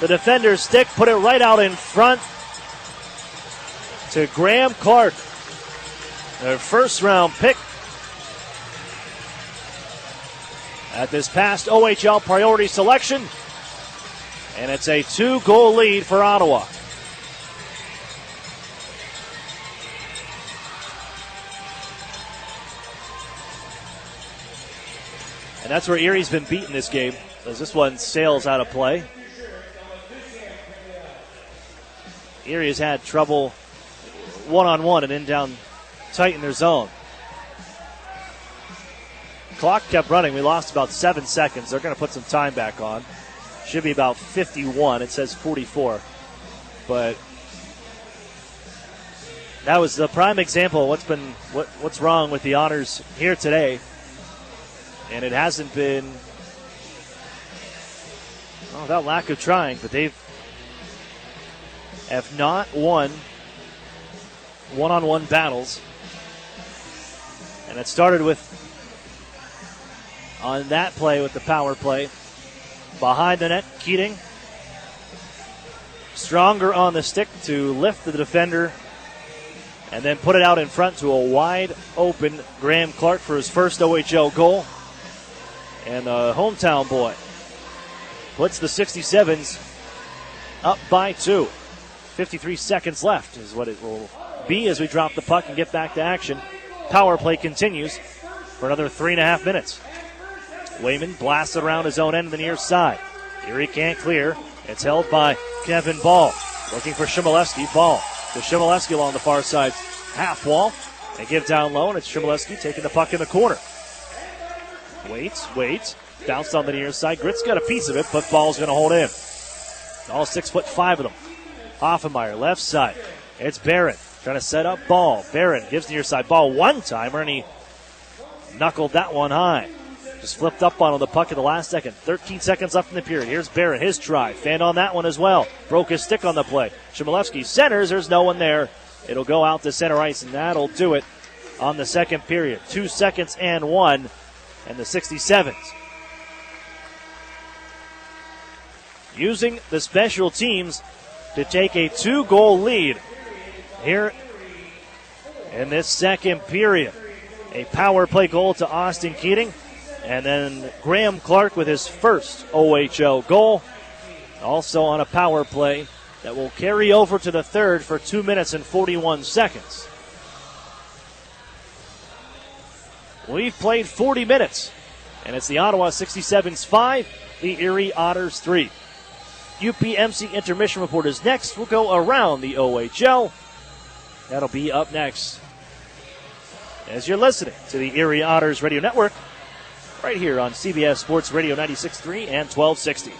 the defender's stick, put it right out in front to Graham Clark, their first-round pick at this past OHL priority selection. And it's a 2-goal lead for Ottawa. And that's where Erie's been beaten this game, as this one sails out of play. Erie has had trouble one-on-one and in down tight in their zone. Clock kept running. We lost about 7 seconds. They're going to put some time back on. Should be about 51. It says 44. But that was the prime example of what's wrong with the Otters here today. And it hasn't been without lack of trying, but they have not won one-on-one battles. And it started with, on that play with the power play, behind the net, Keating. Stronger on the stick to lift the defender and then put it out in front to a wide open Graham Clark for his first OHL goal. And the hometown boy puts the 67's up by 2. 53 seconds left is what it will be as we drop the puck and get back to action. Power play continues for another 3.5 minutes. Wayman blasts it around his own end of the near side. Erie can't clear. It's held by Kevin Ball. Looking for Shimoleski. Ball to Shimoleski along the far side half wall. They give down low, and it's Shimoleski taking the puck in the corner. Waits. Bounced on the near side. Grit's got a piece of it, but Ball's going to hold in. All 6'5" of them. Hoffenmeyer, left side. It's Barron trying to set up Ball. Barron gives the near side Ball one-timer, and he knuckled that one high. Just flipped up on the puck in the last second. 13 seconds left in the period. Here's Barron, his try. Fanned on that one as well. Broke his stick on the play. Shimoleski centers. There's no one there. It'll go out to center ice, and that'll do it on the second period. 2 seconds and 1. And the 67's using the special teams to take a 2-goal lead here in this second period. A power play goal to Austin Keating, and then Graham Clark with his first OHL goal, also on a power play that will carry over to the third for 2 minutes and 41 seconds. We've played 40 minutes, and it's the Ottawa 67's 5, the Erie Otters 3. UPMC intermission report is next. We'll go around the OHL. That'll be up next as you're listening to the Erie Otters Radio Network right here on CBS Sports Radio 96.3 and 1260.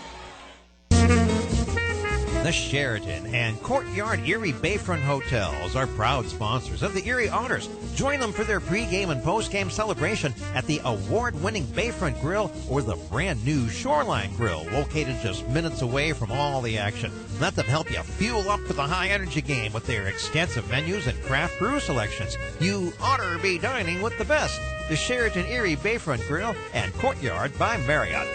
The Sheraton and Courtyard Erie Bayfront Hotels are proud sponsors of the Erie Otters. Join them for their pregame and postgame celebration at the award-winning Bayfront Grill or the brand-new Shoreline Grill, located just minutes away from all the action. Let them help you fuel up for the high-energy game with their extensive menus and craft brew selections. You ought to be dining with the best. The Sheraton Erie Bayfront Grill and Courtyard by Marriott.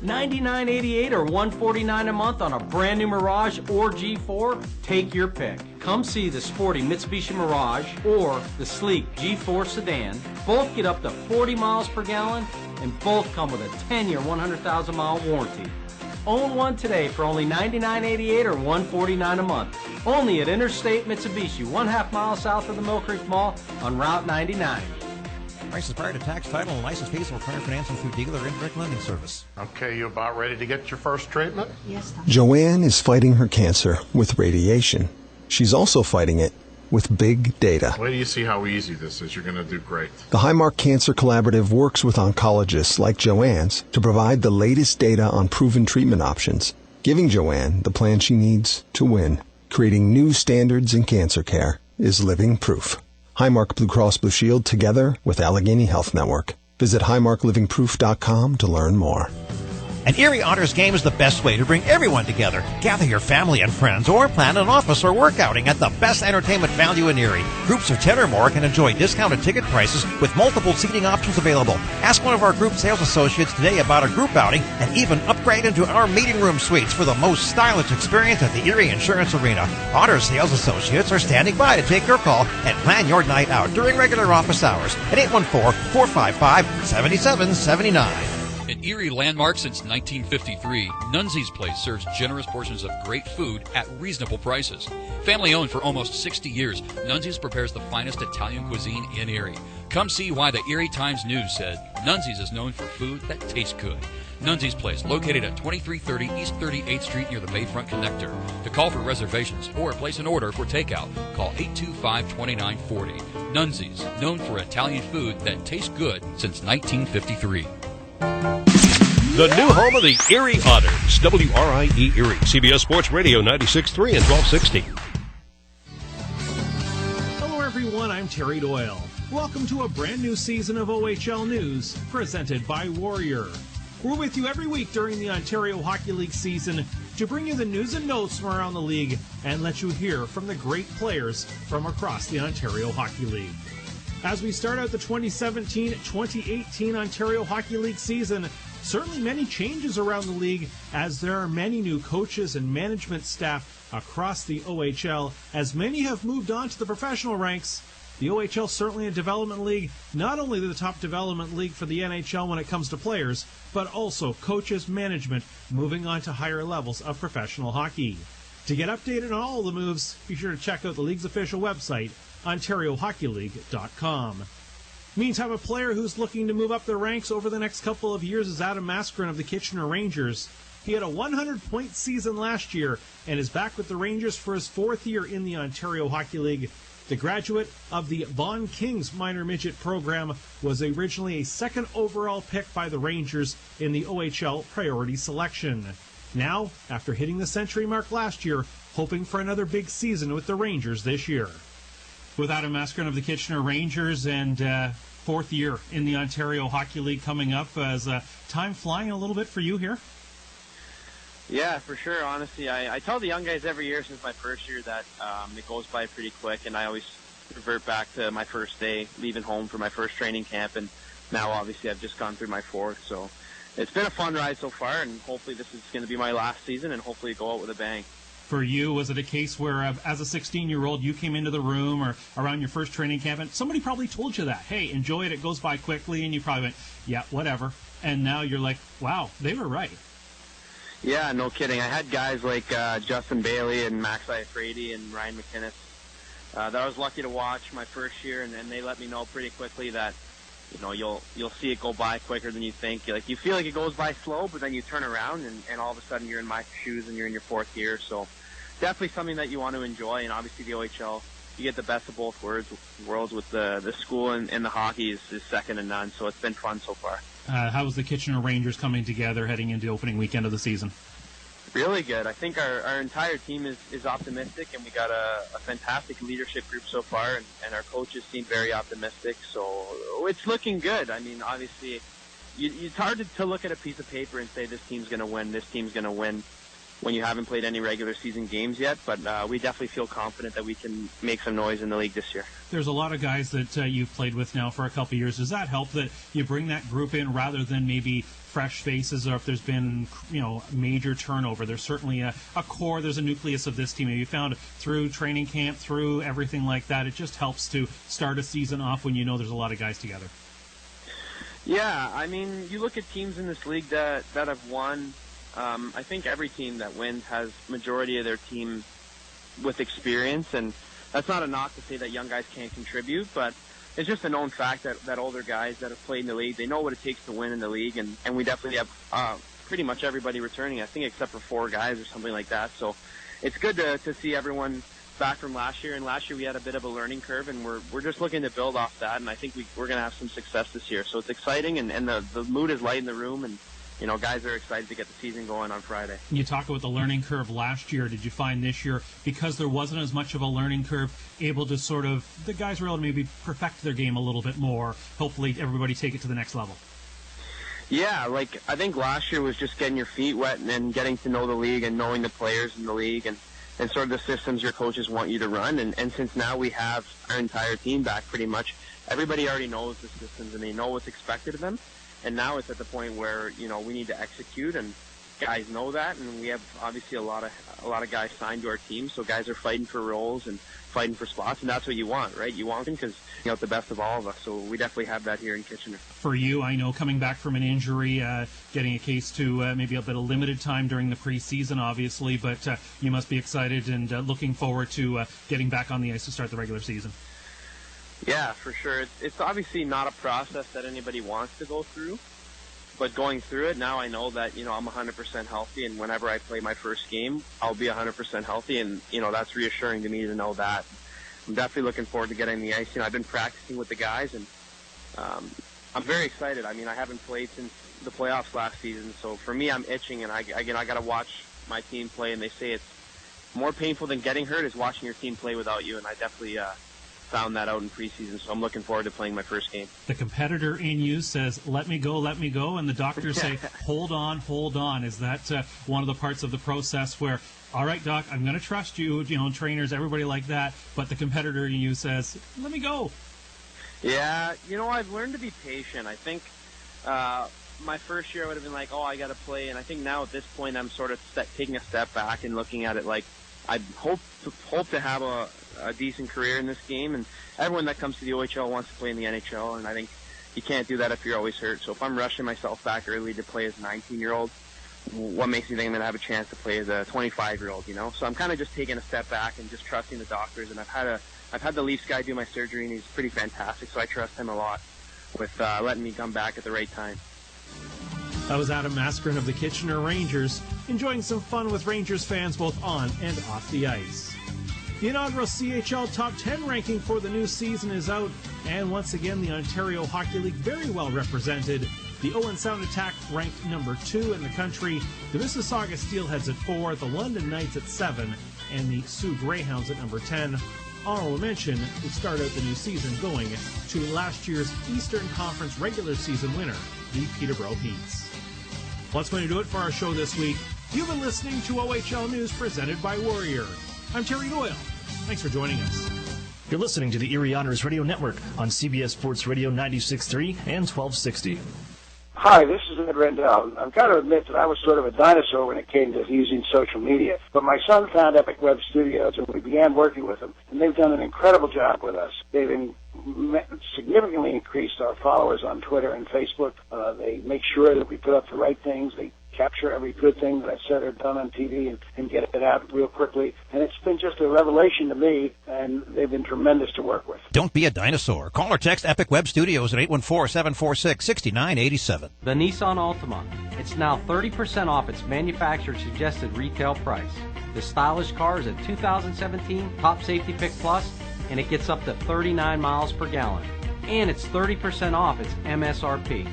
$99.88 or $149 a month on a brand new Mirage or G4? Take your pick. Come see the sporty Mitsubishi Mirage or the sleek G4 sedan. Both get up to 40 miles per gallon and both come with a 10-year, 100,000-mile warranty. Own one today for only $99.88 or $149 a month. Only at Interstate Mitsubishi, 1/2 mile south of the Mill Creek Mall on Route 99. Prices prior to tax, title, and license fees will require financing through dealer or indirect lending service. Okay, you about ready to get your first treatment? Yes, Doctor. Joanne is fighting her cancer with radiation. She's also fighting it with big data. Wait till you see how easy this is. You're going to do great. The Highmark Cancer Collaborative works with oncologists like Joanne's to provide the latest data on proven treatment options, giving Joanne the plan she needs to win. Creating new standards in cancer care is living proof. Highmark Blue Cross Blue Shield together with Allegheny Health Network. Visit highmarklivingproof.com to learn more. An Erie Otters game is the best way to bring everyone together. Gather your family and friends or plan an office or work outing at the best entertainment value in Erie. Groups of 10 or more can enjoy discounted ticket prices with multiple seating options available. Ask one of our group sales associates today about a group outing and even upgrade into our meeting room suites for the most stylish experience at the Erie Insurance Arena. Otters sales associates are standing by to take your call and plan your night out during regular office hours at 814-455-7779. An Erie landmark since 1953, Nunzi's Place serves generous portions of great food at reasonable prices. Family owned for almost 60 years, Nunzi's prepares the finest Italian cuisine in Erie. Come see why the Erie Times-News said Nunzi's is known for food that tastes good. Nunzi's Place, located at 2330 East 38th Street near the Bayfront Connector. To call for reservations or place an order for takeout, call 825-2940. Nunzi's, known for Italian food that tastes good since 1953. The new home of the Erie Otters, WRIE Erie, CBS Sports Radio 96.3 and 1260. Hello everyone, I'm Terry Doyle. Welcome to a brand new season of OHL News, presented by Warrior. We're with you every week during the Ontario Hockey League season to bring you the news and notes from around the league and let you hear from the great players from across the Ontario Hockey League. As we start out the 2017-2018 Ontario Hockey League season, certainly many changes around the league as there are many new coaches and management staff across the OHL, as many have moved on to the professional ranks. The OHL certainly a development league, not only the top development league for the NHL when it comes to players, but also coaches, management, moving on to higher levels of professional hockey. To get updated on all the moves, be sure to check out the league's official website, OntarioHockeyLeague.com. Meantime, a player who's looking to move up the ranks over the next couple of years is Adam Maskrin of the Kitchener Rangers. He had a 100-point season last year and is back with the Rangers for his fourth year in the Ontario Hockey League. The graduate of the Vaughan Kings minor midget program was originally a second overall pick by the Rangers in the OHL priority selection. Now, after hitting the century mark last year, hoping for another big season with the Rangers this year. With Adam Maskrin of the Kitchener Rangers and fourth year in the Ontario Hockey League coming up, is time flying a little bit for you here? Yeah, for sure. Honestly, I tell the young guys every year since my first year that it goes by pretty quick, and I always revert back to my first day leaving home for my first training camp, and now obviously I've just gone through my fourth, so it's been a fun ride so far, and hopefully this is going to be my last season, and hopefully go out with a bang. For you, was it a case where as a 16-year-old you came into the room or around your first training camp and somebody probably told you that, hey, enjoy it goes by quickly, and you probably went, yeah, whatever, and now you're like, wow, they were right. Yeah, no kidding. I had guys like Justin Bailey and Max Iafredi and Ryan McInnes that I was lucky to watch my first year, and they let me know pretty quickly that, you know, you'll see it go by quicker than you think. Like, you feel like it goes by slow, but then you turn around and all of a sudden you're in my shoes and you're in your fourth year. So definitely something that you want to enjoy. And obviously the OHL, you get the best of both worlds with the school and the hockey is second to none. So it's been fun so far. How was the Kitchener Rangers coming together heading into opening weekend of the season? Really good. I think our entire team is optimistic, and we got a fantastic leadership group so far, and our coaches seem very optimistic. So it's looking good. I mean, obviously, it's hard to look at a piece of paper and say this team's going to win, this team's going to win, when you haven't played any regular season games yet. But we definitely feel confident that we can make some noise in the league this year. There's a lot of guys that you've played with now for a couple of years. Does that help that you bring that group in rather than maybe fresh faces, or if there's been major turnover? There's certainly a core, there's a nucleus of this team. Have you found through training camp, through everything like that, it just helps to start a season off when you know there's a lot of guys together? Yeah, I mean, you look at teams in this league that have won. I think every team that wins has majority of their team with experience, and that's not a knock to say that young guys can't contribute, but it's just a known fact that older guys that have played in the league, they know what it takes to win in the league, and we definitely have pretty much everybody returning, I think, except for 4 guys or something like that. So it's good to see everyone back from last year, and last year we had a bit of a learning curve, and we're just looking to build off that, and I think we're going to have some success this year. So it's exciting, and the mood is light in the room, and guys are excited to get the season going on Friday. You talk about the learning curve last year. Did you find this year, because there wasn't as much of a learning curve, able to the guys were able to maybe perfect their game a little bit more, hopefully everybody take it to the next level? Yeah, I think last year was just getting your feet wet and getting to know the league and knowing the players in the league and sort of the systems your coaches want you to run. And since now we have our entire team back pretty much, everybody already knows the systems and they know what's expected of them. And now it's at the point where, we need to execute, and guys know that, and we have obviously a lot of guys signed to our team, so guys are fighting for roles and fighting for spots, and that's what you want, right? You want them because the best of all of us, so we definitely have that here in Kitchener. For you, I know coming back from an injury, getting a case to maybe a bit of limited time during the preseason, obviously, but you must be excited and looking forward to getting back on the ice to start the regular season. Yeah, for sure. It's obviously not a process that anybody wants to go through, but going through it, now I know that, I'm 100% healthy, and whenever I play my first game, I'll be 100% healthy, and, that's reassuring to me to know that. I'm definitely looking forward to getting the ice. I've been practicing with the guys, and I'm very excited. I mean, I haven't played since the playoffs last season, so for me, I'm itching, and I got to watch my team play, and they say it's more painful than getting hurt is watching your team play without you, and I definitely found that out in preseason, so I'm looking forward to playing my first game. The competitor in you says, let me go, and the doctors say, hold on. Is that one of the parts of the process where, all right, Doc, I'm going to trust you, trainers, everybody like that, but the competitor in you says, let me go? Yeah, I've learned to be patient. I think my first year I would have been like, I got to play, and I think now at this point I'm sort of taking a step back and looking at it like I hope to have a decent career in this game, and everyone that comes to the OHL wants to play in the NHL, and I think you can't do that if you're always hurt. So if I'm rushing myself back early to play as a 19-year-old, what makes me think I'm going to have a chance to play as a 25-year-old, So I'm kind of just taking a step back and just trusting the doctors, and I've had the Leafs guy do my surgery, and he's pretty fantastic, so I trust him a lot with letting me come back at the right time. That was Adam Maskrin of the Kitchener Rangers, enjoying some fun with Rangers fans both on and off the ice. The inaugural CHL Top 10 ranking for the new season is out, and once again the Ontario Hockey League very well represented. The Owen Sound Attack ranked number 2 in the country, the Mississauga Steelheads at 4, the London Knights at 7, and the Sioux Greyhounds at number 10. Honorable mention, we start out the new season going to last year's Eastern Conference regular season winner, the Peterborough Petes. Well, that's going to do it for our show this week. You've been listening to OHL News presented by Warrior. I'm Terry Doyle. Thanks for joining us. You're listening to the Erie Otters Radio Network on CBS Sports Radio 96.3 and 1260. Hi, this is Ed Rendell. I've got to admit that I was sort of a dinosaur when it came to using social media. But my son found Epic Web Studios, and we began working with them. And they've done an incredible job with us. They've significantly increased our followers on Twitter and Facebook. They make sure that we put up the right things. They capture every good thing that I've said or done on TV and get it out real quickly. And it's been just a revelation to me, and they've been tremendous to work with. Don't be a dinosaur. Call or text Epic Web Studios at 814-746-6987. The Nissan Altima. It's now 30% off its manufacturer suggested retail price. The stylish car is a 2017 Top Safety Pick Plus, and it gets up to 39 miles per gallon. And it's 30% off its MSRP.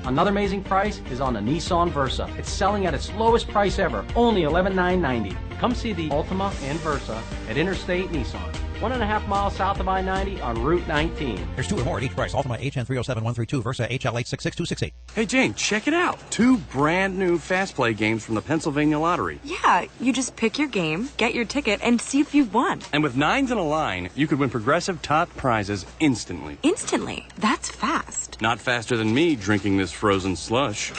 Another amazing price is on the Nissan Versa. It's selling at its lowest price ever, only $11,990. Come see the Altima and Versa at Interstate Nissan, 1.5 miles south of I-90 on Route 19. There's 2 or more at each price. Altima HN307132, Versa HL866268. Hey, Jane, check it out. 2 brand new Fast Play games from the Pennsylvania Lottery. Yeah, you just pick your game, get your ticket, and see if you've won. And with 9s in a line, you could win progressive top prizes instantly. Instantly? That's fast. Not faster than me drinking this frozen slush.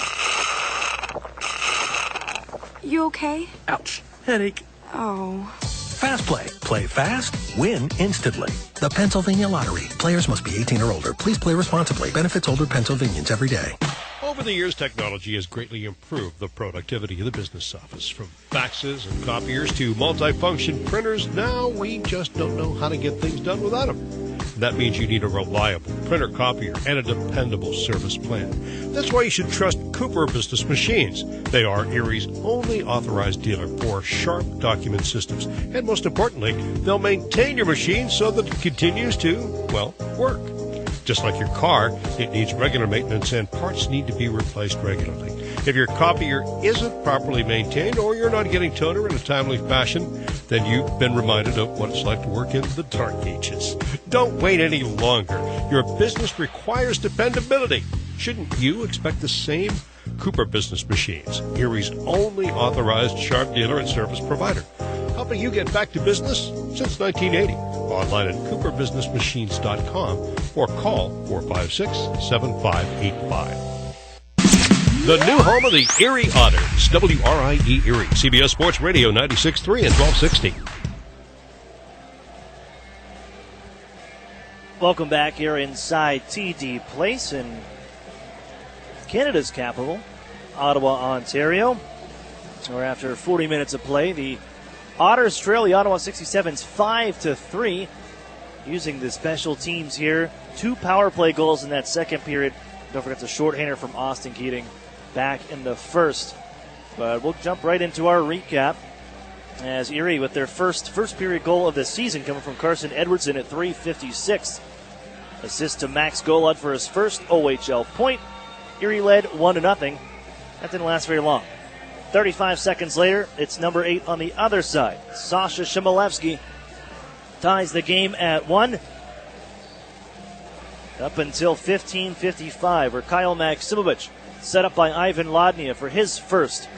You okay? Ouch. Headache. Oh. Fast Play. Play fast, win instantly. The Pennsylvania Lottery. Players must be 18 or older. Please play responsibly. Benefits older Pennsylvanians every day. Over the years, technology has greatly improved the productivity of the business office. From faxes and copiers to multifunction printers, now we just don't know how to get things done without them. That means you need a reliable printer copier and a dependable service plan. That's why you should trust Cooper Business Machines. They are Erie's only authorized dealer for sharp document systems. And most importantly, they'll maintain your machine so that it continues to, well, work. Just like your car, it needs regular maintenance and parts need to be replaced regularly. If your copier isn't properly maintained or you're not getting toner in a timely fashion, then you've been reminded of what it's like to work in the dark ages. Don't wait any longer. Your business requires dependability. Shouldn't you expect the same? Cooper Business Machines, Erie's only authorized sharp dealer and service provider, helping you get back to business since 1980. Online at cooperbusinessmachines.com or call 456-7585. The new home of the Erie Otters, WRIE Erie, CBS Sports Radio 96.3 and 1260. Welcome back here inside TD Place in Canada's capital, Ottawa, Ontario. Where after 40 minutes of play, the Otters trail the Ottawa 67's 5-3, using the special teams here. 2 power play goals in that second period. Don't forget the shorthander from Austin Keating back in the first. But we'll jump right into our recap as Erie with their first period goal of the season coming from Carson Edwardson at 3:56. Assist to Max Golod for his first OHL point. Erie led 1-0. That didn't last very long. 35 seconds later, it's number 8 on the other side. Sasha Shimilevsky ties the game at 1. Up until 15:55, where Kyle Maksimovic set up by Ivan Lodnia for his first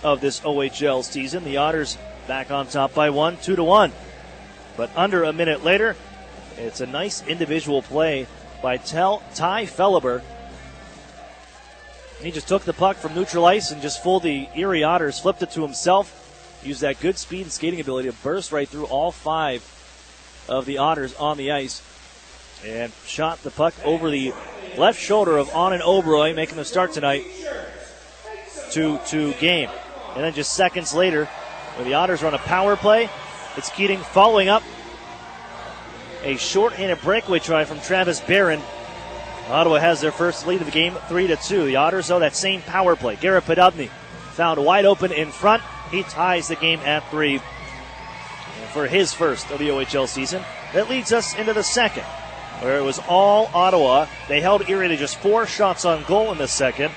of this OHL season. The Otters back on top by 1, 2-1. But under a minute later, it's a nice individual play by Ty Felleber. He just took the puck from neutral ice and just fooled the Erie Otters, flipped it to himself, used that good speed and skating ability to burst right through all 5 of the Otters on the ice, and shot the puck over the left shoulder of Anand Oberoi, making the start tonight 2-2 game. And then just seconds later, when the Otters run a power play, it's Keating following up a short-handed breakaway try from Travis Barron. Ottawa has their first lead of the game, 3-2. The Otters, though, that same power play. Garrett Podubny found wide open in front. He ties the game at 3 for his first of the OHL season. That leads us into the second, where it was all Ottawa. They held Erie to just 4 shots on goal in the second.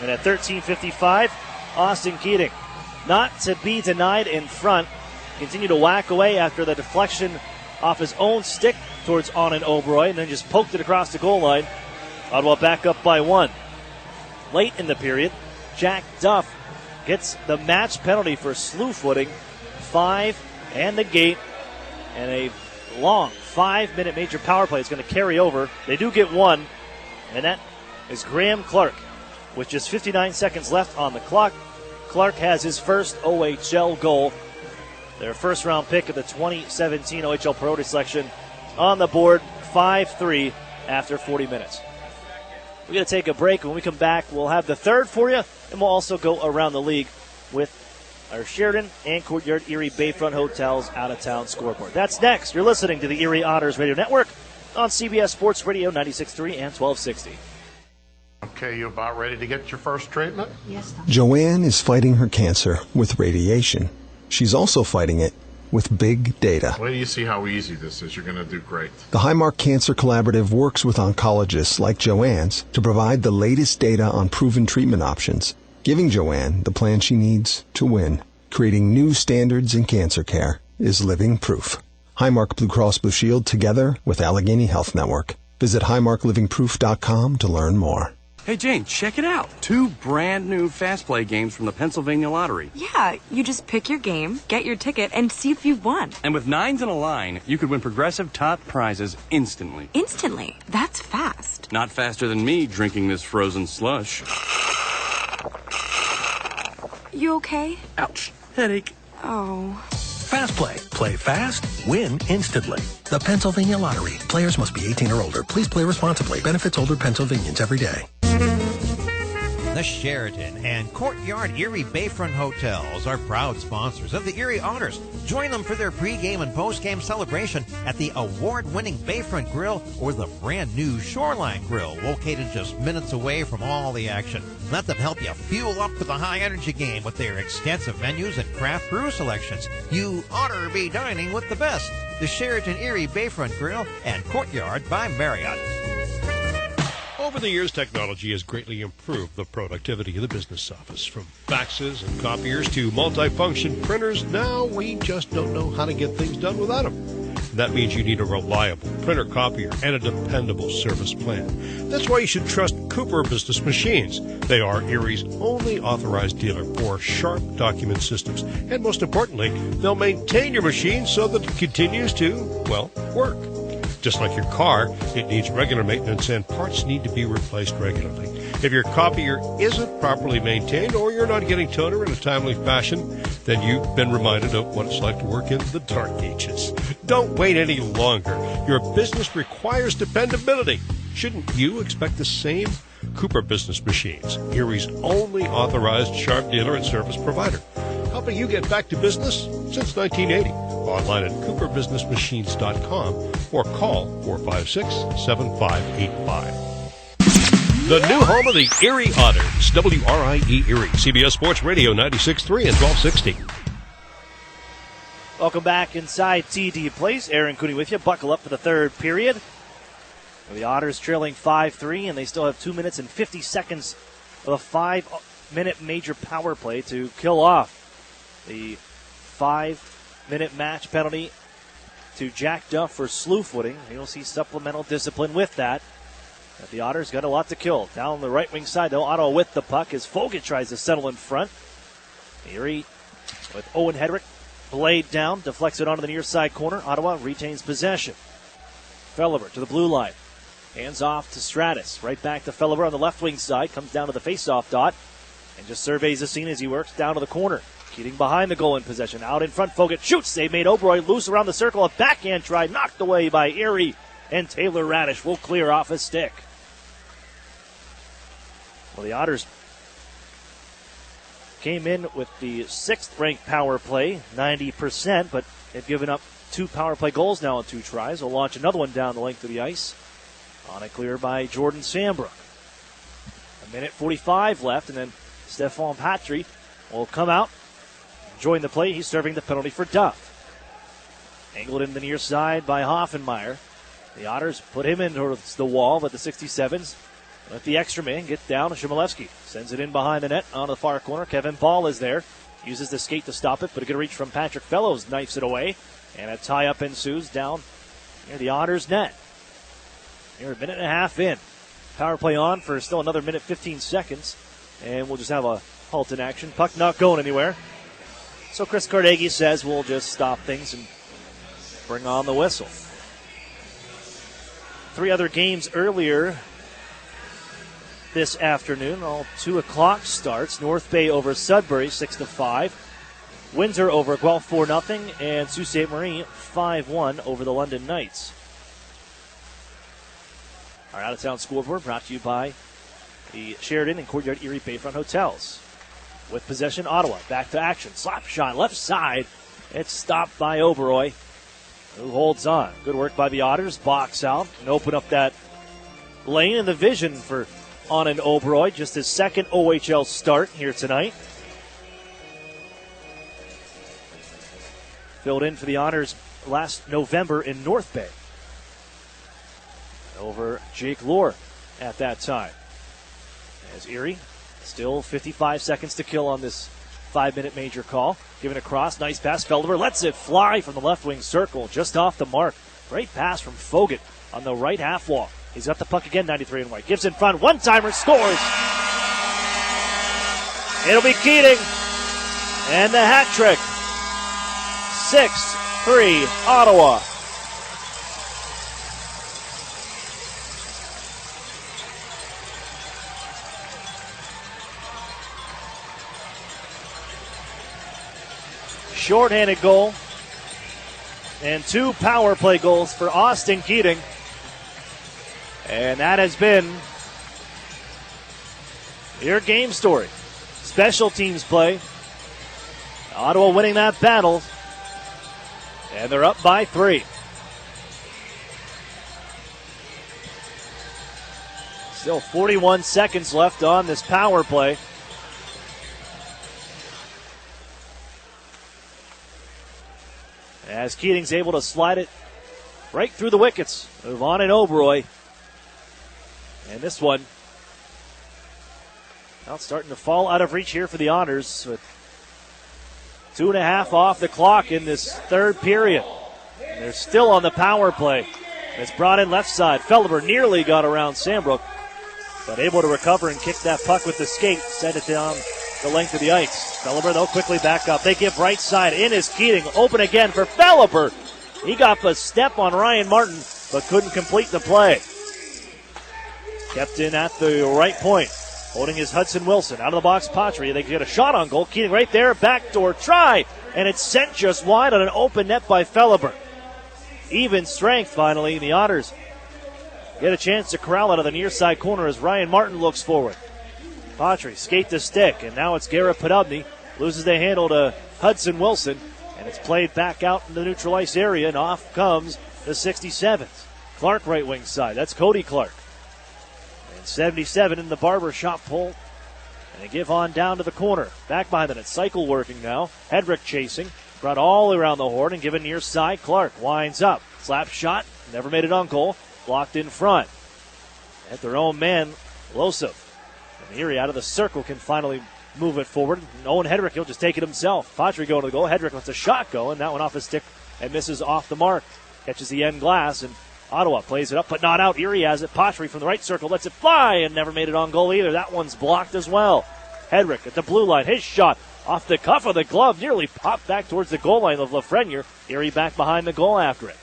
And at 13:55, Austin Keating, not to be denied in front, continued to whack away after the deflection off his own stick towards Anand Oberoi, and then just poked it across the goal line. Ottawa back up by 1. Late in the period, Jack Duff gets the match penalty for slew footing, 5 and the gate, and a long 5-minute major power play is going to carry over. They do get 1, and that is Graham Clark. With just 59 seconds left on the clock, Clark has his first OHL goal. Their first-round pick of the 2017 OHL priority selection on the board, 5-3 after 40 minutes. We're going to take a break. When we come back, we'll have the third for you, and we'll also go around the league with our Sheridan and Courtyard Erie Bayfront Hotels out-of-town scoreboard. That's next. You're listening to the Erie Otters Radio Network on CBS Sports Radio 96.3 and 1260. Okay, you about ready to get your first treatment? Yes, Joanne is fighting her cancer with radiation. She's also fighting it with big data. Wait till you see how easy this is. You're going to do great. The Highmark Cancer Collaborative works with oncologists like Joanne's to provide the latest data on proven treatment options, giving Joanne the plan she needs to win. Creating new standards in cancer care is living proof. Highmark Blue Cross Blue Shield together with Allegheny Health Network. Visit highmarklivingproof.com to learn more. Hey, Jane, check it out. 2 brand new Fast Play games from the Pennsylvania Lottery. Yeah, you just pick your game, get your ticket, and see if you've won. And with 9s in a line, you could win progressive top prizes instantly. Instantly? That's fast. Not faster than me drinking this frozen slush. You okay? Ouch. Headache. Oh. Fast Play. Play fast, win instantly. The Pennsylvania Lottery. Players must be 18 or older. Please play responsibly. Benefits older Pennsylvanians every day. The Sheraton and Courtyard Erie Bayfront Hotels are proud sponsors of the Erie Otters. Join them for their pregame and postgame celebration at the award-winning Bayfront Grill or the brand-new Shoreline Grill, located just minutes away from all the action. Let them help you fuel up for the high-energy game with their extensive menus and craft brew selections. You ought to be dining with the best. The Sheraton Erie Bayfront Grill and Courtyard by Marriott. Over the years, technology has greatly improved the productivity of the business office. From faxes and copiers to multifunction printers, now we just don't know how to get things done without them. That means you need a reliable printer copier and a dependable service plan. That's why you should trust Cooper Business Machines. They are Erie's only authorized dealer for sharp document systems. And most importantly, they'll maintain your machine so that it continues to, well, work. Just like your car, it needs regular maintenance and parts need to be replaced regularly. If your copier isn't properly maintained or you're not getting toner in a timely fashion, then you've been reminded of what it's like to work in the dark ages. Don't wait any longer. Your business requires dependability. Shouldn't you expect the same? Cooper Business Machines, Erie's only authorized sharp dealer and service provider, helping you get back to business since 1980. Online at cooperbusinessmachines.com or call 456-7585. The new home of the Erie Otters, WRIE Erie, CBS Sports Radio 96.3 and 1260. Welcome back inside TD Place. Aaron Cooney with you. Buckle up for the third period. The Otters trailing 5-3, and they still have 2 minutes and 50 seconds of a 5-minute major power play to kill off the 5-minute match penalty to Jack Duff for slew footing. You'll see supplemental discipline with that. But the Otters got a lot to kill. Down the right wing side, though, Ottawa with the puck as Fogut tries to settle in front. Erie with Owen Hedrick. Blade down, deflects it onto the near side corner. Ottawa retains possession. Fellever to the blue line. Hands off to Stratus. Right back to Fellever on the left wing side. Comes down to the face-off dot. And just surveys the scene as he works down to the corner. Keating behind the goal in possession. Out in front, Fogut shoots. Save made. Oberoy loose around the circle. A backhand try knocked away by Erie. And Taylor Radish will clear off his stick. Well, the Otters came in with the 6th-ranked power play, 90%, but they've given up 2 power play goals now in 2 tries. They'll launch another one down the length of the ice. On a clear by Jordan Sambrook. 1:45 left, and then Stephon Patry will come out, join the play. He's serving the penalty for Duff. Angled in the near side by Hoffenmeyer. The Otters put him in towards the wall, but the 67's let the extra man get down. Shimilevsky sends it in behind the net on the far corner. Kevin Ball is there. Uses the skate to stop it, but a good reach from Patrick Fellows knifes it away. And a tie-up ensues down near the Otters' net. You're a minute and a half in. Power play on for still another minute 15 seconds. And we'll just have a halt in action. Puck not going anywhere. So Chris Carnegie says we'll just stop things and bring on the whistle. 3 other games earlier this afternoon. All 2 o'clock starts. North Bay over Sudbury 6-5. Windsor over Guelph 4-0. And Sault Ste. Marie 5-1 over the London Knights. Our out-of-town scoreboard brought to you by the Sheraton and Courtyard Erie Bayfront Hotels. With possession, Ottawa back to action. Slap shot left side. It's stopped by Oberoy, who holds on. Good work by the Otters. Box out and open up that lane and the vision for Anand Oberoy. Just his 2nd OHL start here tonight. filled in for the Otters last November in North Bay over Jake Lohr at that time. As Erie, still 55 seconds to kill on this 5-minute major call. Giving a cross, nice pass. Felderberg lets it fly from the left wing circle, just off the mark. Great pass from Fogut on the right half wall. He's got the puck again, 93 and white. Gives in front, one-timer, scores! It'll be Keating. And the hat trick. 6-3 Ottawa. Shorthanded goal. And 2 power play goals for Austin Keating. And that has been your game story. Special teams play. Ottawa winning that battle. And they're up by 3. Still 41 seconds left on this power play. As Keating's able to slide it right through the wickets of Vaughn and Oberoi. And this one now starting to fall out of reach here for the Otters with 2.5 off the clock in this third period. And they're still on the power play. It's brought in left side. Felderberg nearly got around Sandbrook, but able to recover and kick that puck with the skate, send it down the length of the ice. Felderberg, though, quickly back up. They give right side. In is Keating. Open again for Felderberg. He got a step on Ryan Martin, but couldn't complete the play. Kept in at the right point. Holding his Hudson Wilson. Out of the box, Patry. They get a shot on goal. Keating right there. Backdoor try. And it's sent just wide on an open net by Felderberg. Even strength, finally. The Otters get a chance to corral out of the near side corner as Ryan Martin looks forward. Patry skate the stick, and now it's Garrett Podobny. Loses the handle to Hudson Wilson, and it's played back out in the neutral ice area, and off comes the 67's. Clark right wing side. That's Cody Clark. And 77 in the barber shop pull. And they give on down to the corner. Back behind the net. Cycle working now. Hedrick chasing. Brought all the way around the horn and given near side. Clark winds up. Slap shot. Never made it on goal. Blocked in front. At their own man, Losov. And Erie out of the circle can finally move it forward. And Owen Hedrick, he'll just take it himself. Patry going to the goal. Hedrick lets a shot go, and that one off his stick and misses off the mark. Catches the end glass, and Ottawa plays it up, but not out. Erie has it. Patry from the right circle lets it fly and never made it on goal either. That one's blocked as well. Hedrick at the blue line. His shot off the cuff of the glove nearly popped back towards the goal line of Lafreniere. Erie back behind the goal after it.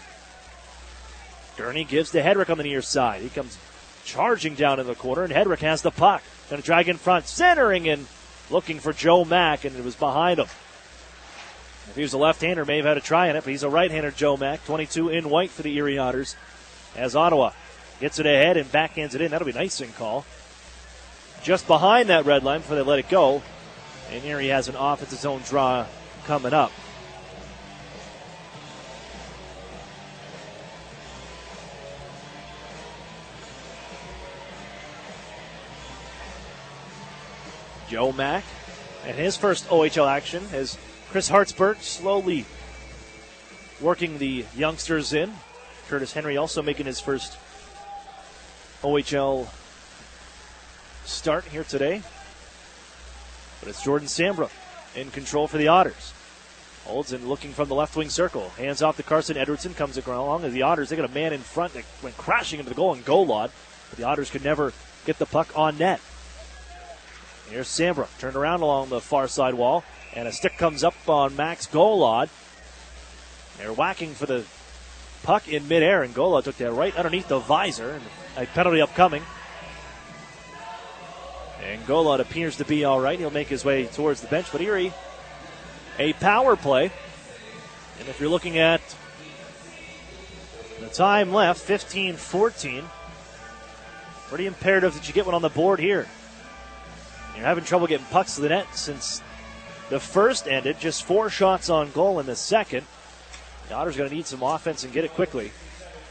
Gurney gives to Hedrick on the near side. He comes charging down in the corner, and Hedrick has the puck. Going to drag in front, centering and looking for Joe Mack, and it was behind him. If he was a left-hander, may have had a try on it, but he's a right-hander, Joe Mack. 22 in white for the Erie Otters. As Ottawa gets it ahead and backhands it in. That'll be an icing call. Just behind that red line before they let it go. And Erie has an offensive zone draw coming up. Joe Mack and his first OHL action as Chris Hartsburg slowly working the youngsters in. Curtis Henry also making his first OHL start here today. But it's Jordan Sambrook in control for the Otters. Holds and looking from the left wing circle. Hands off to Carson Edwardson. Comes along as the Otters. They got a man in front that went crashing into the goal and Golod. But the Otters could never get the puck on net. Here's Sambrook. Turned around along the far side wall. And a stick comes up on Max Golod. They're whacking for the puck in midair, and Golod took that right underneath the visor, and a penalty upcoming. And Golod appears to be all right. He'll make his way towards the bench, but Erie, a power play. And if you're looking at the time left, 15-14, pretty imperative that you get one on the board here. You're having trouble getting pucks to the net since the first ended. Just 4 shots on goal in the second. The Otters going to need some offense and get it quickly.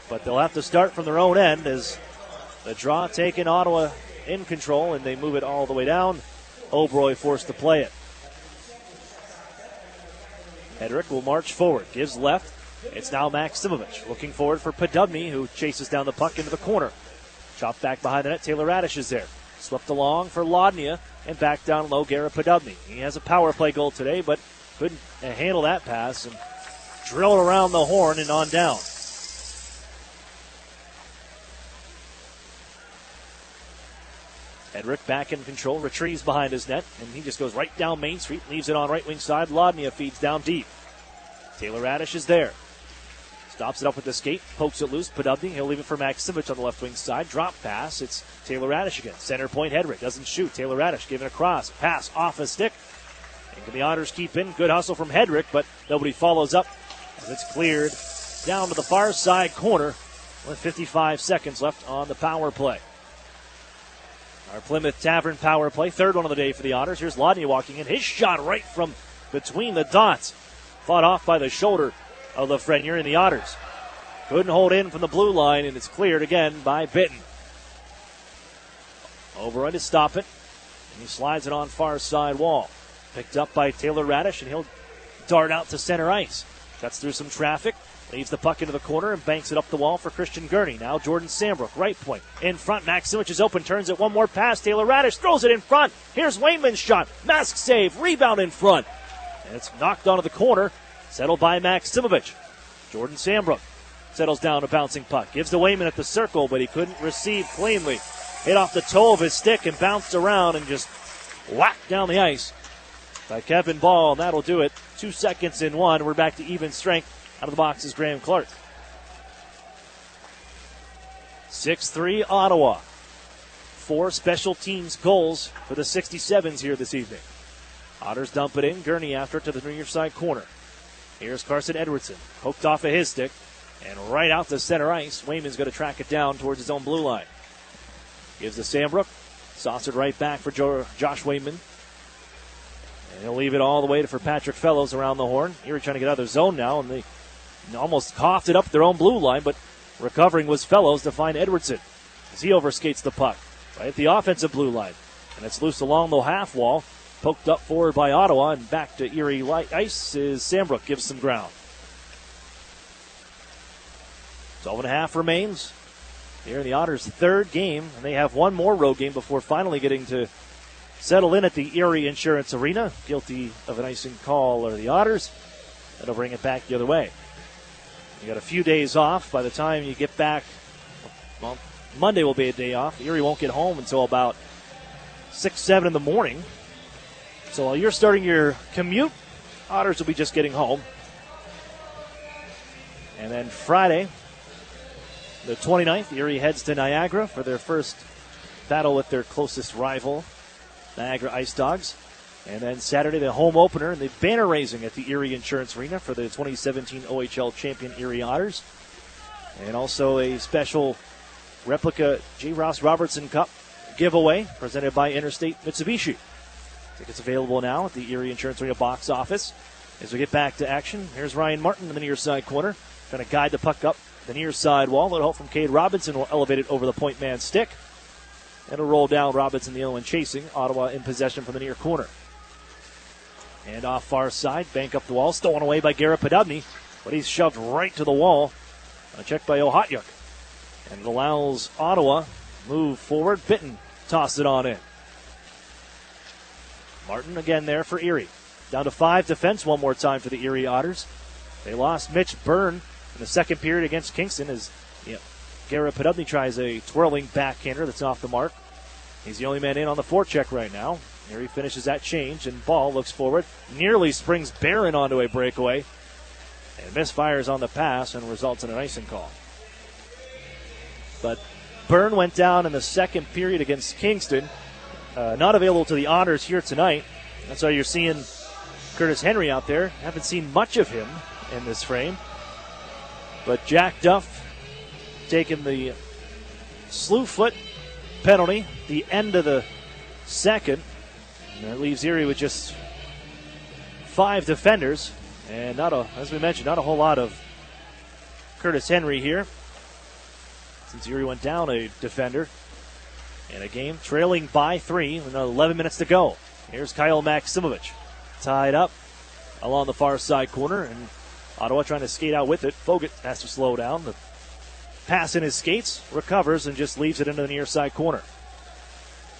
But they'll have to start from their own end as the draw taking Ottawa in control, and they move it all the way down. Oberoi forced to play it. Hedrick will march forward, gives left. It's now Maximovich looking forward for Podubny, who chases down the puck into the corner. Chopped back behind the net, Taylor Radish is there. Swept along for Lodnia, and back down low, Garrett Podubny. He has a power play goal today, but couldn't handle that pass and drill it around the horn and on down. Hedrick back in control, retrieves behind his net, and he just goes right down Main Street, leaves it on right wing side. Lodnia feeds down deep. Taylor Radish is there. Stops it up with the skate, pokes it loose. Podubny, he'll leave it for Maximovich on the left wing side. Drop pass, it's Taylor Radish again. Center point, Hedrick doesn't shoot. Taylor Radish giving a cross. Pass off a stick. And can the Otters keep in? Good hustle from Hedrick, but nobody follows up as it's cleared down to the far side corner with 55 seconds left on the power play. Our Plymouth Tavern power play, third one of the day for the Otters. Here's Lodnia walking in. His shot right from between the dots. Fought off by the shoulder of Lafreniere, and the Otters couldn't hold in from the blue line, and it's cleared again by Bitton. Overrun to stop it, and he slides it on far side wall. Picked up by Taylor Radish, and he'll dart out to center ice. Cuts through some traffic, leaves the puck into the corner, and banks it up the wall for Christian Gurney. Now Jordan Sambrook, right point. In front, Maximovich is open, turns it one more pass. Taylor Radish throws it in front. Here's Wainman's shot. Mask save, rebound in front. And it's knocked onto the corner, settled by Maximovich. Jordan Sambrook settles down a bouncing puck. Gives to Wayman at the circle, but he couldn't receive cleanly. Hit off the toe of his stick and bounced around and just whacked down the ice by Kevin Ball, and that'll do it. 2 seconds in one. We're back to even strength. Out of the box is Graham Clark. 6-3 Ottawa. 4 special teams goals for the 67's here this evening. Otters dump it in. Gurney after it to the near side corner. Here's Carson Edwardson. Poked off of his stick. And right out to center ice. Wayman's going to track it down towards his own blue line. Gives to Sambrook. Saucered right back for Josh Wayman. And he'll leave it all the way for Patrick Fellows around the horn. Erie trying to get out of their zone now. And they almost coughed it up their own blue line. But recovering was Fellows to find Edwardson as he overskates the puck right at the offensive blue line. And it's loose along the half wall. Poked up forward by Ottawa, and back to Erie ice is Sambrook, gives some ground. 12.5 remains. Here in the Otters' third game, and they have one more road game before finally getting to settle in at the Erie Insurance Arena. Guilty of an icing call are the Otters. That'll bring it back the other way. You got a few days off. By the time you get back, well, Monday will be a day off. Erie won't get home until about 6, 7 in the morning. So while you're starting your commute, Otters will be just getting home. And then Friday, the 29th, Erie heads to Niagara for their first battle with their closest rival, Niagara Ice Dogs. And then Saturday, the home opener and the banner raising at the Erie Insurance Arena for the 2017 OHL champion Erie Otters. And also a special replica J. Ross Robertson Cup giveaway presented by Interstate Mitsubishi. Tickets available now at the Erie Insurance Arena box office. As we get back to action, here's Ryan Martin in the near side corner, trying to guide the puck up the near side wall. Little help from Cade Robinson will elevate it over the point man's stick. And a roll down, Robinson the one chasing. Ottawa in possession from the near corner. And off far side, bank up the wall, stolen away by Garrett Podubny, but he's shoved right to the wall. A check by Ohatyuk. And it allows Ottawa move forward. Bitton toss it on in. Martin again there for Erie. Down to 5 defense one more time for the Erie Otters. They lost Mitch Byrne in the second period against Kingston as Garrett Podubny tries a twirling backhander that's off the mark. He's the only man in on the forecheck right now. Erie finishes that change, and Ball looks forward. Nearly springs Barron onto a breakaway. And misfires on the pass and results in an icing call. But Byrne went down in the second period against Kingston. Not available to the Otters here tonight. That's why you're seeing Curtis Henry out there. Haven't seen much of him in this frame. But Jack Duff taking the slew foot penalty, the end of the second. And that leaves Erie with just 5 defenders. And as we mentioned, not a whole lot of Curtis Henry here, since Erie went down a defender in a game, trailing by 3 with another 11 minutes to go. Here's Kyle Maximovich. Tied up along the far side corner, and Ottawa trying to skate out with it. Fogut has to slow down. The pass in his skates, recovers, and just leaves it into the near side corner.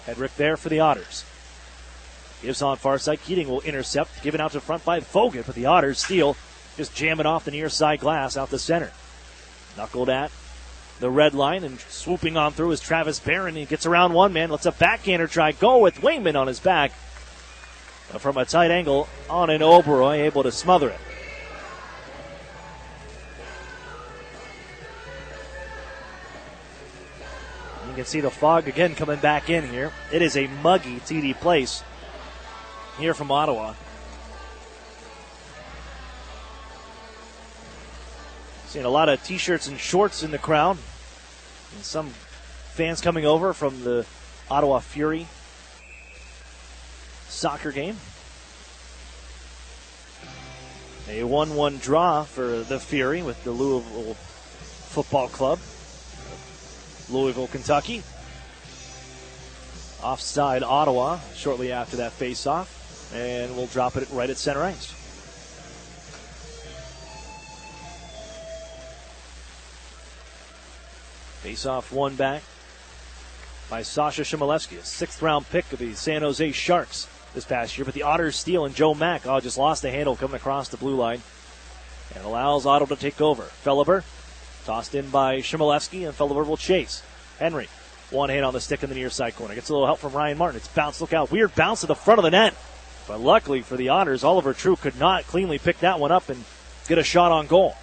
Hedrick there for the Otters. Gives on far side. Keating will intercept. Given out to front by Fogut, but the Otters steal. Just jamming off the near side glass out the center. Knuckled at the red line, and swooping on through is Travis Barron. He gets around one man. Lets a backhander try go with Wayman on his back. From a tight angle on an Oberoi, able to smother it. You can see the fog again coming back in here. It is a muggy TD Place here from Ottawa. Seeing a lot of t-shirts and shorts in the crowd. And some fans coming over from the Ottawa Fury soccer game. A 1-1 draw for the Fury with the Louisville Football Club. Louisville, Kentucky. Offside Ottawa shortly after that face-off. And we'll drop it right at center ice. Face-off won back by Sasha Chmielewski, a 6th-round pick of the San Jose Sharks this past year. But the Otters steal, and Joe Mack just lost the handle coming across the blue line and allows Ottawa to take over. Felleber tossed in by Chmielewski, and Felleber will chase. Henry, one hand on the stick in the near side corner. Gets a little help from Ryan Martin. It's bounced. Look out. Weird bounce to the front of the net. But luckily for the Otters, Oliver True could not cleanly pick that one up and get a shot on goal.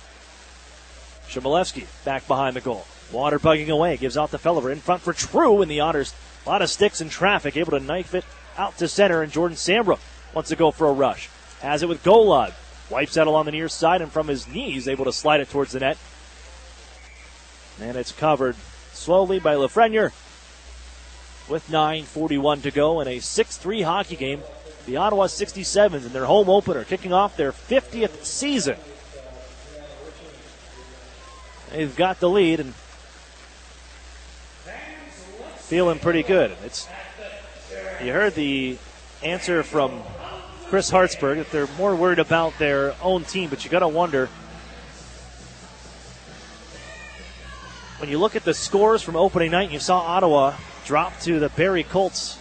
Chmielewski back behind the goal. Water bugging away. Gives out to Felleber. In front for True, and the Otters, a lot of sticks and traffic, able to knife it out to center, and Jordan Sambrook wants to go for a rush. Has it with Golod. Wipes out along the near side, and from his knees, able to slide it towards the net. And it's covered slowly by Lafreniere with 9:41 to go in a 6-3 hockey game. The Ottawa 67's in their home opener, kicking off their 50th season. They've got the lead and feeling pretty good. You heard the answer from Chris Hartsburg that they're more worried about their own team, but you got to wonder, when you look at the scores from opening night, you saw Ottawa drop to the Barrie Colts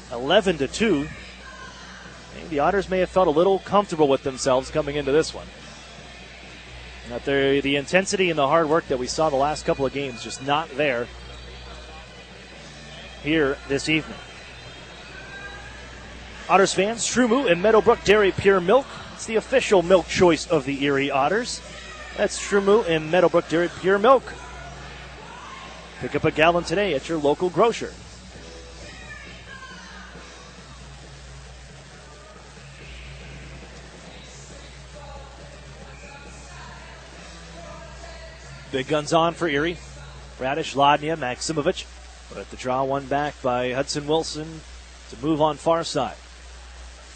11-2. The Otters may have felt a little comfortable with themselves coming into this one. That the intensity and the hard work that we saw the last couple of games just not there here this evening. Otters fans, Trumu and Meadowbrook Dairy Pure Milk. It's the official milk choice of the Erie Otters. That's Trumu and Meadowbrook Dairy Pure Milk. Pick up a gallon today at your local grocer. Big guns on for Erie. Radish, Ladnia, Maximovich. But the draw one back by Hudson Wilson to move on far side.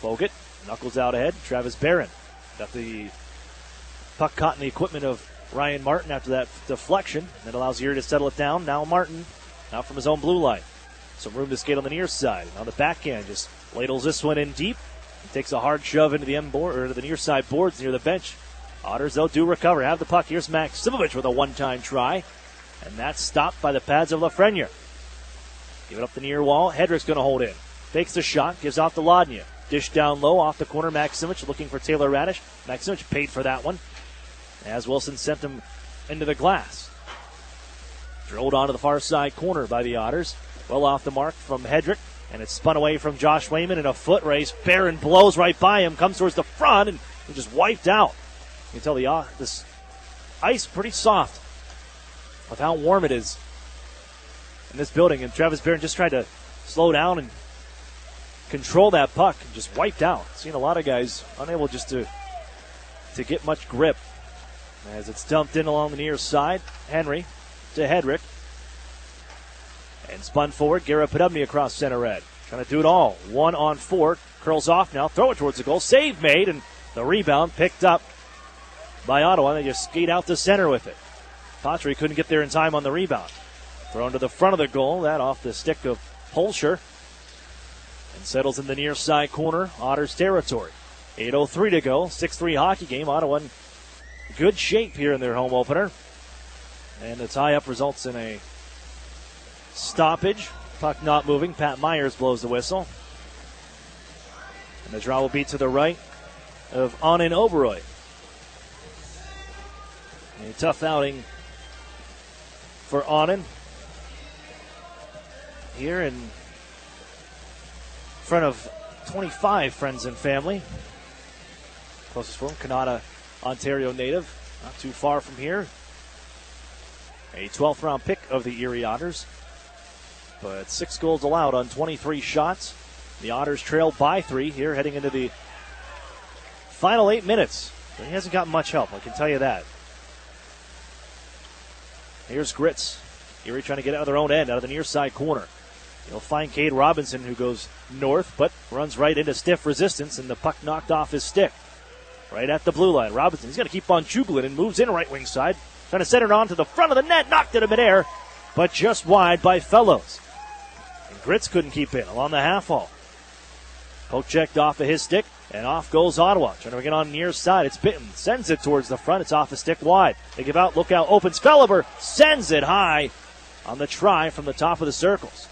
Fogut knuckles out ahead. Travis Barron got the puck caught in the equipment of Ryan Martin after that deflection. That allows Erie to settle it down. Now Martin, out from his own blue line. Some room to skate on the near side. On the backhand, just ladles this one in deep. He takes a hard shove into the end board, or to the near side boards near the bench. Otters, though, do recover. Have the puck. Here's Maximovich with a one-time try. And that's stopped by the pads of Lafreniere. Give it up the near wall. Hedrick's going to hold in. Fakes the shot. Gives out to Ladnia. Dish down low off the corner. Maximovich looking for Taylor Radish. Maximovich paid for that one, as Wilson sent him into the glass. Drilled onto the far side corner by the Otters. Well off the mark from Hedrick. And it's spun away from Josh Wayman in a foot race. Barron blows right by him. Comes towards the front and just wiped out. You can tell this ice pretty soft with how warm it is in this building. And Travis Barron just tried to slow down and control that puck and just wiped out. Seen a lot of guys unable just to get much grip. As it's dumped in along the near side, Henry to Hedrick. And spun forward, Garrett Podubny across center red. Trying to do it all. 1-on-4. Curls off now, throw it towards the goal. Save made, and the rebound picked up by Ottawa. They just skate out to center with it. Patry couldn't get there in time on the rebound. Thrown to the front of the goal. That off the stick of Holscher. And settles in the near side corner. Otters territory. 8:03 to go. 6-3 hockey game. Ottawa in good shape here in their home opener. And the tie-up results in a stoppage. Puck not moving. Pat Myers blows the whistle. And the draw will be to the right of Anand Oberoi. A tough outing for Anand. Here in front of 25 friends and family. Closest for him, Canada, Ontario native. Not too far from here. A 12th round pick of the Erie Otters. But 6 goals allowed on 23 shots. The Otters trail by 3 here heading into the final 8 minutes. But he hasn't got much help, I can tell you that. Here's Gritz. Erie trying to get out of their own end, out of the near side corner. He'll find Cade Robinson, who goes north, but runs right into stiff resistance, and the puck knocked off his stick. Right at the blue line. Robinson, he's going to keep on juggling and moves in right wing side. Trying to set it on to the front of the net, knocked it in midair, but just wide by Fellows. And Gritz couldn't keep in along the half wall. Poke checked off of his stick, and off goes Ottawa. Trying to get on near side. It's Bitten. Sends it towards the front. It's off his stick wide. They give out. Look out. Opens. Fellover sends it high on the try from the top of the circles.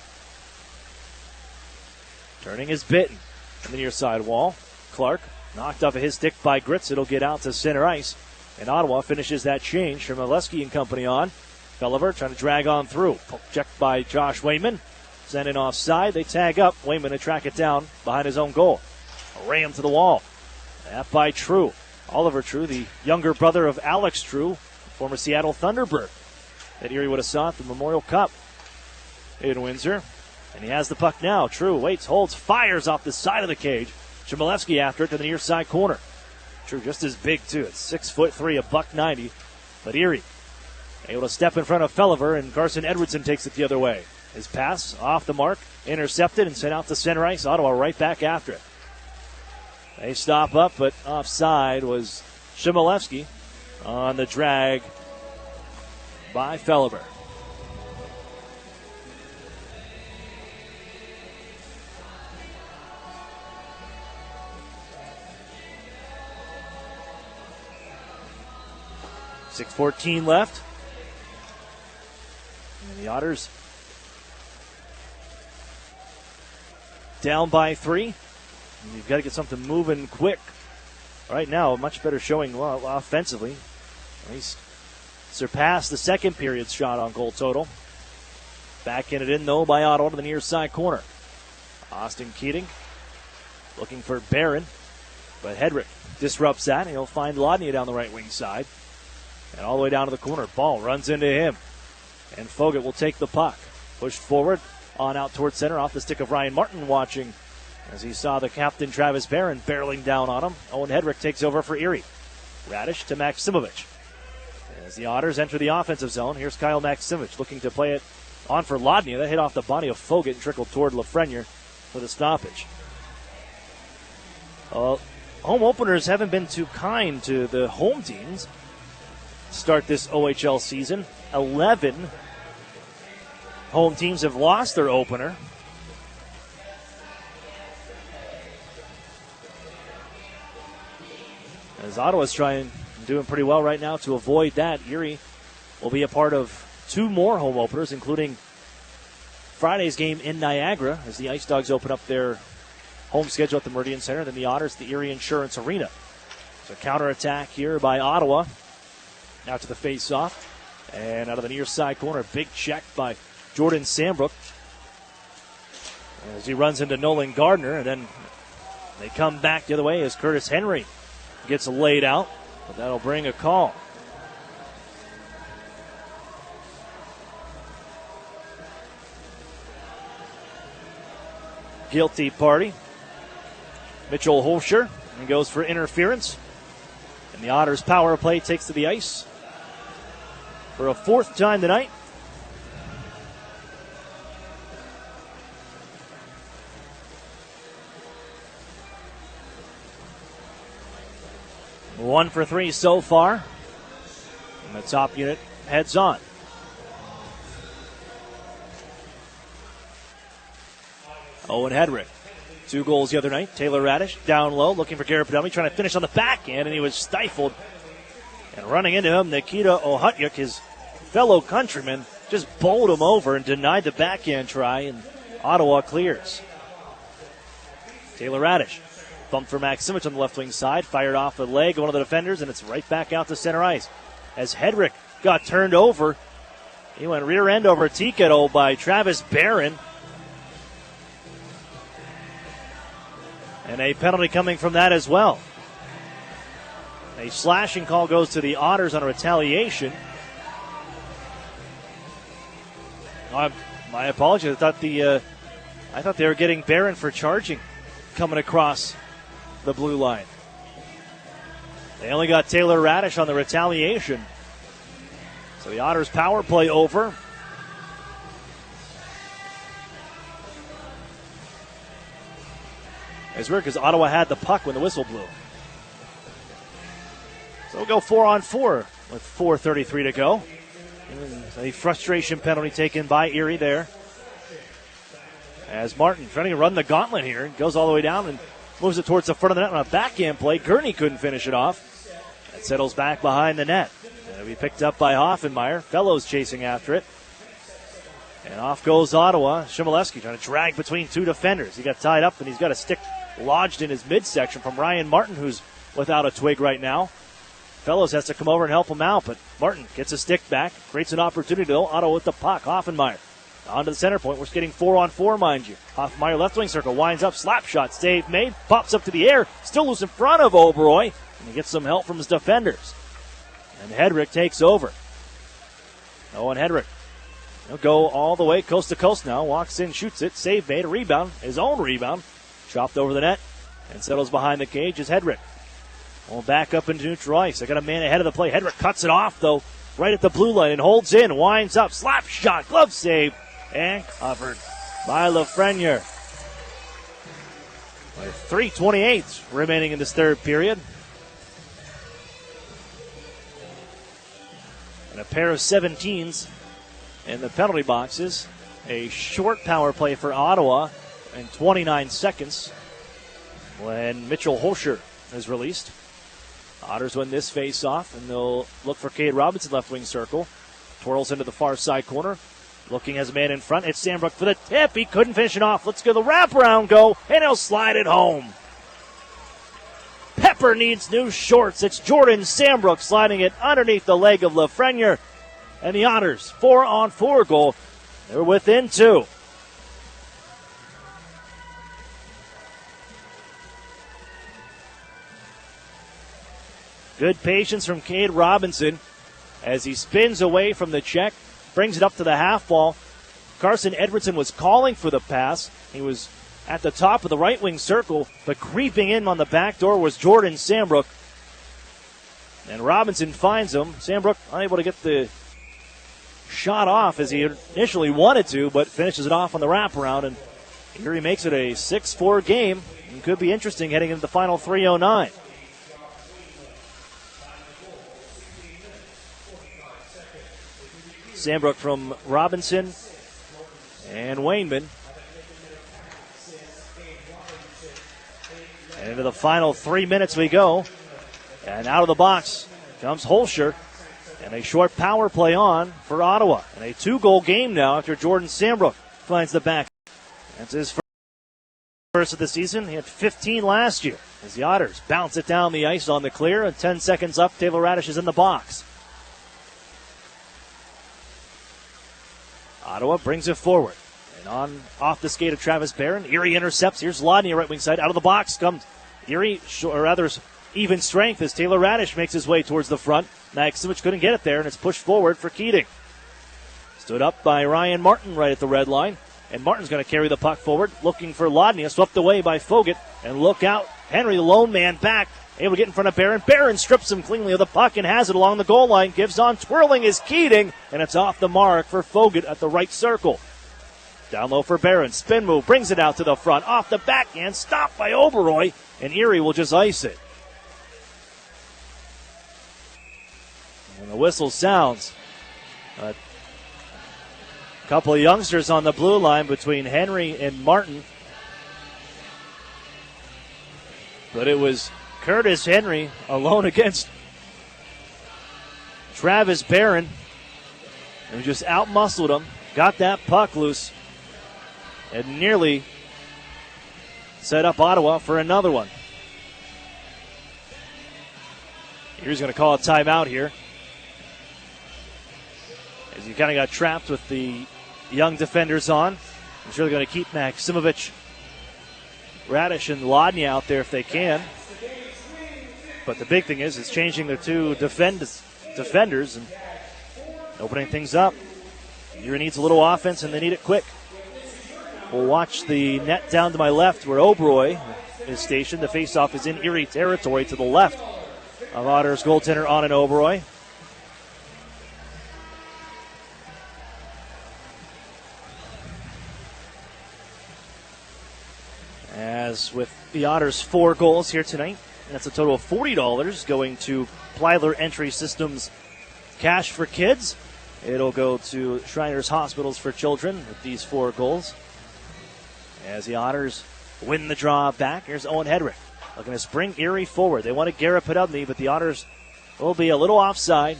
Turning is Bitten from the near side wall. Clark knocked off of his stick by Gritz. It'll get out to center ice. And Ottawa finishes that change from Molesky and company on. Fellover trying to drag on through. Poke checked by Josh Wayman. Sent in offside. They tag up. Wayman to track it down behind his own goal. Ram to the wall. That by True. Oliver True, the younger brother of Alex True, former Seattle Thunderbird that Erie would have saw at the Memorial Cup in Windsor. And he has the puck now. True waits, holds, fires off the side of the cage. Chmielewski after it to the near side corner. True just as big, too. It's 6'3", $190. But Erie able to step in front of Fellover, and Carson Edwardson takes it the other way. His pass off the mark, intercepted, and sent out to center ice. Ottawa right back after it. They stop up, but offside was Chmielewski on the drag by Fellover. .6:14 left. And the Otters down by 3. And you've got to get something moving quick. Right now, a much better showing offensively. At least surpassed the second period's shot on goal total. Backing it in, though, by Ottawa to the near side corner. Austin Keating looking for Barron. But Hedrick disrupts that, and he'll find Lodnia down the right wing side. And all the way down to the corner. Ball runs into him. And Fogut will take the puck. Pushed forward, on out towards center, off the stick of Ryan Martin watching as he saw the captain Travis Barron barreling down on him. Owen Hedrick takes over for Erie. Radish to Maximovich. As the Otters enter the offensive zone, here's Kyle Maximovich looking to play it on for Lodnia. That hit off the body of Fogut and trickled toward Lafreniere for the stoppage. Home openers haven't been too kind to the home teams. Start this OHL season. 11 home teams have lost their opener. As Ottawa's doing pretty well right now to avoid that, Erie will be a part of 2 more home openers, including Friday's game in Niagara as the Ice Dogs open up their home schedule at the Meridian Center, then the Otters, the Erie Insurance Arena. So counterattack here by Ottawa. Out to the face-off. And out of the near side corner, big check by Jordan Sambrook. As he runs into Nolan Gardner, and then they come back the other way as Curtis Henry gets laid out. But that'll bring a call. Guilty party. Mitchell Holscher and goes for interference. And the Otters power play takes to the ice for a 4th time tonight. One for 3 so far. And the top unit heads on. Owen Hedrick 2 goals the other night. Taylor Radish down low, looking for Garrett Padummy, trying to finish on the backhand, and he was stifled. And running into him, Nikita Ohutyuk, his fellow countryman, just bowled him over and denied the backhand try, and Ottawa clears. Taylor Radish bumped for Maximich on the left wing side, fired off the leg of one of the defenders, and it's right back out to center ice. As Hedrick got turned over, he went rear end over Tiketto by Travis Barron. And a penalty coming from that as well. A slashing call goes to the Otters on a retaliation. My apologies. I thought they were getting Barron for charging coming across the blue line. They only got Taylor Radish on the retaliation. So the Otters power play over. It's weird because Ottawa had the puck when the whistle blew. So we'll go 4-on-4 with 4:33 to go. And a frustration penalty taken by Erie there. As Martin trying to run the gauntlet here, goes all the way down and moves it towards the front of the net on a backhand play. Gurney couldn't finish it off. It settles back behind the net. It'll be picked up by Hoffenmeyer. Fellows chasing after it. And off goes Ottawa. Shimoleski trying to drag between 2 defenders. He got tied up and he's got a stick lodged in his midsection from Ryan Martin, who's without a twig right now. Fellows has to come over and help him out, but Martin gets a stick back, creates an opportunity though. Ottawa with the puck. Hoffenmeyer on to the center point. We're getting 4-on-4, mind you. Hoffenmeyer left wing circle, winds up, slap shot, save made, pops up to the air, still loose in front of Oberoi, and he gets some help from his defenders. And Hedrick takes over. Owen Hedrick. He'll go all the way coast to coast now. Walks in, shoots it. Save made. A rebound. His own rebound. Chopped over the net. And settles behind the cage is Hedrick. Well, back up into neutral ice. They got a man ahead of the play. Hedrick cuts it off, though, right at the blue line and holds in. Winds up. Slap shot. Glove save. And covered by Lafreniere. With 3:28 remaining in this third period. And a pair of 17s in the penalty boxes. A short power play for Ottawa in 29 seconds when Mitchell Holscher is released. Otters win this face-off, and they'll look for Cade Robinson, left wing circle. Twirls into the far side corner. Looking as a man in front. It's Sandbrook for the tip. He couldn't finish it off. Let's get the wraparound go, and he'll slide it home. Pepper needs new shorts. It's Jordan Sandbrook sliding it underneath the leg of Lafreniere. And the Otters, 4-on-4 goal. They're within 2. Good patience from Cade Robinson as he spins away from the check, brings it up to the half wall. Carson Edwardson was calling for the pass. He was at the top of the right wing circle, but creeping in on the back door was Jordan Sandbrook. And Robinson finds him. Sandbrook unable to get the shot off as he initially wanted to, but finishes it off on the wraparound. And Erie makes it a 6-4 game. It could be interesting heading into the final 3:09. Sandbrook from Robinson and Wainman. And into the final 3 minutes we go. And out of the box comes Holscher. And a short power play on for Ottawa. And a 2-goal game now after Jordan Sandbrook finds the back. That's his first of the season. He had 15 last year as the Otters bounce it down the ice on the clear. And 10 seconds up, Taylor Radish is in the box. Ottawa brings it forward. And off the skate of Travis Barron. Erie intercepts. Here's Lodney, right wing side. Out of the box comes Erie, or rather even strength as Taylor Radish makes his way towards the front. Maximich couldn't get it there, and it's pushed forward for Keating. Stood up by Ryan Martin right at the red line. And Martin's going to carry the puck forward, looking for Lodney. Swept away by Fogut. And look out. Henry, the lone man, back. Able to get in front of Barron. Barron strips him cleanly of the puck and has it along the goal line. Gives on, twirling is Keating. And it's off the mark for Fogut at the right circle. Down low for Barron. Spin move. Brings it out to the front. Off the backhand. Stopped by Oberoi. And Erie will just ice it. When the whistle sounds, a couple of youngsters on the blue line between Henry and Martin. But it was Curtis Henry alone against Travis Barron, who just outmuscled him, got that puck loose, and nearly set up Ottawa for another one. Here's going to call a timeout here, as he kind of got trapped with the young defenders on. I'm sure they're going to keep Maximovich, Radish, and Lodny out there if they can. But the big thing is it's changing their two defenders and opening things up. Erie needs a little offense, and they need it quick. We'll watch the net down to my left where Oberoi is stationed. The faceoff is in Erie territory to the left of Otters goaltender Anand Oberoi. As with the Otters' 4 goals here tonight, that's a total of $40 going to Plyler Entry Systems Cash for Kids. It'll go to Shriners Hospitals for Children with these 4 goals. As the Otters win the draw back, here's Owen Hedrick looking to spring Erie forward. They wanted Garrett Podubny, but the Otters will be a little offside.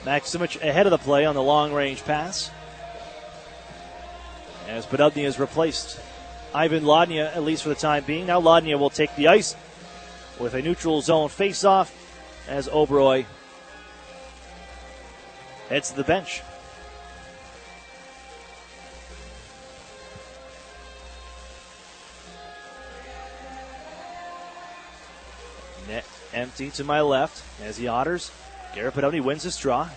Maximovich ahead of the play on the long-range pass, as Podubny is replaced Ivan Lodnia, at least for the time being. Now Lodnia will take the ice with a neutral zone face-off as Oberoi heads to the bench. Net empty to my left as the Otters. Garrett Podubny wins his draw.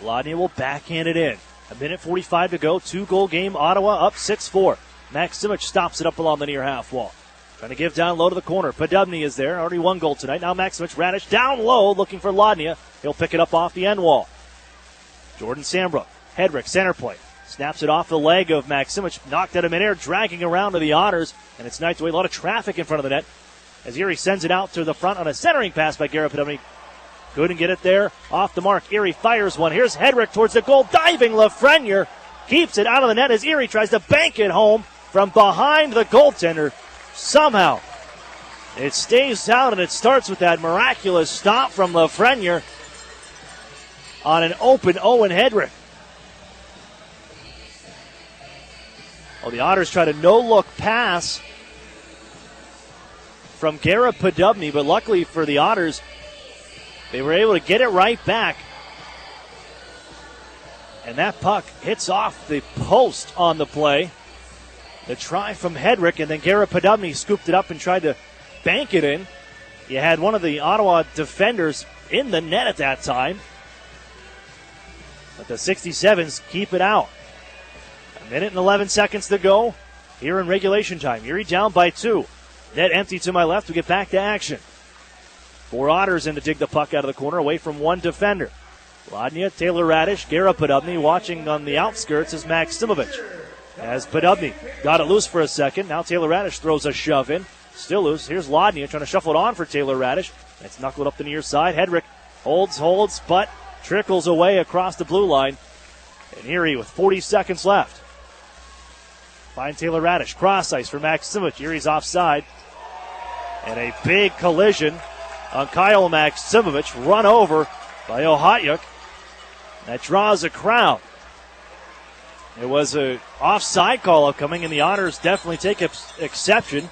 Lodnia will backhand it in. 1:45 to go. 2-goal game. Ottawa up 6-4. Maximovich stops it up along the near half wall. Trying to give down low to the corner. Podubny is there. Already 1 goal tonight. Now Maximovich, Radish down low looking for Lodnia. He'll pick it up off the end wall. Jordan Sambrook. Hedrick, center play. Snaps it off the leg of Maximovich. Knocked out of midair, dragging around to the Otters. And it's night away. A lot of traffic in front of the net as Erie sends it out to the front on a centering pass by Garrett Podubny. Couldn't get it there. Off the mark. Erie fires one. Here's Hedrick towards the goal. Diving Lafreniere. Keeps it out of the net as Erie tries to bank it home from behind the goaltender. Somehow it stays out, and it starts with that miraculous stop from Lafreniere on an open Owen Hedrick. Well, the Otters try to no-look pass from Garrett Podubny, but luckily for the Otters, they were able to get it right back. And that puck hits off the post on the play. The try from Hedrick, and then Garrett Podubny scooped it up and tried to bank it in. You had one of the Ottawa defenders in the net at that time. But the 67's keep it out. 1:11 to go here in regulation time. Erie down by 2. Net empty to my left. We get back to action. 4 Otters in to dig the puck out of the corner away from 1 defender. Lodnia, Taylor Radish, Garrett Podubny. Watching on the outskirts is Maximovich. As Podubny got it loose for a second. Now Taylor Radish throws a shove in. Still loose. Here's Lodnia trying to shuffle it on for Taylor Radish. It's knuckled up the near side. Hedrick holds, but trickles away across the blue line. And Erie with 40 seconds left. Find Taylor Radish. Cross ice for Maximovich. Erie's offside. And a big collision on Kyle Maximovich. Run over by Ohatyuk. That draws a crowd. It was an offside call upcoming, and the Otters definitely take exception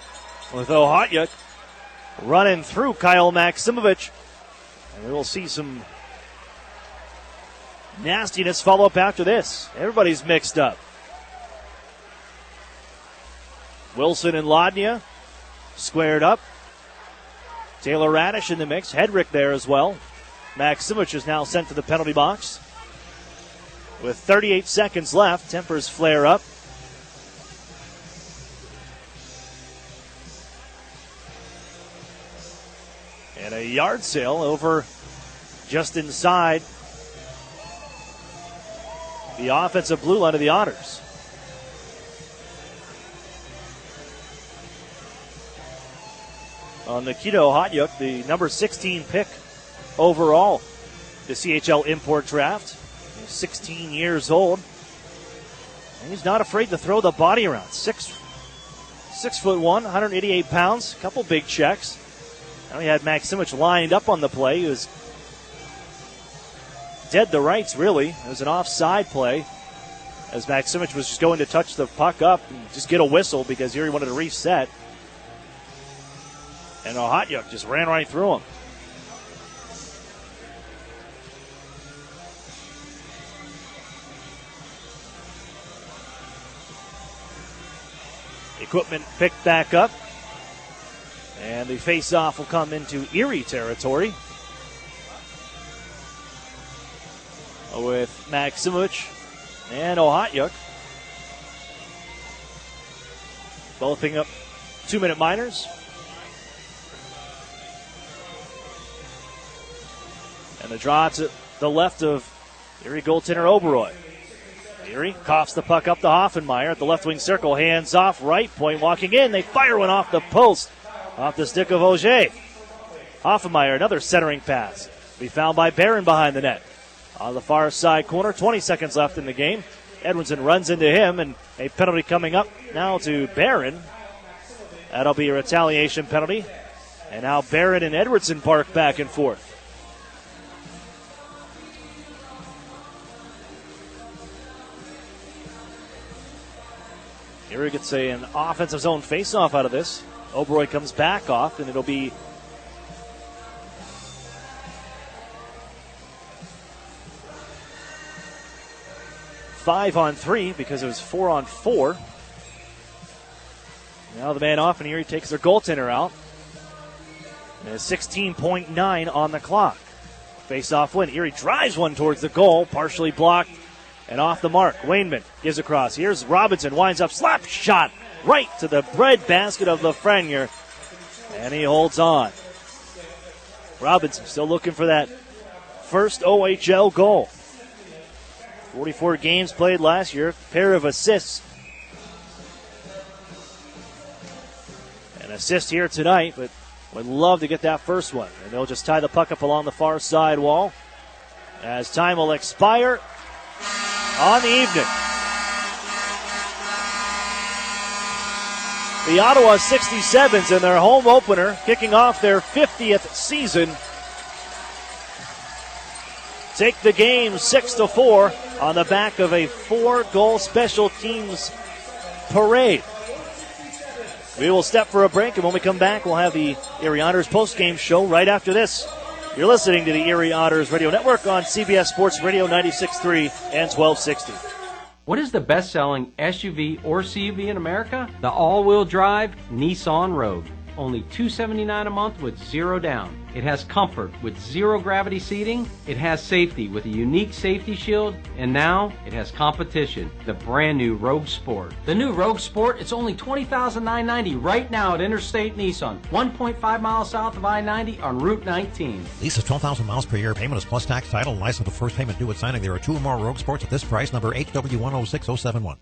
with Ohatyuk running through Kyle Maximovich. And we will see some nastiness follow up after this. Everybody's mixed up. Wilson and Lodnia squared up. Taylor Radish in the mix. Hedrick there as well. Maximovich is now sent to the penalty box. With 38 seconds left, tempers flare up. And a yard sale over just inside the offensive blue line of the Otters. On Nikita Ohatyuk, the number 16 pick overall, the CHL import draft. He's 16 years old. And he's not afraid to throw the body around. 6'6", 6'1", 188 pounds, a couple big checks. Now he had Maximich lined up on the play. He was dead to rights, really. It was an offside play as Maximich was just going to touch the puck up and just get a whistle because Erie wanted to reset. And Ohatjuk just ran right through him. Equipment picked back up. And the face-off will come into Erie territory with Maximich and Ohatjuk. Both picking up 2-minute minors. And the draw to the left of Erie goaltender Oberoi. Erie coughs the puck up to Hoffenmeyer at the left wing circle. Hands off, right point walking in. They fire one off the post. Off the stick of Auger. Hoffenmeyer, another centering pass. Be found by Barron behind the net. On the far side corner, 20 seconds left in the game. Edwardson runs into him, and a penalty coming up now to Barron. That'll be a retaliation penalty. And now Barron and Edwardson bark back and forth. Erie gets an offensive zone face-off out of this. Oberoi comes back off, and it'll be five-on-3 because it was 4-on-4. Now the man off, and Erie takes their goaltender out. And it's 16.9 on the clock. Face-off win. Erie drives one towards the goal, partially blocked and off the mark. Wainman gives across. Here's Robinson, winds up, slap shot right to the breadbasket of Lafreniere, and he holds on. Robinson still looking for that first OHL goal. 44 games played last year, pair of assists. An assist here tonight, but would love to get that first one. And they'll just tie the puck up along the far side wall as time will expire on the evening. The Ottawa 67's in their home opener, kicking off their 50th season, take the game 6-4 on the back of a 4-goal special teams parade. We will step for a break, and when we come back, we'll have the Erie Otters postgame show right after this. You're listening to the Erie Otters Radio Network on CBS Sports Radio 96.3 and 1260. What is the best-selling SUV or CUV in America? The all-wheel drive Nissan Rogue. Only $279 a month with zero down. It has comfort with zero gravity seating. It has safety with a unique safety shield. And now it has competition, the brand new Rogue Sport. The new Rogue Sport, it's only $20,990 right now at Interstate Nissan. 1.5 miles south of I-90 on Route 19. Lease is 12,000 miles per year. Payment is plus tax, title, and license with first payment due at signing. There are 2 or more Rogue Sports at this price. Number HW106071.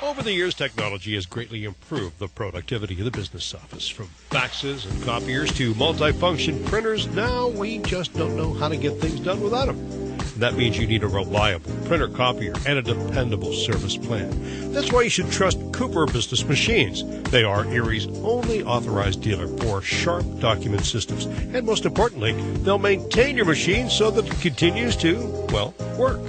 Over the years, technology has greatly improved the productivity of the business office. From faxes and copiers to multifunction printers, now we just don't know how to get things done without them. And that means you need a reliable printer copier and a dependable service plan. That's why you should trust Cooper Business Machines. They are Erie's only authorized dealer for sharp document systems. And most importantly, they'll maintain your machine so that it continues to, well, work.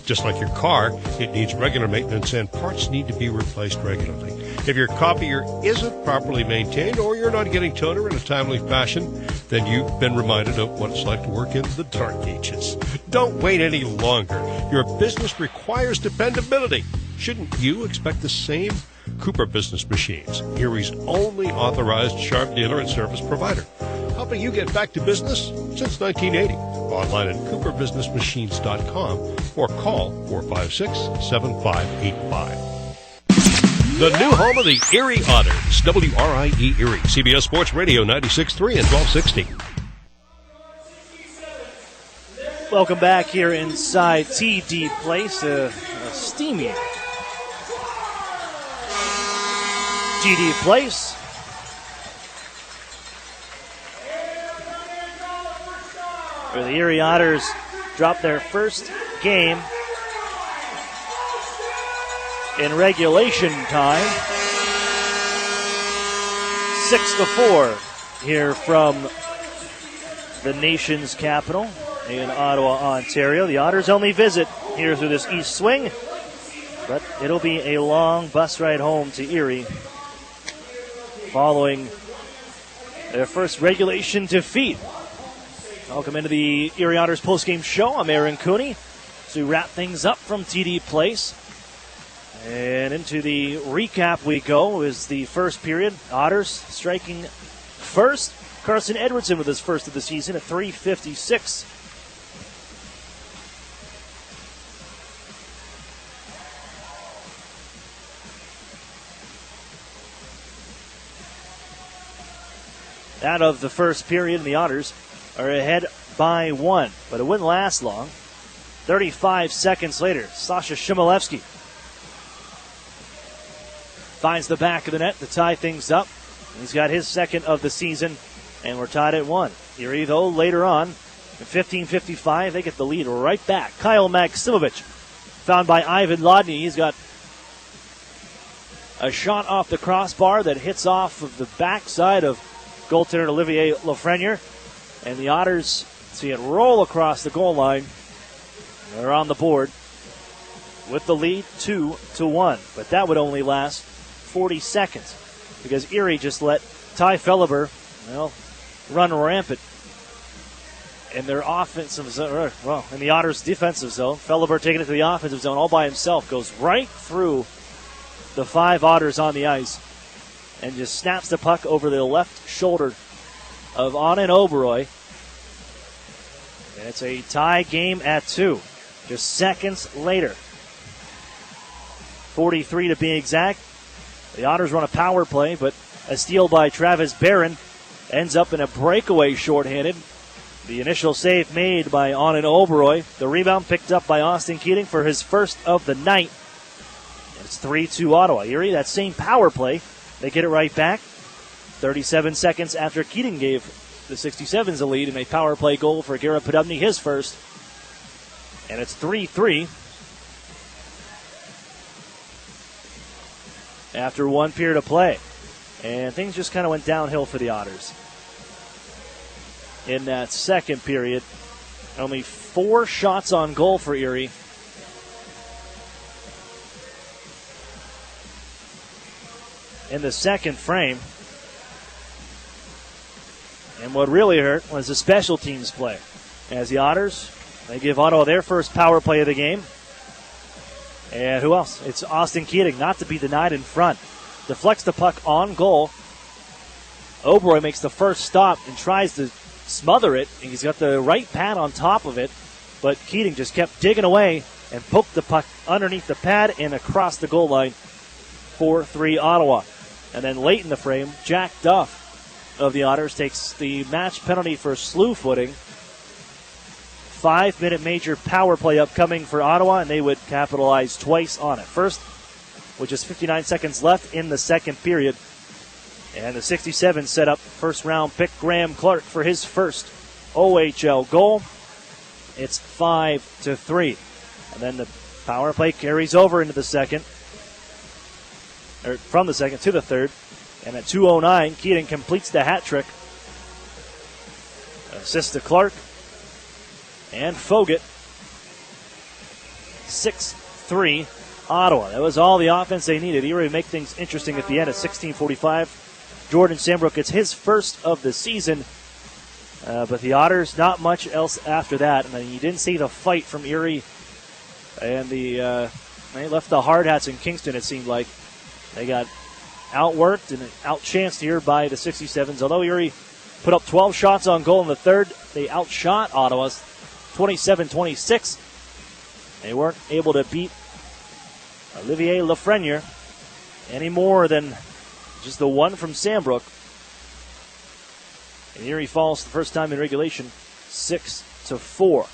Just like your car, it needs regular maintenance and parts need to be replaced regularly. If your copier isn't properly maintained or you're not getting toner in a timely fashion, then you've been reminded of what it's like to work in the dark ages. Don't wait any longer. Your business requires dependability. Shouldn't you expect the same? Cooper Business Machines, Erie's only authorized sharp dealer and service provider, helping you get back to business since 1980. Online at cooperbusinessmachines.com or call 456-7585. The new home of the Erie Otters, WRIE Erie, CBS Sports Radio 96.3 and 1260. Welcome back here inside TD Place, a steamy TD Place. Where the Erie Otters dropped their first game in regulation time. 6-4 here from the nation's capital in Ottawa, Ontario. The Otters only visit here through this east swing, but it'll be a long bus ride home to Erie following their first regulation defeat. Welcome into the Erie Otters postgame show. I'm Aaron Cooney. To wrap things up from TD Place. And into the recap we go is the first period. Otters striking first. Carson Edwardson with his first of the season at .356. Out of the first period, and the Otters are ahead by 1, but it wouldn't last long. 35 seconds later, Sasha Shimolevsky finds the back of the net to tie things up. He's got his second of the season, and we're tied at 1. Erie, though, later on, at 15:55, they get the lead right back. Kyle Maksimovic, found by Ivan Lodny. He's got a shot off the crossbar that hits off of the backside of goaltender Olivier Lafreniere, and the Otters see it roll across the goal line. They're on the board with the lead 2-1, but that would only last 40 seconds because Erie just let Ty Felleber, run rampant in their offensive zone. Well, in the Otters' defensive zone. Felleber taking it to the offensive zone all by himself, goes right through the 5 Otters on the ice and just snaps the puck over the left shoulder of Anand Oberoi. And it's a tie game at 2. Just seconds later. 43 to be exact. The Otters run a power play, but a steal by Travis Barron ends up in a breakaway shorthanded. The initial save made by Anand Oberoi. The rebound picked up by Austin Keating for his first of the night. It's 3-2 Ottawa. Erie, that same power play, they get it right back. 37 seconds after Keating gave the 67's a lead in a power play goal for Garrett Podubny, his first. And it's 3-3 after 1 period of play. And things just kind of went downhill for the Otters. In that second period, only 4 shots on goal for Erie. In the second frame. And what really hurt was the special teams play. As the Otters, they give Ottawa their first power play of the game. And who else? It's Austin Keating, not to be denied in front. Deflects the puck on goal. Oberoi makes the first stop and tries to smother it. He's got the right pad on top of it. But Keating just kept digging away and poked the puck underneath the pad and across the goal line. 4-3 Ottawa. And then late in the frame, Jack Duff of the Otters takes the match penalty for slew footing. 5-minute major power play upcoming for Ottawa, and they would capitalize twice on it. First, with just 59 seconds left in the second period. And the 67 set up first-round pick Graham Clark for his first OHL goal. It's 5-3. And then the power play carries over into the second. Or from the second to the third. And at 2:09, Keating completes the hat trick. Assist to Clark. And Fogut. 6-3 Ottawa. That was all the offense they needed. Erie would make things interesting at the end at 16:45. Jordan Sambrook gets his first of the season. But the Otters, not much else after that. And then you didn't see the fight from Erie. And they left the hard hats in Kingston, it seemed like. They got outworked and outchanced here by the 67's. Although Erie put up 12 shots on goal in the third, they outshot Ottawa's 27-26. They weren't able to beat Olivier Lafreniere any more than just the one from Sambrook. And Erie falls the first time in regulation, 6-4.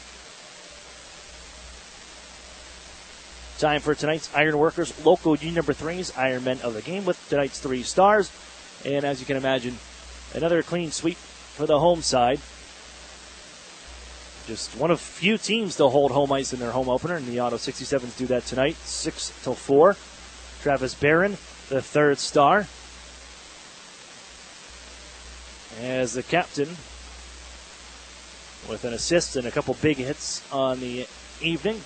Time for tonight's Ironworkers Local Union number 3's Ironmen of the Game with tonight's 3 stars. And as you can imagine, another clean sweep for the home side. Just one of few teams to hold home ice in their home opener, and the Auto 67's do that tonight, 6-4. Travis Barron, the third star. as the captain with an assist and a couple big hits on the evening.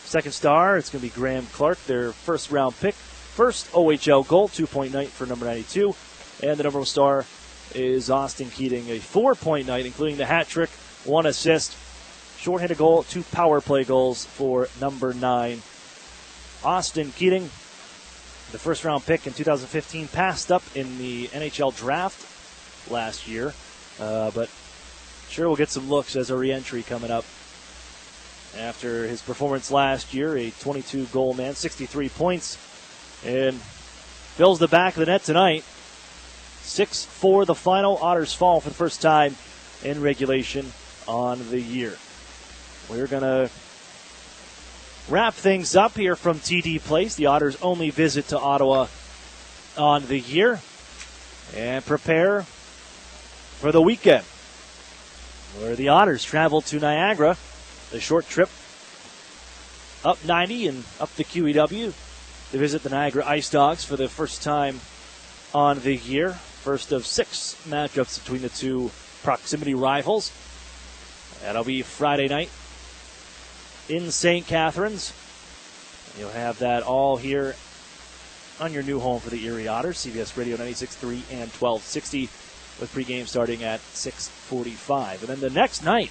Second star, it's going to be Graham Clark, their first-round pick. First OHL goal, 2-point night for number 92. And the number one star is Austin Keating, a 4-point night, including the hat trick, 1 assist, short-handed goal, 2 power play goals for number 9. Austin Keating, the first-round pick in 2015, passed up in the NHL draft last year, but sure we'll get some looks as a re-entry coming up. After his performance last year, a 22-goal man, 63 points, and fills the back of the net tonight. 6-4 the final. Otters fall for the first time in regulation on the year. We're going to wrap things up here from TD Place, the Otters' only visit to Ottawa on the year, and prepare for the weekend, where the Otters travel to Niagara. The short trip up 90 and up the QEW to visit the Niagara Ice Dogs for the first time on the year. First of 6 matchups between the two proximity rivals. That'll be Friday night in St. Catharines. You'll have that all here on your new home for the Erie Otters, CBS Radio 96.3 and 1260, with pregame starting at 6:45. And then the next night,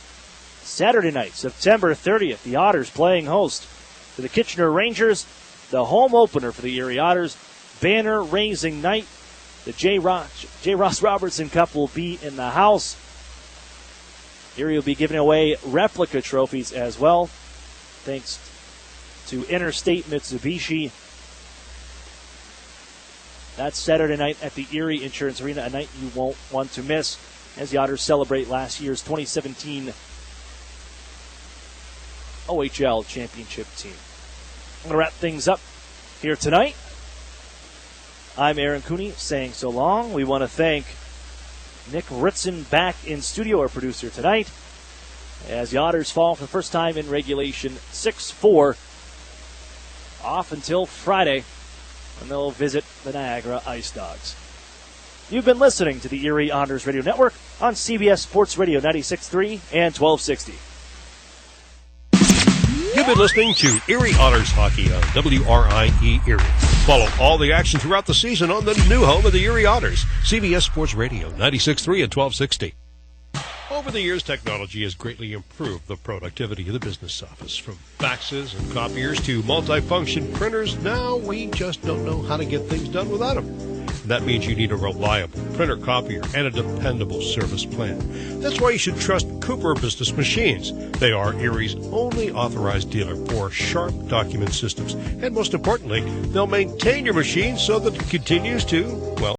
Saturday night, September 30th, the Otters playing host to the Kitchener Rangers, the home opener for the Erie Otters, banner-raising night. The J. Ross Robertson Cup will be in the house. Erie will be giving away replica trophies as well, thanks to Interstate Mitsubishi. That's Saturday night at the Erie Insurance Arena, a night you won't want to miss as the Otters celebrate last year's 2017 OHL championship team. I'm going to wrap things up here tonight. I'm Aaron Cooney saying so long. We want to thank Nick Ritson back in studio, our producer tonight, as the Otters fall for the first time in regulation 6-4, off until Friday when they'll visit the Niagara Ice Dogs. You've been listening to the Erie Otters Radio Network on CBS Sports Radio 96.3 and 1260. You've been listening to Erie Otters Hockey on WRIE Erie. Follow all the action throughout the season on the new home of the Erie Otters, CBS Sports Radio 96.3 and 1260. Over the years, technology has greatly improved the productivity of the business office. From faxes and copiers to multifunction printers, now we just don't know how to get things done without them. That means you need a reliable printer copier and a dependable service plan. That's why you should trust Cooper Business Machines. They are Erie's only authorized dealer for sharp document systems. And most importantly, they'll maintain your machine so that it continues to, well,